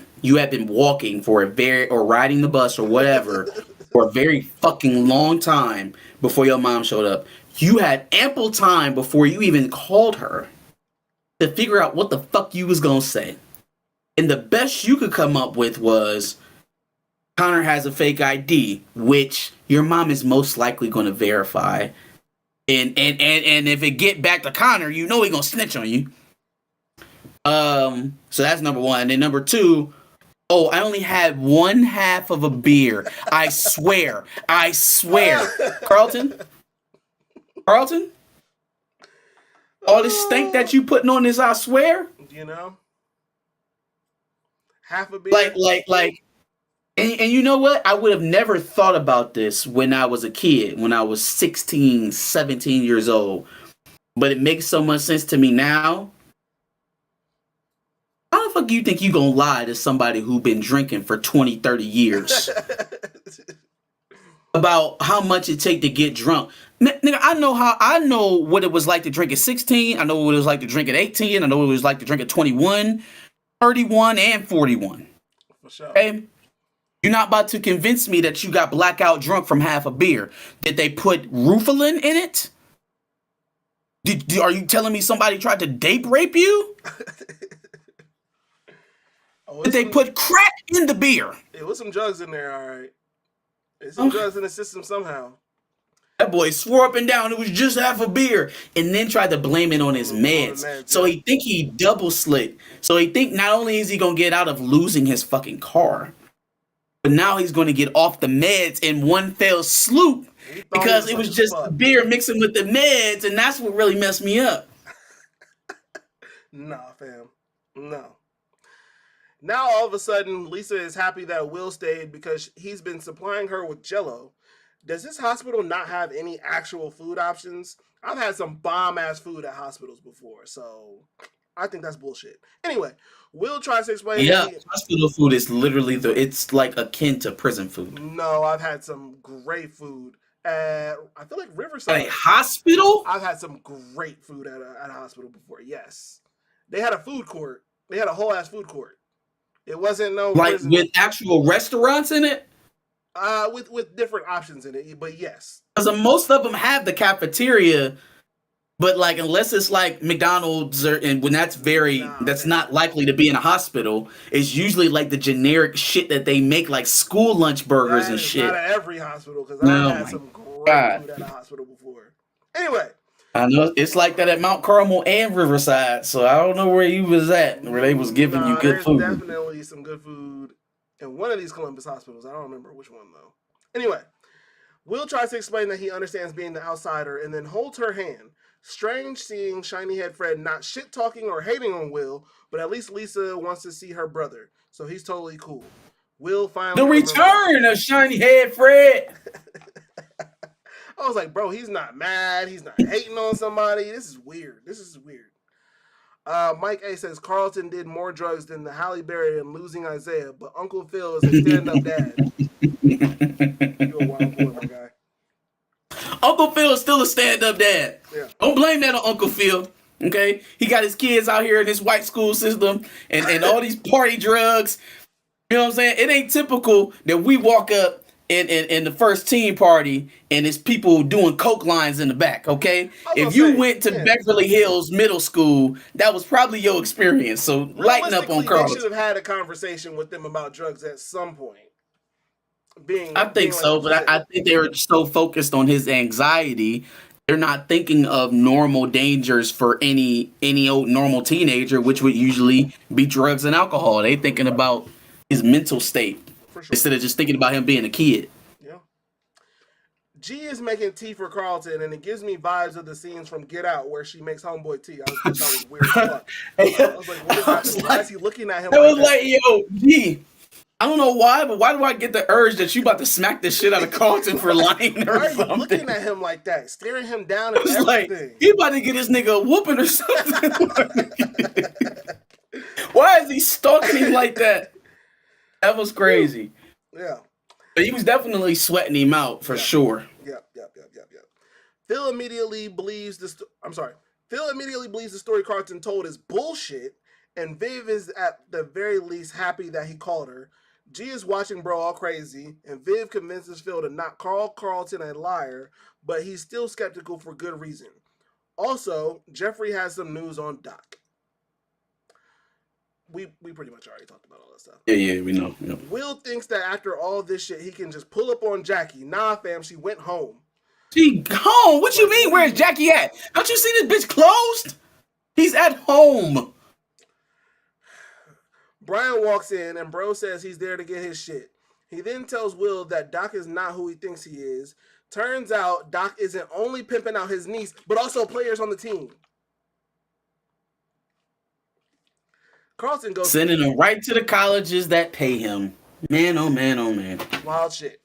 for a very, or riding the bus or whatever, for a very fucking long time before your mom showed up. You had ample time before you even called her to figure out what the fuck you was going to say. And the best you could come up with was, Connor has a fake ID, which your mom is most likely going to verify. And if it get back to Connor, you know he gonna snitch on you. So that's number one. And then number two, oh, I only had one half of a beer. I swear. Carlton? All this stink that you putting on this, I swear. You know? Half a beer. Like. And you know what? I would have never thought about this when I was a kid, when I was 16, 17 years old. But it makes so much sense to me now. How the fuck do you think you gonna lie to somebody who been drinking for 20, 30 years? About how much it take to get drunk? Nigga, I know what it was like to drink at 16. I know what it was like to drink at 18. I know what it was like to drink at 21, 31, and 41. For sure. Okay? You're not about to convince me that you got blackout drunk from half a beer. Did they put Rufalin in it? Are you telling me somebody tried to date rape you? Did they put crack in the beer? It was some drugs in there, all right. There's some drugs in the system somehow. That boy swore up and down it was just half a beer and then tried to blame it on his meds. So he think he double slick. So he think not only is he going to get out of losing his fucking car, but now he's going to get off the meds in one fell swoop because it was just beer mixing with the meds, and that's what really messed me up. Nah, fam. No. Now, all of a sudden, Lisa is happy that Will stayed because he's been supplying her with Jell-O. Does this hospital not have any actual food options? I've had some bomb-ass food at hospitals before, so I think that's bullshit. Anyway, Will tries to explain. Yeah, hospital food is literally it's like akin to prison food. No, I've had some great food at, I feel like Riverside. At a hospital? I've had some great food at a hospital before, yes. They had a food court. They had a whole ass food court. It wasn't no like prison. With actual restaurants in it? With different options in it, but yes. Because most of them have the cafeteria But like, unless it's like McDonald's, and when that's not likely to be in a hospital. It's usually like the generic shit that they make, like school lunch burgers That and is not shit. at every hospital because I've Oh had my some great god! food at a hospital before. Anyway, I know it's like that at Mount Carmel and Riverside, so I don't know where you was at, where they was giving you nah, good there's food. definitely some good food in one of these Columbus hospitals. I don't remember which one though. Anyway, Will tries to explain that he understands being the outsider and then holds her hand. Strange seeing shiny head Fred not shit talking or hating on Will, but at least Lisa wants to see her brother, so he's totally cool. Will The finally remembers. return of Shiny Head Fred. I was like, bro, he's not mad. He's not hating on somebody. This is weird. Mike A says Carlton did more drugs than the Halle Berry and Losing Isaiah, but Uncle Phil is a stand-up dad. You a wild boy, my guy. Uncle Phil is still a stand-up dad. Yeah. Don't blame that on Uncle Phil. Okay, he got his kids out here in this white school system and all these party drugs. You know what I'm saying? It ain't typical that we walk up in the first teen party and it's people doing coke lines in the back. Okay, if you went to Beverly Hills Middle School, that was probably your experience. So lighten up on Carlton. They should have had a conversation with them about drugs at some point. I think so, but I think they were so focused on his anxiety, they're not thinking of normal dangers for any old normal teenager, which would usually be drugs and alcohol. They thinking about his mental state instead of just thinking about him being a kid. Yeah. G is making tea for Carlton, and it gives me vibes of the scenes from Get Out where she makes homeboy tea. I thought that was weird as fuck. I was like, what is happening? Why is he looking at him? I was like, yo, G. I don't know why, but why do I get the urge that you about to smack the shit out of Carlton for lying or something? Why are you looking at him like that, staring him down and everything? Like, he about to get this nigga a whooping or something. Why is he stalking him like that? That was crazy. Yeah. But he was definitely sweating him out for sure. Yep. Phil immediately believes the story Carlton told is bullshit, and Viv is at the very least happy that he called her. G is watching bro all crazy, and Viv convinces Phil to not call Carlton a liar, but he's still skeptical for good reason. Also, Jeffrey has some news on Doc. We pretty much already talked about all that stuff. Yeah, we know. Will thinks that after all this shit, he can just pull up on Jackie. Nah, fam, she went home. She home? What you mean? Where's Jackie at? Don't you see this bitch closed? He's at home. Brian walks in and bro says he's there to get his shit. He then tells Will that Doc is not who he thinks he is. Turns out Doc isn't only pimping out his niece, but also players on the team. Carlton goes sending him right to the colleges that pay him. Man, oh man, oh man. Wild shit.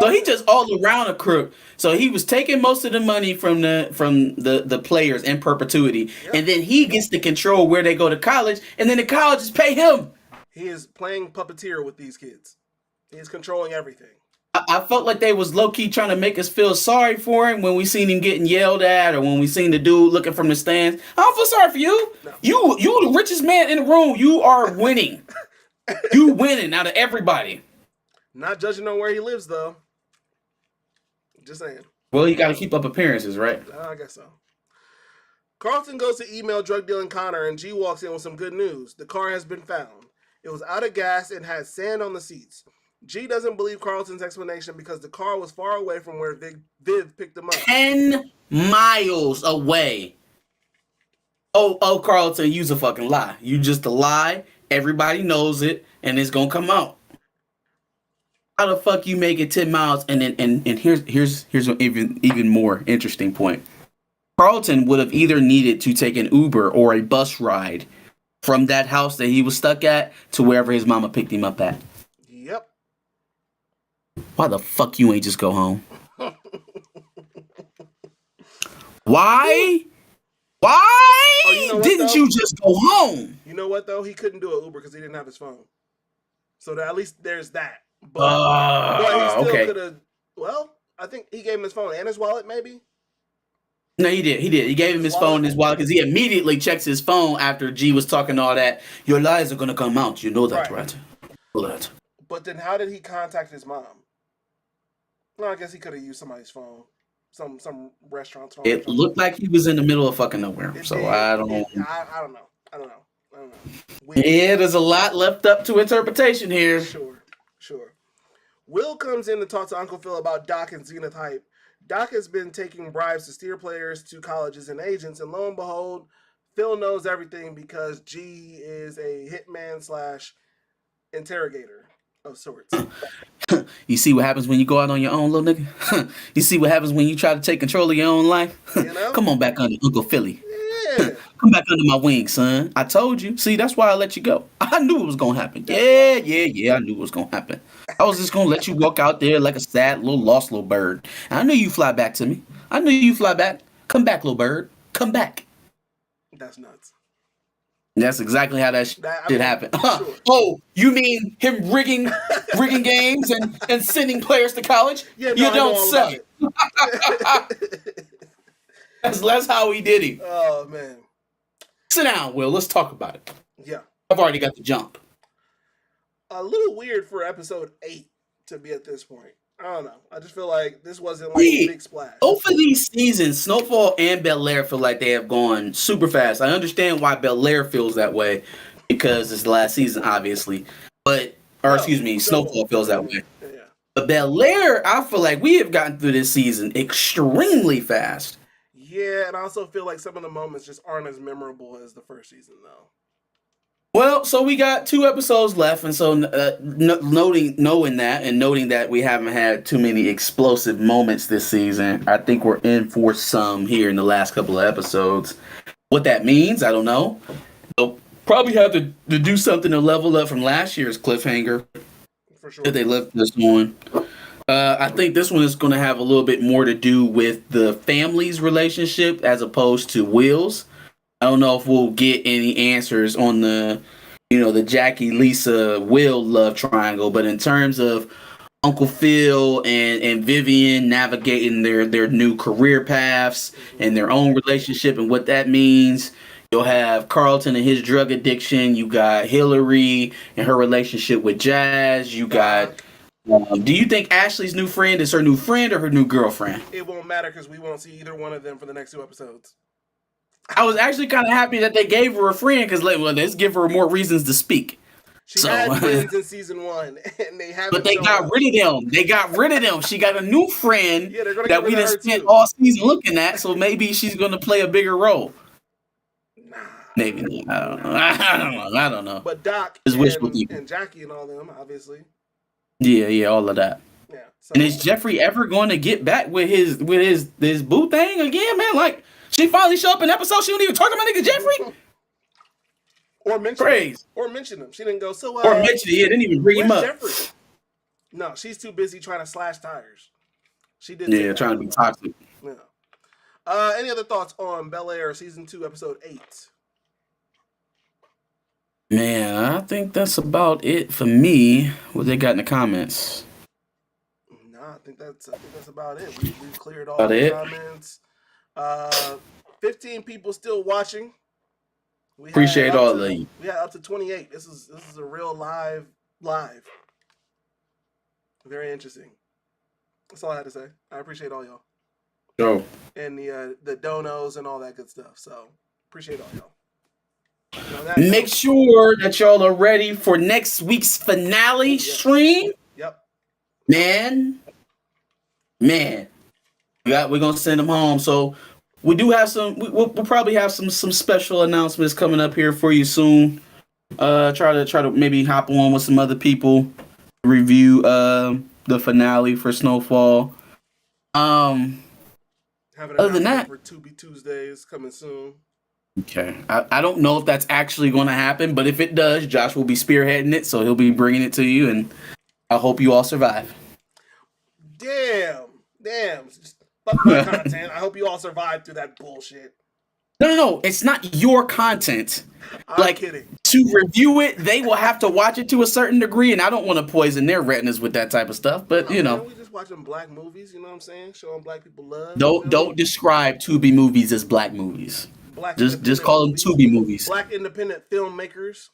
So he just all around a crook. So he was taking most of the money from the players in perpetuity, and then he gets to control where they go to college, and then the colleges pay him. He is playing puppeteer with these kids. He is controlling everything. I felt like they was low key trying to make us feel sorry for him when we seen him getting yelled at, or when we seen the dude looking from the stands. I don't feel sorry for you. No. You the richest man in the room. You are winning. You winning out of everybody. Not judging on where he lives, though. Just saying. Well, you got to keep up appearances, right? I guess so. Carlton goes to email drug dealing Connor, and G walks in with some good news. The car has been found. It was out of gas and had sand on the seats. G doesn't believe Carlton's explanation because the car was far away from where Viv picked him up. 10 miles away. Oh, Carlton, you's a fucking lie. You just a lie. Everybody knows it, and it's gonna come out. How the fuck you make it 10 miles? And here's an even more interesting point. Carlton would have either needed to take an Uber or a bus ride from that house that he was stuck at to wherever his mama picked him up at. Yep. Why the fuck you ain't just go home? Why? Didn't you just go home? You know what, though? He couldn't do an Uber because he didn't have his phone. So at least there's that. But he still could have... Well, I think he gave him his phone and his wallet, maybe? No, he did. He gave him his phone and his wallet because he immediately checks his phone after G was talking all that. Your lies are going to come out. You know that, right? Blood. But then how did he contact his mom? Well, I guess he could have used somebody's phone. some restaurants. It looked like he was in the middle of fucking nowhere. I don't know. I don't know. Weird. Yeah, there's a lot left up to interpretation here. Sure. Will comes in to talk to Uncle Phil about Doc and Zenith Hype. Doc has been taking bribes to steer players to colleges and agents, and lo and behold, Phil knows everything because G is a hitman / interrogator of sorts. You see what happens when you go out on your own, little nigga? You see what happens when you try to take control of your own life? Come on back under Uncle Philly. Yeah. Come back under my wing, son. I told you. See, that's why I let you go. I knew it was going to happen. Yeah. I knew it was going to happen. I was just going to let you walk out there like a sad little lost little bird. And I knew you fly back to me. I knew you fly back. Come back, little bird. Come back. That's nuts. That's exactly how that shit happened. Sure. Oh, you mean him rigging games and sending players to college? Yeah, no, you don't say. That's how he did it. Oh, man. Sit down, Will. Let's talk about it. Yeah. I've already got the jump. A little weird for episode 8 to be at this point. I don't know. I just feel like this wasn't like a big splash. Both of these seasons, Snowfall and Bel Air, feel like they have gone super fast. I understand why Bel Air feels that way because it's the last season, obviously. Snowfall feels that way. Yeah. But Bel Air, I feel like we have gotten through this season extremely fast. Yeah, and I also feel like some of the moments just aren't as memorable as the first season, though. Well, so we got 2 episodes left, and so knowing that we haven't had too many explosive moments this season, I think we're in for some here in the last couple of episodes. What that means, I don't know. They'll probably have to do something to level up from last year's cliffhanger. For sure. That they left this one. I think this one is going to have a little bit more to do with the family's relationship as opposed to Will's. I don't know if we'll get any answers on the Jackie, Lisa, Will love triangle, but in terms of Uncle Phil and Vivian navigating their new career paths and their own relationship and what that means, you'll have Carlton and his drug addiction. You got Hillary and her relationship with Jazz. You got. Do you think Ashley's new friend is her new friend or her new girlfriend? It won't matter because we won't see either one of them for the next 2 episodes. I was actually kind of happy that they gave her a friend because let's give her more reasons to speak. She had friends in season 1, and they haven't. But they got rid of them. They got rid of them. She got a new friend that we didn't spend all season looking at. So maybe she's going to play a bigger role. Nah, maybe not. I don't know. But Doc and Jackie and all them, obviously. Yeah, all of that. Yeah. So, and is Jeffrey ever going to get back with his boo thing again, man? Like. She finally show up in episode. She don't even talk to my nigga Jeffrey. Or mention him. She didn't go. Or mention it. Yeah, didn't even bring him up. Jeffrey? No, she's too busy trying to slash tires. She did. Yeah, trying to be toxic. Yeah. Any other thoughts on Bel Air season 2, episode 8? Man, I think that's about it for me. What they got in the comments? No, I think that's about it. We cleared all the comments. 15 people still watching. Appreciate all of you. We had up to 28. This is a real live. Very interesting. That's all I had to say. I appreciate all y'all. Sure. And the donos and all that good stuff. So appreciate all y'all. Make sure that y'all are ready for next week's finale stream. Yep. Man. We're gonna send them home. So we do have some. We'll probably have some special announcements coming up here for you soon. Try to maybe hop on with some other people, review the finale for Snowfall. Other than that, for Tubi Tuesdays coming soon. Okay, I don't know if that's actually going to happen, but if it does, Josh will be spearheading it, so he'll be bringing it to you, and I hope you all survive. Damn. Fuck my content. I hope you all survive through that bullshit. No. It's not your content. I'm kidding. To review it, they will have to watch it to a certain degree, and I don't want to poison their retinas with that type of stuff. But we just watching black movies. You know what I'm saying? Showing black people love. Don't describe Tubi movies as black movies. Just call them Tubi movies. Black independent filmmakers.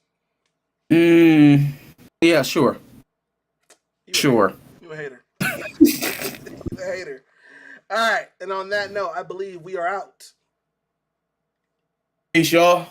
Yeah, sure. You a hater. You a hater. All right. And on that note, I believe we are out. Peace, y'all.